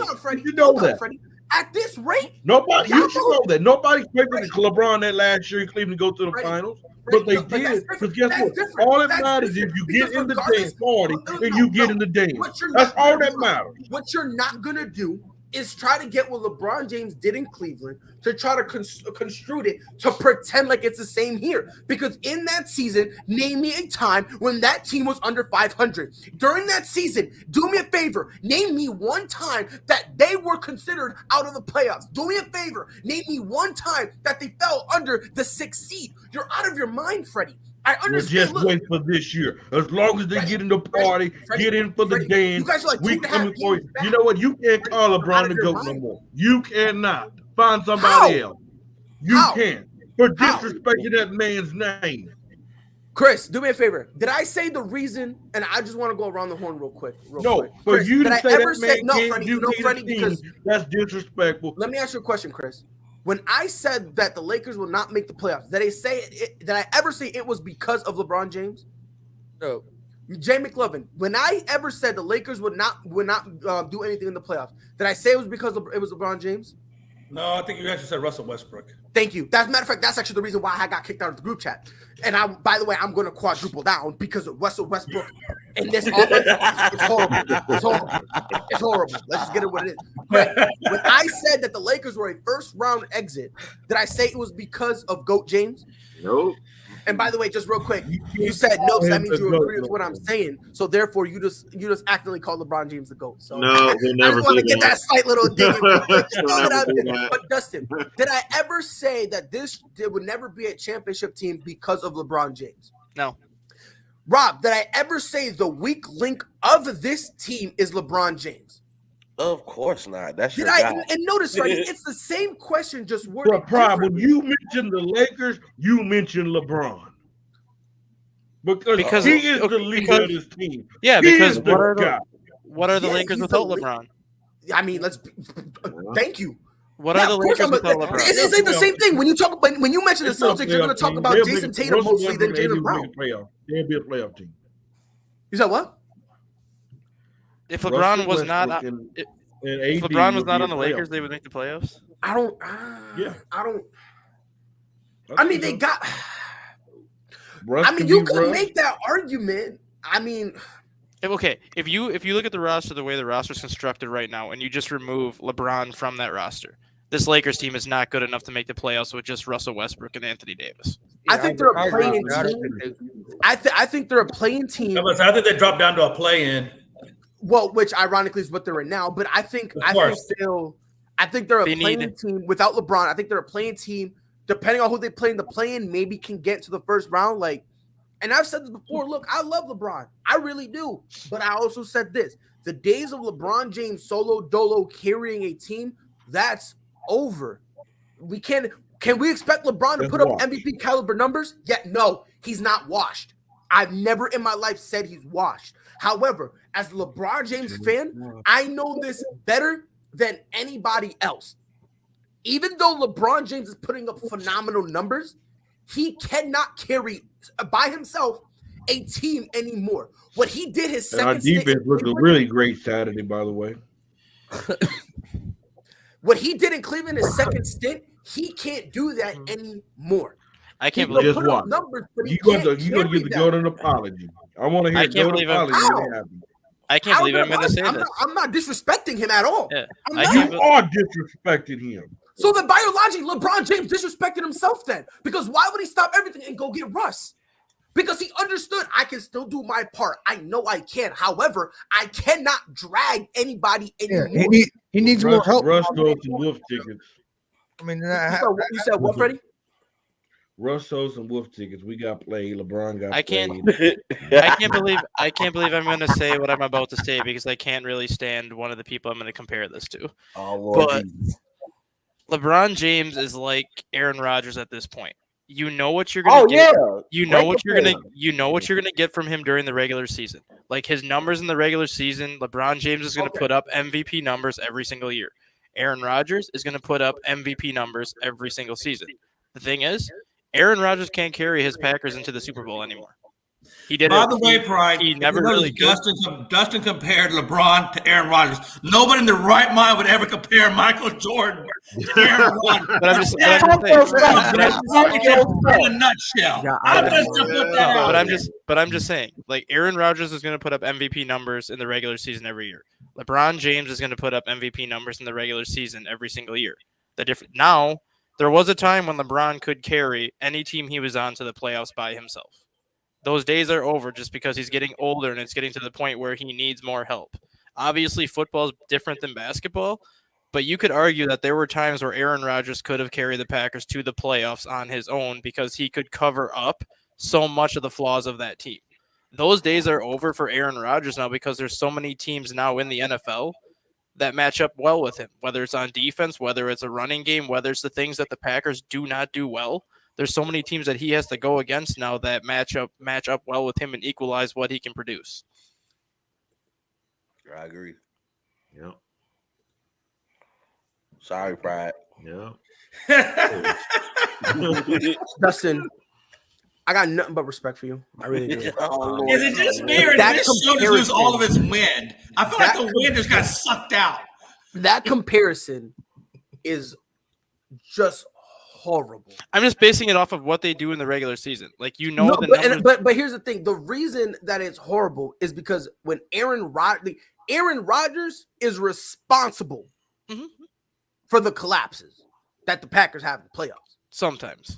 on, Freddie. You know that. Freddie. At this rate, nobody. You should know that. Nobody expected LeBron that last year in Cleveland to go to the finals, but they did. Because guess what? All that matters is you get in the dance party and you get in the dance. That's all that matters. What you're not gonna do is try to get what LeBron James did in Cleveland to try to construe it to pretend like it's the same here. Because in that season, name me a time when that team was under 500. During that season, do me a favor. Name me one time that they were considered out of the playoffs. Do me a favor. Name me one time that they fell under the 6th seed. You're out of your mind, Freddie. I understand. Just wait for this year. As long as they get in the party, get in for the dance, you guys are like we coming for you. You know what? You can't call LeBron the GOAT no more. You cannot. Find somebody else. You can't. For disrespecting that man's name. Chris, do me a favor. Did I say the reason? And I just want to go around the horn real quick. No, for you to say that man can't Freddie, because that's disrespectful. Let me ask you a question, Chris. When I said that the Lakers will not make the playoffs, did I ever say it was because of LeBron James? No. Jay McLovin, when I ever said the Lakers would not do anything in the playoffs, did I say it was because it was LeBron James? No, I think you actually said Russell Westbrook. Thank you. As a matter of fact, that's actually the reason why I got kicked out of the group chat. And by the way, I'm going to quadruple down because of Russell Westbrook in this offense. It's horrible. It's horrible. Let's just get it what it is. But when I said that the Lakers were a first-round exit, did I say it was because of GOAT James? Nope. And by the way, just real quick, you said no, so that means you agree with what I'm saying. So therefore, you just accidentally call LeBron James the GOAT. So no, we'll never I just want to get that slight little dig. But Dustin, did I ever say that there would never be a championship team because of LeBron James? No. Rob, did I ever say the weak link of this team is LeBron James? Of course not. That's your guy. And notice, Freddie, it's the same question, just worded. When you mentioned the Lakers, you mentioned LeBron. Because he is the leader of this team. Yeah, because what are the Lakers without LeBron? I mean, thank you. What are the Lakers without LeBron? It's the same thing. When you mention the Celtics, you're going to talk about Jason Tatum mostly than Jaylen Brown. They'll be a playoff team. You said what? If LeBron was not on the Lakers, they would make the playoffs. I mean, they got. You could make that argument. I mean, okay, if you look at the roster the way the roster is constructed right now, and you just remove LeBron from that roster, this Lakers team is not good enough to make the playoffs with just Russell Westbrook and Anthony Davis. I think they're a play-in team. I think they're a play-in team. I think they dropped down to a play-in. Well, which ironically is what they're in now, but I think they're a playing team without LeBron. I think they're a playing team. Depending on who they play in the play-in, maybe can get to the first round. And I've said this before. Look, I love LeBron, I really do. But I also said this: the days of LeBron James solo dolo carrying a team, that's over. Can we expect LeBron to put up MVP caliber numbers? No, he's not washed. I've never in my life said he's washed. However, as a LeBron James fan, I know this better than anybody else. Even though LeBron James is putting up phenomenal numbers, He cannot carry by himself a team anymore. What he did his And our second stint defense in looked Cleveland, really great Saturday, by the way. what he did in Cleveland his second stint, he can't do that anymore. I can't He believe can Just put up what? numbers, but he You can't gonna carry give the that. goat an apology. I want to hear I can't goat believe I'm- apology. How? When it happened. I can't believe I'm going to say I'm this. not disrespecting him at all. Yeah. I'm I not. can't You are disrespecting him. So then biologically, LeBron James disrespected himself then. Because why would he stop everything and go get Russ? Because he understood I can still do my part. I know I can. However, I cannot drag anybody Yeah, anymore. he needs more help. Russ sold some wolf tickets. I mean, You said what, Freddie? Russ sold some wolf tickets. We got played. LeBron got I can't- played. I can't believe I'm going to say what I'm about to say because I can't really stand one of the people I'm going to compare this to. Oh, Lord But Jesus. LeBron James is like Aaron Rodgers at this point. You know what you're going to get. You know what you're gonna get from him during the regular season. Like his numbers in the regular season, LeBron James is going to put up MVP numbers every single year. Aaron Rodgers is going to put up MVP numbers every single season. The thing is, Aaron Rodgers can't carry his Packers into the Super Bowl anymore. He did. By the way, Pride, he never really could. Dustin compared LeBron to Aaron Rodgers. Nobody in their right mind would ever compare Michael Jordan to Aaron Rodgers. But I'm just That's saying. in a nutshell. But I'm just saying, like Aaron Rodgers is going to put up MVP numbers in the regular season every year. LeBron James is going to put up MVP numbers in the regular season every single year. Now, there was a time when LeBron could carry any team he was on to the playoffs by himself. Those days are over just because he's getting older and it's getting to the point where he needs more help. Obviously, football is different than basketball, but you could argue that there were times where Aaron Rodgers could have carried the Packers to the playoffs on his own because he could cover up so much of the flaws of that team. Those days are over for Aaron Rodgers now because there's so many teams now in the NFL that match up well with him, whether it's on defense, whether it's a running game, whether it's the things that the Packers do not do well. There's so many teams that he has to go against now that match up well with him and equalize what he can produce. I agree. Yep. Sorry, Pride. Yep. Dustin, I got nothing but respect for you. I really do. Is it just me or did this show just lose all of its wind? I feel like the wind just got sucked out. That comparison is just horrible. I'm just basing it off of what they do in the regular season. Like but here's the thing: the reason that it's horrible is because when Aaron Rodgers is responsible for the collapses that the Packers have in the playoffs. Sometimes.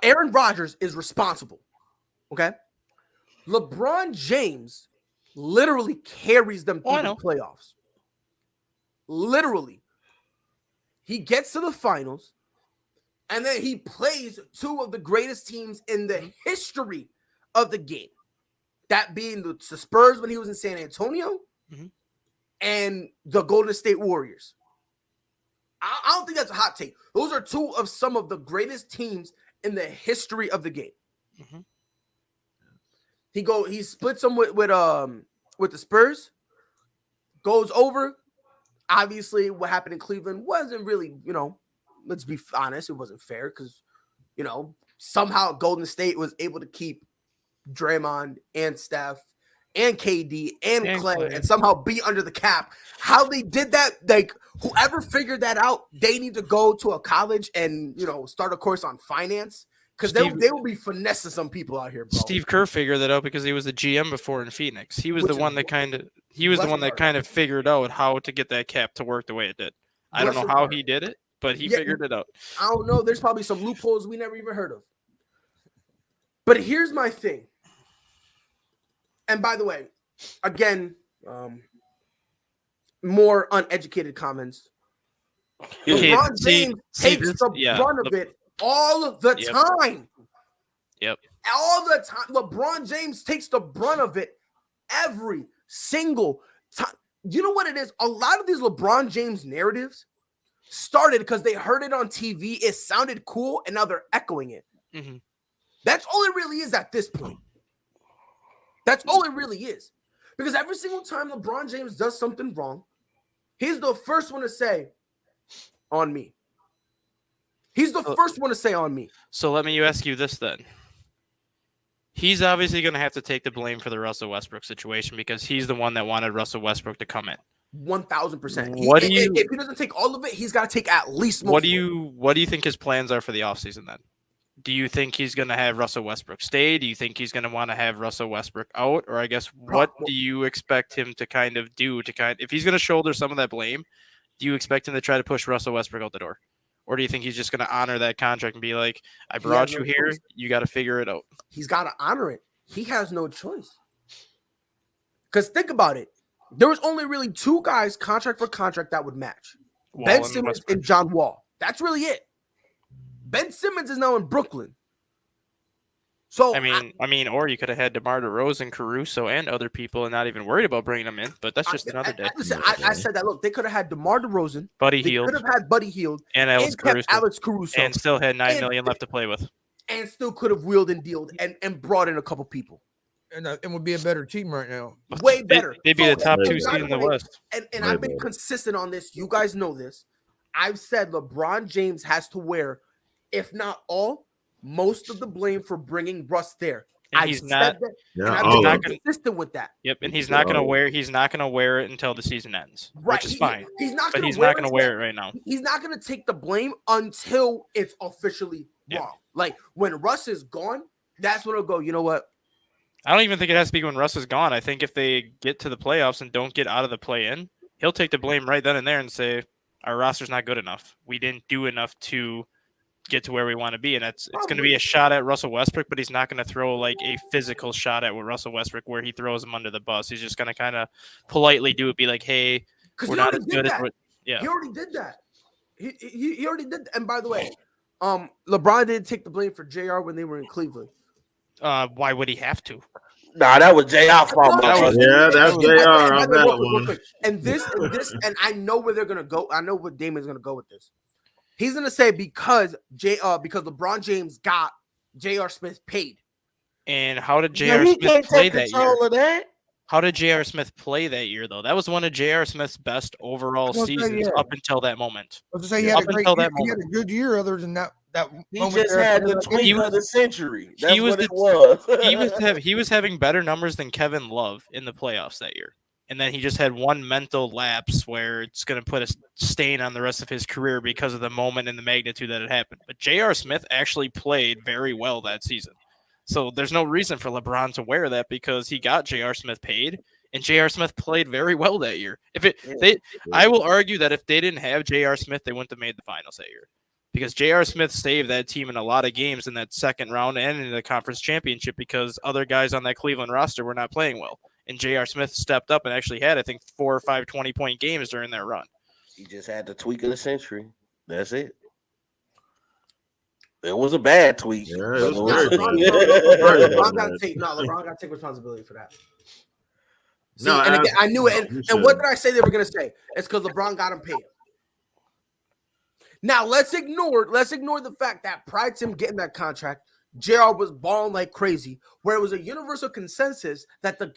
Aaron Rodgers is responsible. Okay, LeBron James literally carries them through the playoffs. Literally. He gets to the finals, and then he plays two of the greatest teams in the history of the game. That being the Spurs when he was in San Antonio and the Golden State Warriors. I don't think that's a hot take. Those are two of some of the greatest teams in the history of the game. He splits them with the Spurs, goes over. Obviously, what happened in Cleveland wasn't really, let's be honest, it wasn't fair because, somehow Golden State was able to keep Draymond and Steph and KD and Clay and somehow be under the cap. How they did that, like whoever figured that out, they need to go to a college and, start a course on finance because they will be finessing some people out here, bro. Steve Kerr figured that out because he was the GM before in Phoenix. He was the one that kind of figured out how to get that cap to work the way it did. I don't know how he did it, but he figured it out. I don't know. There's probably some loopholes we never even heard of. But here's my thing. And by the way, again, more uneducated comments. LeBron James takes the brunt of it all the time. Yep. All the time. LeBron James takes the brunt of it every single time. You know what it is? A lot of these LeBron James narratives started because they heard it on TV. It sounded cool, and now they're echoing it. That's all it really is at this point. That's all it really is. Because every single time LeBron James does something wrong, he's the first one to say, on me. He's the first one to say on me. So let me ask you this then. He's obviously going to have to take the blame for the Russell Westbrook situation because he's the one that wanted Russell Westbrook to come in. 1,000%. If he doesn't take all of it, he's got to take at least most. What do you think his plans are for the offseason then? Do you think he's going to have Russell Westbrook stay? Do you think he's going to want to have Russell Westbrook out? Or I guess what do you expect him to kind of do if he's going to shoulder some of that blame, do you expect him to try to push Russell Westbrook out the door? Or do you think he's just going to honor that contract and be like, I brought you here, you got to figure it out? He's got to honor it. He has no choice. Because think about it. There was only really two guys contract for contract that would match. Ben Simmons and John Wall. That's really it. Ben Simmons is now in Brooklyn. So I mean, or you could have had DeMar DeRozan, Caruso, and other people, and not even worried about bringing them in. But that's just another day. I said that. Look, they could have had DeMar DeRozan, Buddy Hield, could have had Buddy Hield, and Alex Caruso, and still had $9 million left to play with, and still could have wheeled and dealed and brought in a couple people, and would be a better team right now. Way better. They'd be the top 2 seed in the West. And I've been consistent on this. You guys know this. I've said LeBron James has to wear, if not all, most of the blame for bringing Russ there. And he's not. I've been consistent with that. Yep, and he's not going to wear. He's not going to wear it until the season ends, right? Which is fine. He's not going to wear it right now. He's not going to take the blame until it's officially wrong. Like when Russ is gone, that's when it'll go. You know what? I don't even think it has to be when Russ is gone. I think if they get to the playoffs and don't get out of the play-in, he'll take the blame right then and there and say, "Our roster's not good enough. We didn't do enough to get to where we want to be," and it's going to be a shot at Russell Westbrook, but he's not going to throw like a physical shot at Russell Westbrook where he throws him under the bus. He's just going to kind of politely do it, be like, "Hey, we're not as good as we're." Yeah, he already did that. He already did. And by the way, LeBron didn't take the blame for JR when they were in Cleveland. Why would he have to? Nah, that was JR fault. Yeah, that's JR on that one. And this, and I know where they're gonna go. I know where Damon's gonna go with this. He's gonna say because LeBron James got J.R. Smith paid. And how did J.R. Smith play that year? How did J.R. Smith play that year, though? That was one of J.R. Smith's best overall seasons up until that moment. I was say he had a good year. Other than that he moment, just had the tweet of the century. That's what it was. He was having better numbers than Kevin Love in the playoffs that year. And then he just had one mental lapse where it's going to put a stain on the rest of his career because of the moment and the magnitude that it happened. But J.R. Smith actually played very well that season. So there's no reason for LeBron to wear that because he got J.R. Smith paid, and J.R. Smith played very well that year. I will argue that if they didn't have J.R. Smith, they wouldn't have made the finals that year. Because J.R. Smith saved that team in a lot of games in that second round and in the conference championship because other guys on that Cleveland roster were not playing well. And J.R. Smith stepped up and actually had, I think, 4 or 5 20-point games during their run. He just had the tweak of the century. That's it. It was a bad tweak. Yeah, LeBron got to take responsibility for that. See, and again, I knew it. And what did I say they were going to say? It's because LeBron got him paid. Now let's ignore the fact that prior to him getting that contract, JR was balling like crazy, where it was a universal consensus that the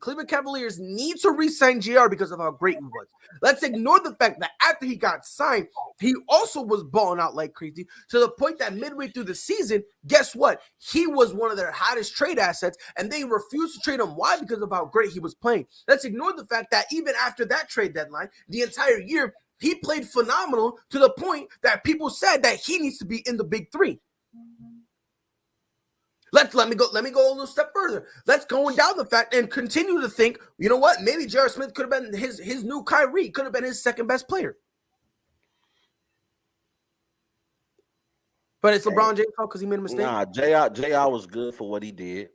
Cleveland Cavaliers need to re-sign JR because of how great he was. Let's ignore the fact that after he got signed, he also was balling out like crazy to the point that midway through the season, guess what? He was one of their hottest trade assets, and they refused to trade him. Why? Because of how great he was playing. Let's ignore the fact that even after that trade deadline, the entire year, he played phenomenal to the point that people said that he needs to be in the big three. Let me go a little step further. Let's go down the fact and continue to think, you know what? Maybe J.R. Smith could have been his new Kyrie, could have been his second best player. But it's LeBron James' fault because he made a mistake. Nah, JR was good for what he did,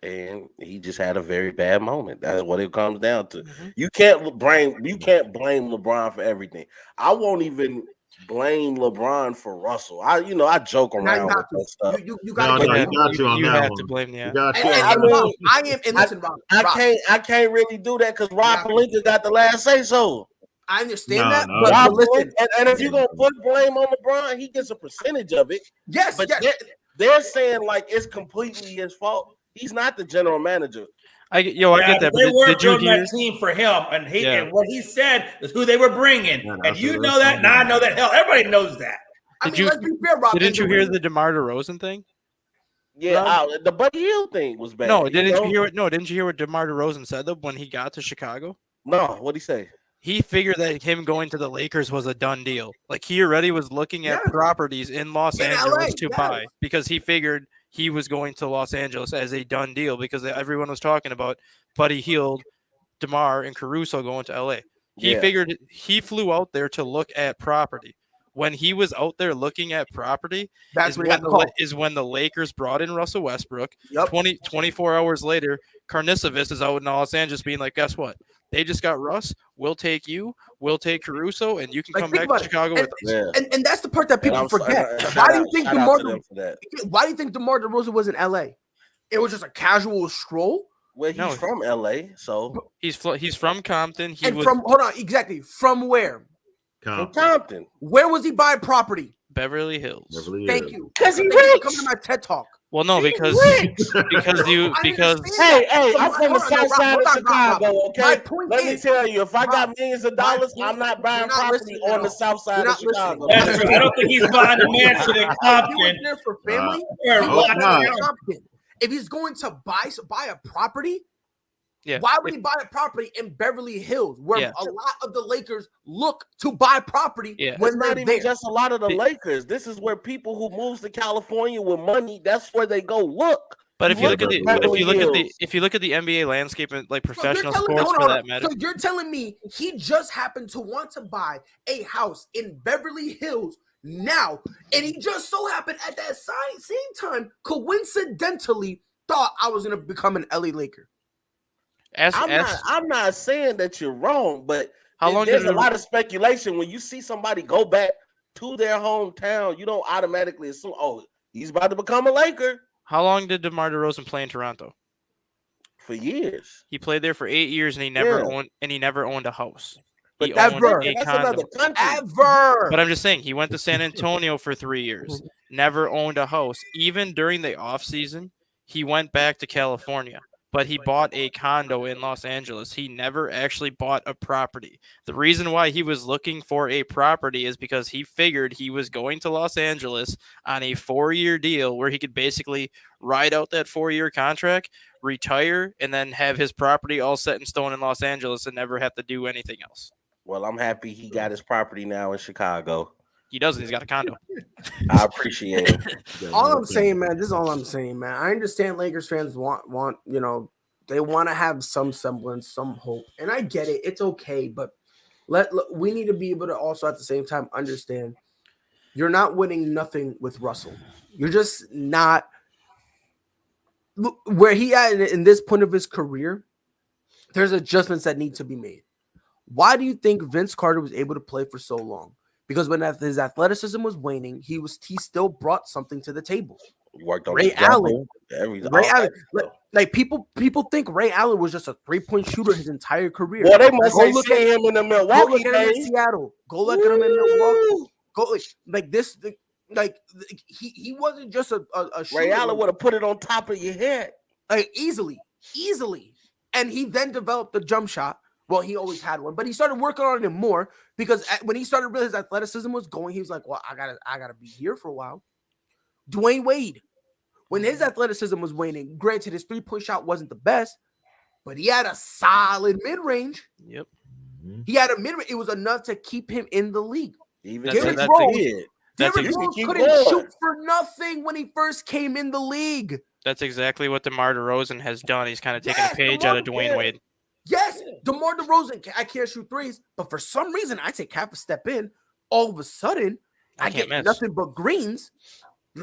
and he just had a very bad moment. That's what it comes down to. Mm-hmm. You can't blame LeBron for everything. I won't even blame LeBron for Russell. I joke around with that stuff. You got to blame. Yeah, I am. And listen, Rob, I can't really do that because Rob Pelinka got the last say so. I understand that, but listen, and if you're gonna put blame on LeBron, he gets a percentage of it. Yes, but they're saying like it's completely his fault. He's not the general manager. I get that. They were building that team for him, and and what he said is who they were bringing. And you know that, and I know that. Hell, everybody knows that. I mean, let's be fair, Rob. Didn't you hear the DeMar DeRozan thing? Yeah, the Buddy Hield thing was bad. No, didn't you hear what? No, didn't you hear what DeMar DeRozan said though when he got to Chicago? No, what'd he say? He figured that him going to the Lakers was a done deal. Like he already was looking at properties in Los Angeles to buy because he figured he was going to Los Angeles as a done deal because everyone was talking about Buddy Hield, DeMar, and Caruso going to LA. He figured he flew out there to look at property. When he was out there looking at property, is when the Lakers brought in Russell Westbrook. 24 hours later, Karnisovas is out in Los Angeles being like, guess what? They just got Russ. We'll take you. We'll take Caruso, and you can come back to Chicago with us. And that's the part that people forget. Why do you think DeMar DeRozan was in LA? It was just a casual stroll. Well, he's from LA, so he's from Compton. From where? From Compton. Where was he buying property? Beverly Hills. Thank you. Because he rich. Come to my TED Talk. Well, no, because hey, I'm from the south side of Chicago. Okay, let me tell you, if I got millions of dollars, I'm not buying property on the south side of Chicago. That's true. I don't think he's buying a mansion in Compton. For family, if he's going to buy a property, why would he buy a property in Beverly Hills, where a lot of the Lakers look to buy property? When it's not even just a lot of the Lakers. This is where people who moves to California with money, that's where they go look. But if you look at the NBA landscape and like professional sports for that matter, so you're telling me he just happened to want to buy a house in Beverly Hills now, and he just so happened at that same time, coincidentally, thought I was going to become an LA Laker. I'm not saying that you're wrong, but there's a lot of speculation when you see somebody go back to their hometown. You don't automatically assume, oh, he's about to become a Laker. How long did DeMar DeRozan play in Toronto? For years. He played there for 8 years, and he never owned a house. But that's another country. But I'm just saying, he went to San Antonio for 3 years, never owned a house. Even during the off season, he went back to California. But he bought a condo in Los Angeles. He never actually bought a property. The reason why he was looking for a property is because he figured he was going to Los Angeles on a 4-year deal where he could basically ride out that 4-year contract, retire, and then have his property all set in stone in Los Angeles and never have to do anything else. Well, I'm happy he got his property now in Chicago. He doesn't. He's got a condo. I appreciate it. All I'm saying, man, this is all I'm saying, man. I understand Lakers fans want they want to have some semblance, some hope. And I get it. It's okay. But we need to be able to also at the same time understand you're not winning nothing with Russell. You're just not where he at in this point of his career. There's adjustments that need to be made. Why do you think Vince Carter was able to play for so long? Because when his athleticism was waning, he still brought something to the table. Worked on Ray Allen. Like people think Ray Allen was just a 3-point shooter his entire career. Well, they must say see him in the Milwaukee. Go look at him in Seattle. Go look at him in Milwaukee. He wasn't just a shooter. Ray Allen would have put it on top of your head, like easily, and he then developed the jump shot. Well, he always had one, but he started working on it more because when he started realizing his athleticism was going, he was like, well, I gotta be here for a while. Dwayne Wade, when his athleticism was waning, granted his 3-point shot wasn't the best, but he had a solid mid-range. Yep. He had a mid-range. It was enough to keep him in the league. Even Derrick Rose couldn't shoot for nothing when he first came in the league. That's exactly what DeMar DeRozan has done. He's kind of taken a page out of Dwayne Wade. Yes, DeMar DeRozan, I can't shoot threes, but for some reason, I take half a step in. All of a sudden, I get nothing but greens.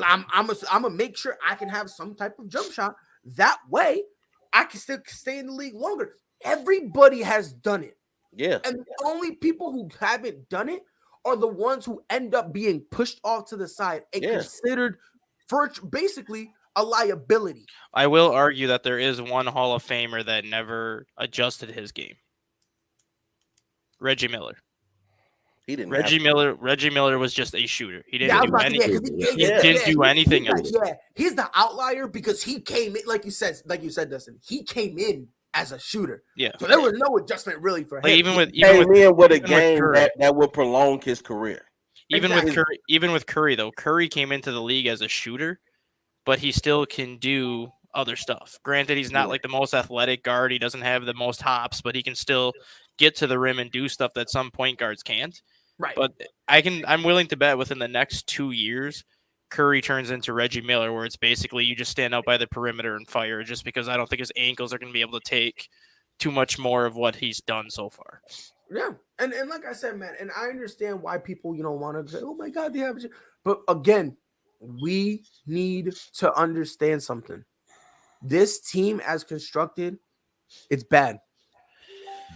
I'm gonna make sure I can have some type of jump shot. That way, I can still stay in the league longer. Everybody has done it. Yeah. And the only people who haven't done it are the ones who end up being pushed off to the side and considered for basically a liability. I will argue that there is one Hall of Famer that never adjusted his game. Reggie Miller. He didn't. Reggie Miller was just a shooter. He didn't do anything. He didn't do anything else. Yeah, he's the outlier because he came in, like you said, Dustin. He came in as a shooter. Yeah. So there was no adjustment really for him. Like even with a game that would prolong his career. Even with Curry though, Curry came into the league as a shooter, but he still can do other stuff. Granted, he's not like the most athletic guard. He doesn't have the most hops, but he can still get to the rim and do stuff that some point guards can't. Right. But I'm willing to bet within the next 2 years, Curry turns into Reggie Miller, where it's basically you just stand out by the perimeter and fire, just because I don't think his ankles are going to be able to take too much more of what he's done so far. Yeah. And like I said, man, and I understand why people, want to say, oh my God, the average. But again, we need to understand something. This team as constructed, it's bad.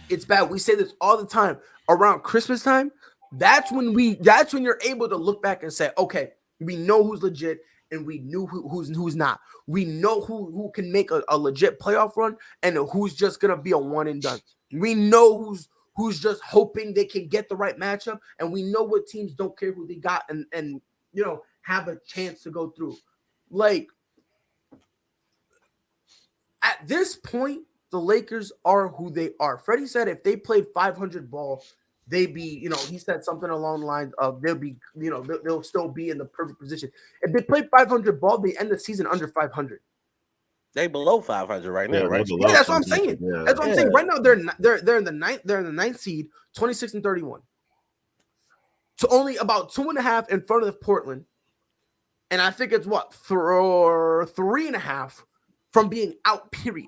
It's bad. We say this all the time. Around Christmas time, that's when you're able to look back and say, okay, we know who's legit and we knew who's not. We know who can make a legit playoff run and who's just gonna be a one and done. We know who's just hoping they can get the right matchup, and we know what teams don't care who they got and have a chance to go through. Like at this point, the Lakers are who they are. Freddie said if they played 500 ball, they'd be, he said something along the lines of they'll be, they'll still be in the perfect position. If they played 500 ball, they end the season under 500. They below 500 right now, right? Yeah, that's what I'm saying. Yeah. That's what I'm saying. Right now, they're in the ninth seed, 26-31. To only about 2.5 in front of Portland, and I think it's 3.5 from being out. Period.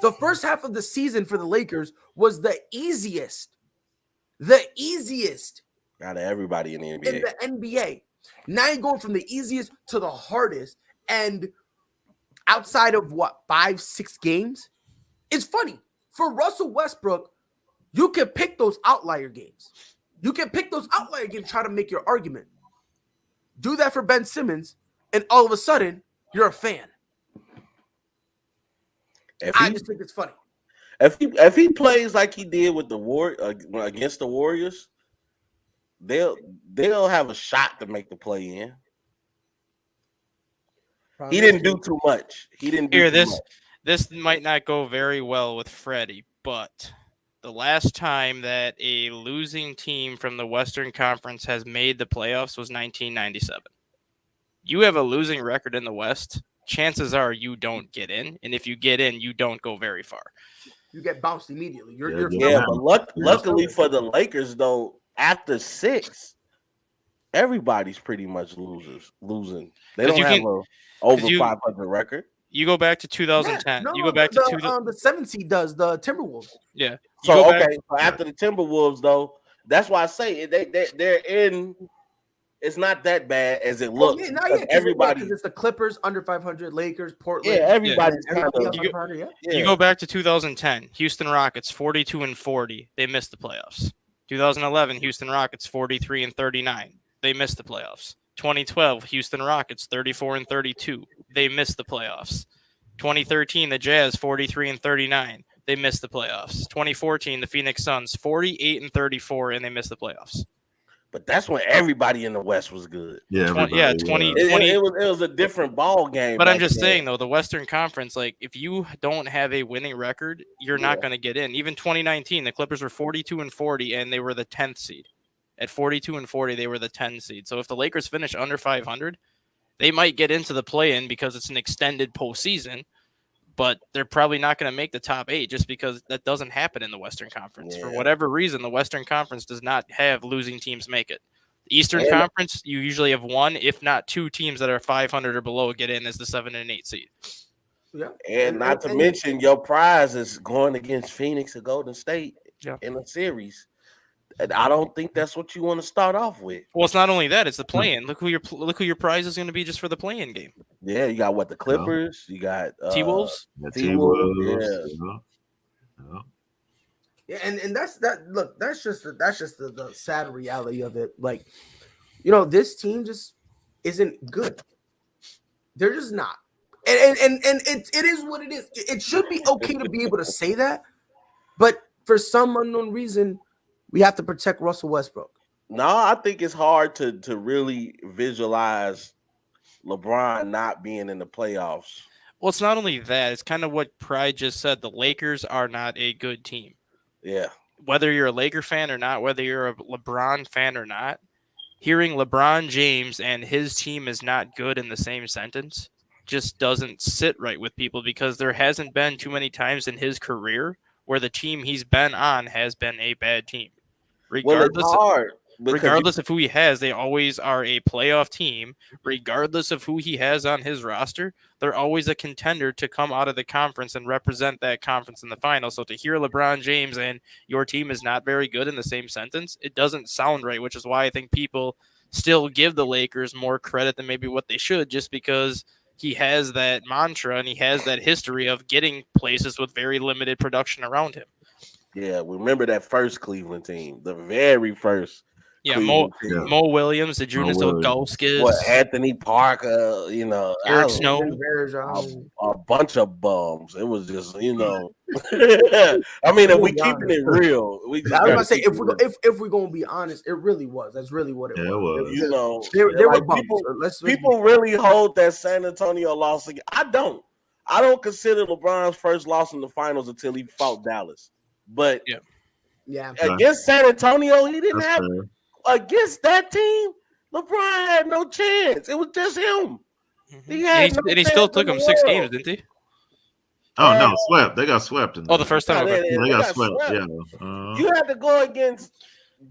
The first half of the season for the Lakers was the easiest out of everybody in the NBA. In the NBA. Now you're going from the easiest to the hardest, and outside of 5-6 games, it's funny for Russell Westbrook. You can pick those outlier games. Try to make your argument. Do that for Ben Simmons, and all of a sudden you're a fan. I just think it's funny. If he plays like he did with the against the Warriors, they'll have a shot to make the play in. He didn't do too much. This might not go very well with Freddie, but the last time that a losing team from the Western Conference has made the playoffs was 1997. You have a losing record in the West, chances are you don't get in, and if you get in, you don't go very far. You get bounced immediately. But luckily for the Lakers, though, after 6, everybody's pretty much losing. They don't have a over 500 record. You go back to 2010. You go back to the 7th seed does the Timberwolves. Yeah. So after the Timberwolves, though, that's why I say they're in. It's not that bad as it looks. Everybody, it's the Clippers under 500, Lakers, Portland. Yeah, everybody's You go back to 2010, Houston Rockets 42-40. They missed the playoffs. 2011, Houston Rockets 43-39. They missed the playoffs. 2012, Houston Rockets 34-32. They missed the playoffs. 2013, the Jazz 43-39. They missed the playoffs. 2014, the Phoenix Suns 48-34, and they missed the playoffs. But that's when everybody in the West was good. Yeah, 20. It was a different ball game. But I'm just saying, though, the Western Conference, like, if you don't have a winning record, you're not going to get in. Even 2019, the Clippers were 42-40, and they were the 10th seed. At 42-40, they were the 10th seed. So if the Lakers finish under 500, they might get into the play-in because it's an extended postseason. But they're probably not going to make the top 8 just because that doesn't happen in the Western Conference. For whatever reason, the Western Conference does not have losing teams make it. The Eastern Conference, you usually have 1, if not 2 teams that are 500 or below get in as the 7 and 8 seed. Yeah. And not to mention your prize is going against Phoenix or Golden State in a series. And I don't think that's what you want to start off with. Well, it's not only that; it's the play-in. Look who your prize is going to be, just for the play-in game. Yeah, you got the Clippers. You got T-Wolves. T-Wolves. Yeah, and that's that. Look, that's just the sad reality of it. Like, this team just isn't good. They're just not. And it is what it is. It should be okay to be able to say that, but for some unknown reason, we have to protect Russell Westbrook. No, I think it's hard to really visualize LeBron not being in the playoffs. Well, it's not only that. It's kind of what Pride just said. The Lakers are not a good team. Yeah. whether you're a Laker fan or not, whether you're a LeBron fan or not, hearing LeBron James and his team is not good in the same sentence just doesn't sit right with people, because there hasn't been too many times in his career where the team he's been on has been a bad team. Regardless of who he has, they always are a playoff team. Regardless of who he has on his roster, they're always a contender to come out of the conference and represent that conference in the final. So to hear LeBron James and your team is not very good in the same sentence, it doesn't sound right, which is why I think people still give the Lakers more credit than maybe what they should, just because he has that mantra and he has that history of getting places with very limited production around him. Yeah, remember that first Cleveland team, the very first. Yeah, Mo Williams, the Junis Ilgauskas, Anthony Parker, Eric Snow, a bunch of bums. It was just, I mean, if we keeping it real, I was about to say, if we're gonna be honest, it really was. That's really what it was. They were bums. People really hold that San Antonio loss again. I don't consider LeBron's first loss in the finals until he fought Dallas. But against San Antonio, he didn't have. Against that team, LeBron had no chance. It was just him. He still took him 6 games, didn't he? Oh no, swept. They got swept. The first time they got swept. Yeah, you had to go against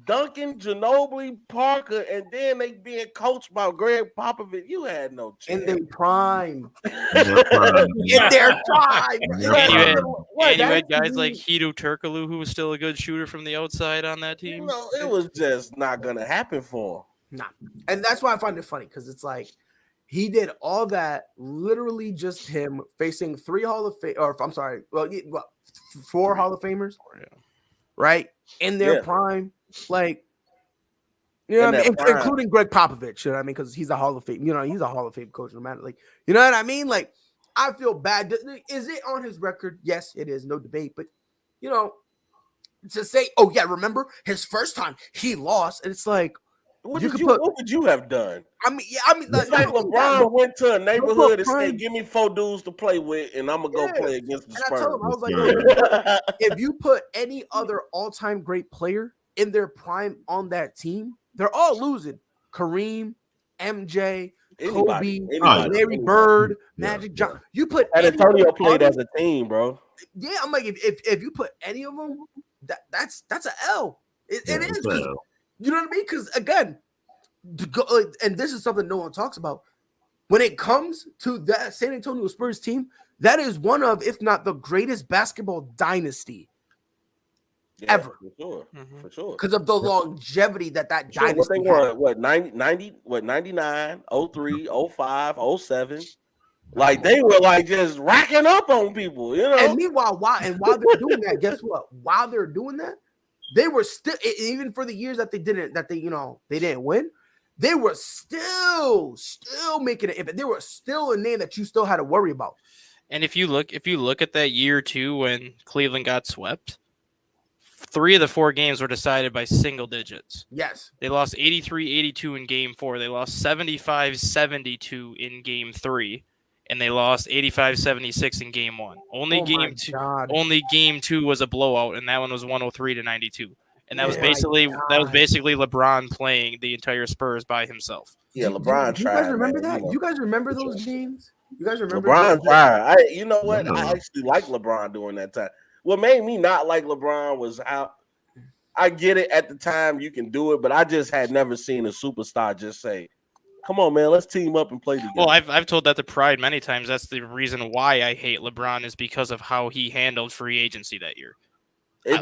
Duncan, Ginobili, Parker, and then they being coached by Greg Popovich. You had no chance. In their prime. In their prime. And you had guys like Hedo Turkoglu, who was still a good shooter from the outside on that team. It was just not going to happen for him. Nah. And that's why I find it funny, because it's like he did all that, literally just him facing 3 Hall of Fame, or I'm sorry, 4 Hall of Famers, right? In their prime. Like, what I mean? Including Greg Popovich, you know what I mean? Because he's a Hall of Fame, he's a Hall of Fame coach, no matter, like, you know what I mean? Like, I feel bad. Is it on his record? Yes, it is, no debate. But to say, oh yeah, remember his first time he lost, and it's like, what would you have done? I mean, it's like LeBron went to a neighborhood and said, "Give me 4 dudes to play with, and I'm gonna go play against the Spurs." I told him, I was like, if you put any other all-time great player in their prime on that team, they're all losing. Kareem, MJ, Kobe, Larry Bird, Magic Johnson. You put San Antonio played as a team, bro. Yeah, I'm like, if you put any of them, that's an L. It is. You know what I mean? Because again, and this is something no one talks about. When it comes to that San Antonio Spurs team, that is one of, if not the greatest basketball dynasty ever. For sure. Because of the longevity that dynasty what they won, what, 99, 03, 05, 07. Like, they were like just racking up on people, And meanwhile, while they're doing that, guess what? While they're doing that, they were still, even for the years that they didn't win, they were still making an impact. They were still a name that you still had to worry about. And if you look at that year too, when Cleveland got swept, 3 of the 4 games were decided by single digits. Yes. They lost 83-82 in game 4. They lost 75-72 in game 3. And they lost 85-76 in game 1. Only game 2 was a blowout, and that one was 103-92. And that was basically LeBron playing the entire Spurs by himself. Yeah, LeBron tried. You guys remember that? You guys remember those games? You guys remember LeBron tried. You know what? I actually liked LeBron during that time. What made me not like LeBron was how, I get it at the time you can do it, but I just had never seen a superstar just say, "Come on, man, let's team up and play together." Well, I've told that to Pride many times. That's the reason why I hate LeBron, is because of how he handled free agency that year. If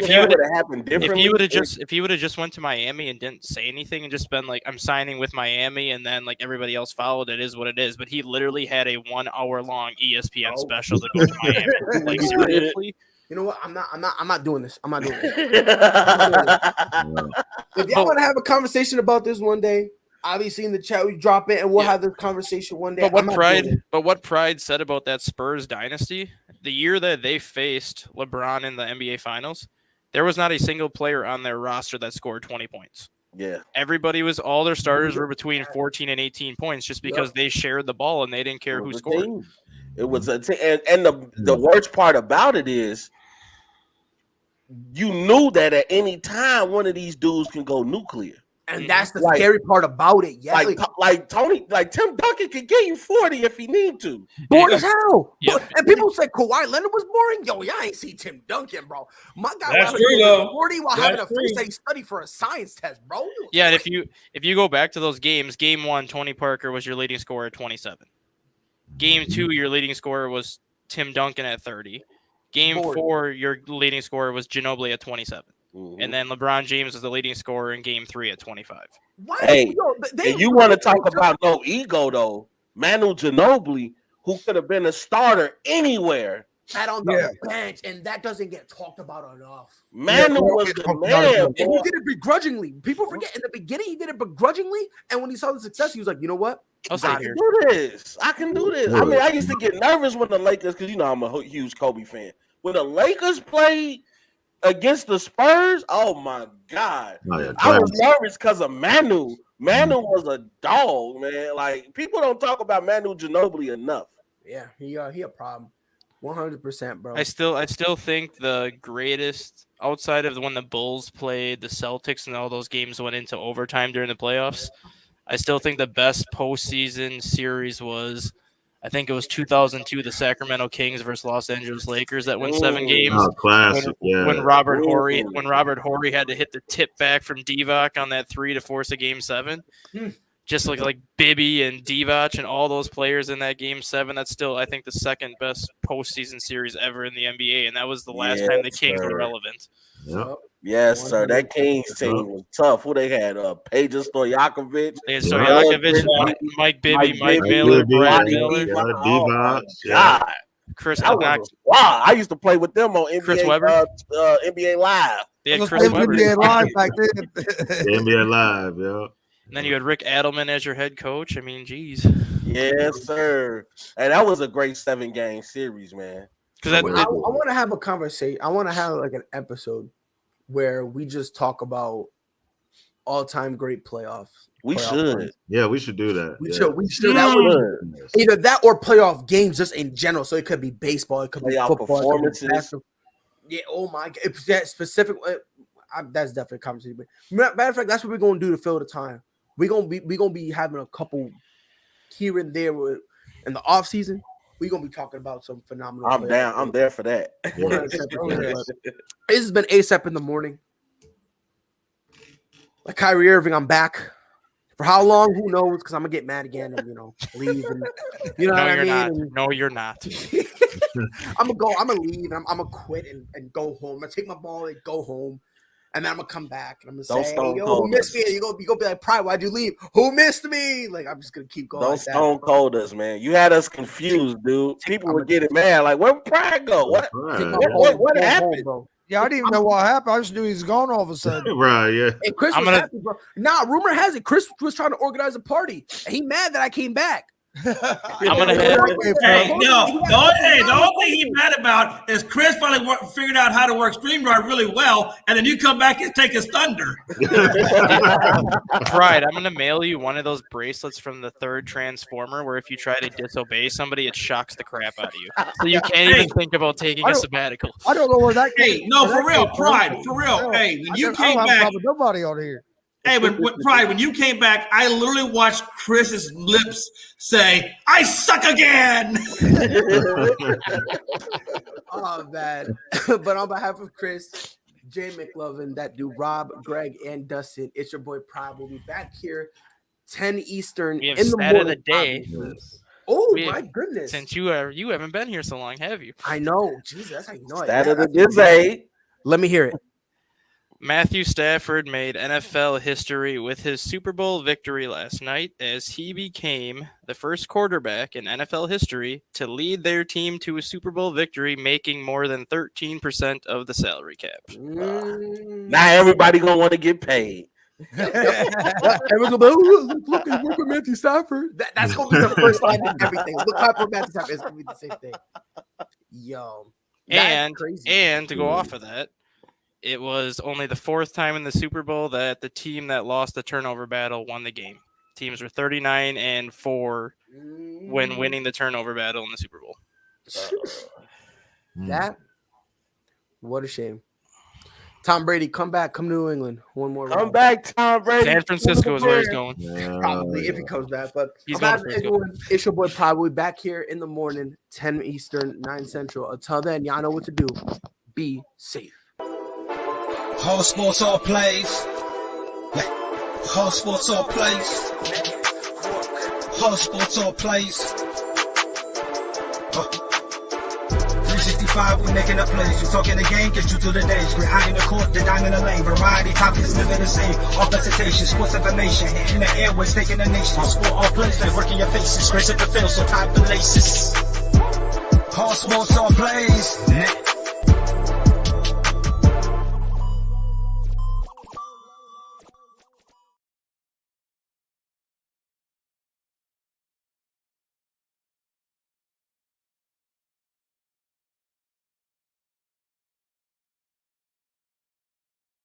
he would have just went to Miami and didn't say anything and just been like, "I'm signing with Miami," and then like everybody else followed, it is what it is. But he literally had a 1 hour long ESPN special to go to Miami. Like, seriously. You know what? I'm not doing this. I'm not doing this. If y'all want to have a conversation about this one day, obviously in the chat we drop it and we'll have this conversation one day. But what Pride said about that Spurs dynasty, the year that they faced LeBron in the NBA Finals, there was not a single player on their roster that scored 20 points. Yeah. All their starters were between 14 and 18 points just because they shared the ball and they didn't care who scored. It was and the worst part about it is you knew that at any time one of these dudes can go nuclear. And that's the scary part about it. Yeah, like Tim Duncan could get you 40 if he need to. Bored as hell. Yep. And people say Kawhi Leonard was boring. Yo, y'all ain't see Tim Duncan, bro. My guy was 40 while having a face-to-face study for a science test, bro. Yeah, and if you go back to those games, game 1, Tony Parker was your leading scorer at 27. Game 2, your leading scorer was Tim Duncan at 30. Game 4, your leading scorer was Ginobili at 27. Mm-hmm. And then LeBron James was the leading scorer in Game 3 at 25. Hey, and you want to talk about no ego, though. Manu Ginobili, who could have been a starter anywhere. Sat on the bench, and that doesn't get talked about enough. Manu was the man. And he did it begrudgingly. People forget, in the beginning, he did it begrudgingly, and when he saw the success, he was like, you know what? I can do this. I can do this. I mean, I used to get nervous when the Lakers, because, you know, I'm a huge Kobe fan. When the Lakers played against the Spurs, oh my God. I was nervous because of Manu. Manu was a dog, man. Like, people don't talk about Manu Ginobili enough. Yeah, he a problem. 100%, bro. I still think the greatest outside of when the Bulls played the Celtics and all those games went into overtime during the playoffs. I still think the best postseason series was, I think it was 2002, the Sacramento Kings versus Los Angeles Lakers that won 7 games. Oh, classic, when Robert Horry had to hit the tip back from Divac on that 3 to force a Game 7. Just like Bibby and Divac and all those players in that Game 7. That's still, I think, the second best postseason series ever in the NBA, and that was the last time the Kings were relevant. Yep. Yes, sir. That Kings team was tough. Who they had? Peja Stojakovic. They had Stojakovic, Mike Bibby, Mike Miller, Brad Miller. God. Chris Wow, I used to play with them on NBA Live. They had Chris Webber. NBA Live back then. NBA Live, yeah. And then you had Rick Adelman as your head coach. I mean, geez. Yes, sir. And that was a great 7-game series, man. Because I want to have a conversation. I want to have like an episode where we just talk about all-time great playoffs. We should. Runs. Yeah, we should do that. We should. That would, either that or playoff games just in general. So it could be baseball. It could be football. Performances. Yeah. Oh my God. If that specific, that's definitely a conversation. But matter of fact, that's what we're gonna do to fill the time. We're gonna be having a couple here and there in the off season. We're gonna be talking about some phenomenal. I'm down. I'm there for that. This has been ASAP in the morning. Like Kyrie Irving, I'm back. For how long? Who knows? Because I'm gonna get mad again and leave. And, you know what I mean? No, you're not. I'm gonna leave. And I'm gonna quit and go home. I'm gonna take my ball and go home. And then I'm gonna come back and I'm gonna say, hey, yo, who missed me? And you're gonna be like, Pride, why'd you leave? Who missed me? Like, I'm just gonna keep going. Don't stone cold us, man. You had us confused, dude. People were getting mad. Like, where'd Pride go? What happened? Bro. Yeah, I didn't even know what happened. I just knew he's gone all of a sudden. Right, yeah. And Chris was happy, bro. Nah, rumor has it Chris was trying to organize a party. And he mad that I came back. I'm gonna hit. Hey, no, the only thing he's mad about is Chris finally figured out how to work StreamYard really well, and then you come back and take his thunder. Pride, I'm gonna mail you one of those bracelets from the third Transformer, where if you try to disobey somebody, it shocks the crap out of you, so you can't even think about taking a sabbatical. I don't know where that. Hey, no, for real, Pride, for real. Hey, when you came back, nobody on here. Hey, Pride, when you came back, I literally watched Chris's lips say, I suck again. Oh, man. But on behalf of Chris, Jay McLovin, that dude, Rob, Greg, and Dustin, it's your boy Pride. We'll be back here 10 Eastern in the morning. Of the day. Oh, my goodness. Since you haven't been here so long, have you? I know. Jesus, that's how you know it. Stat of the day. Let me hear it. Matthew Stafford made NFL history with his Super Bowl victory last night as he became the first quarterback in NFL history to lead their team to a Super Bowl victory, making more than 13% of the salary cap. Now everybody gonna want to get paid. Everyone's gonna be, look at Matthew Stafford. That's gonna be the first line of everything. Look how Matthew Stafford is gonna be the same thing. Yo, and to go off of that. It was only the fourth time in the Super Bowl that the team that lost the turnover battle won the game. Teams were 39-4 when winning the turnover battle in the Super Bowl. That, what a shame. Tom Brady, come back, come to New England. One more. Come round. back, Tom Brady. San Francisco is where he's going. Probably if he comes back, but He's I'm going out to of Frisco. everyone. It's your boy Probably back here in the morning, 10 Eastern, 9 Central. Until then, y'all know what to do. Be safe. All sports, all plays. All sports, all plays. All sports, all plays. 365, we making a place. You talking the game, get you through the days. Great eye in the court, the dime in the lane. Variety, topics, living the same. All presentation, sports information. In the airways, taking the nation. All sport, all plays, they working your faces. Grace at the field, so tie the laces. All sports, all plays.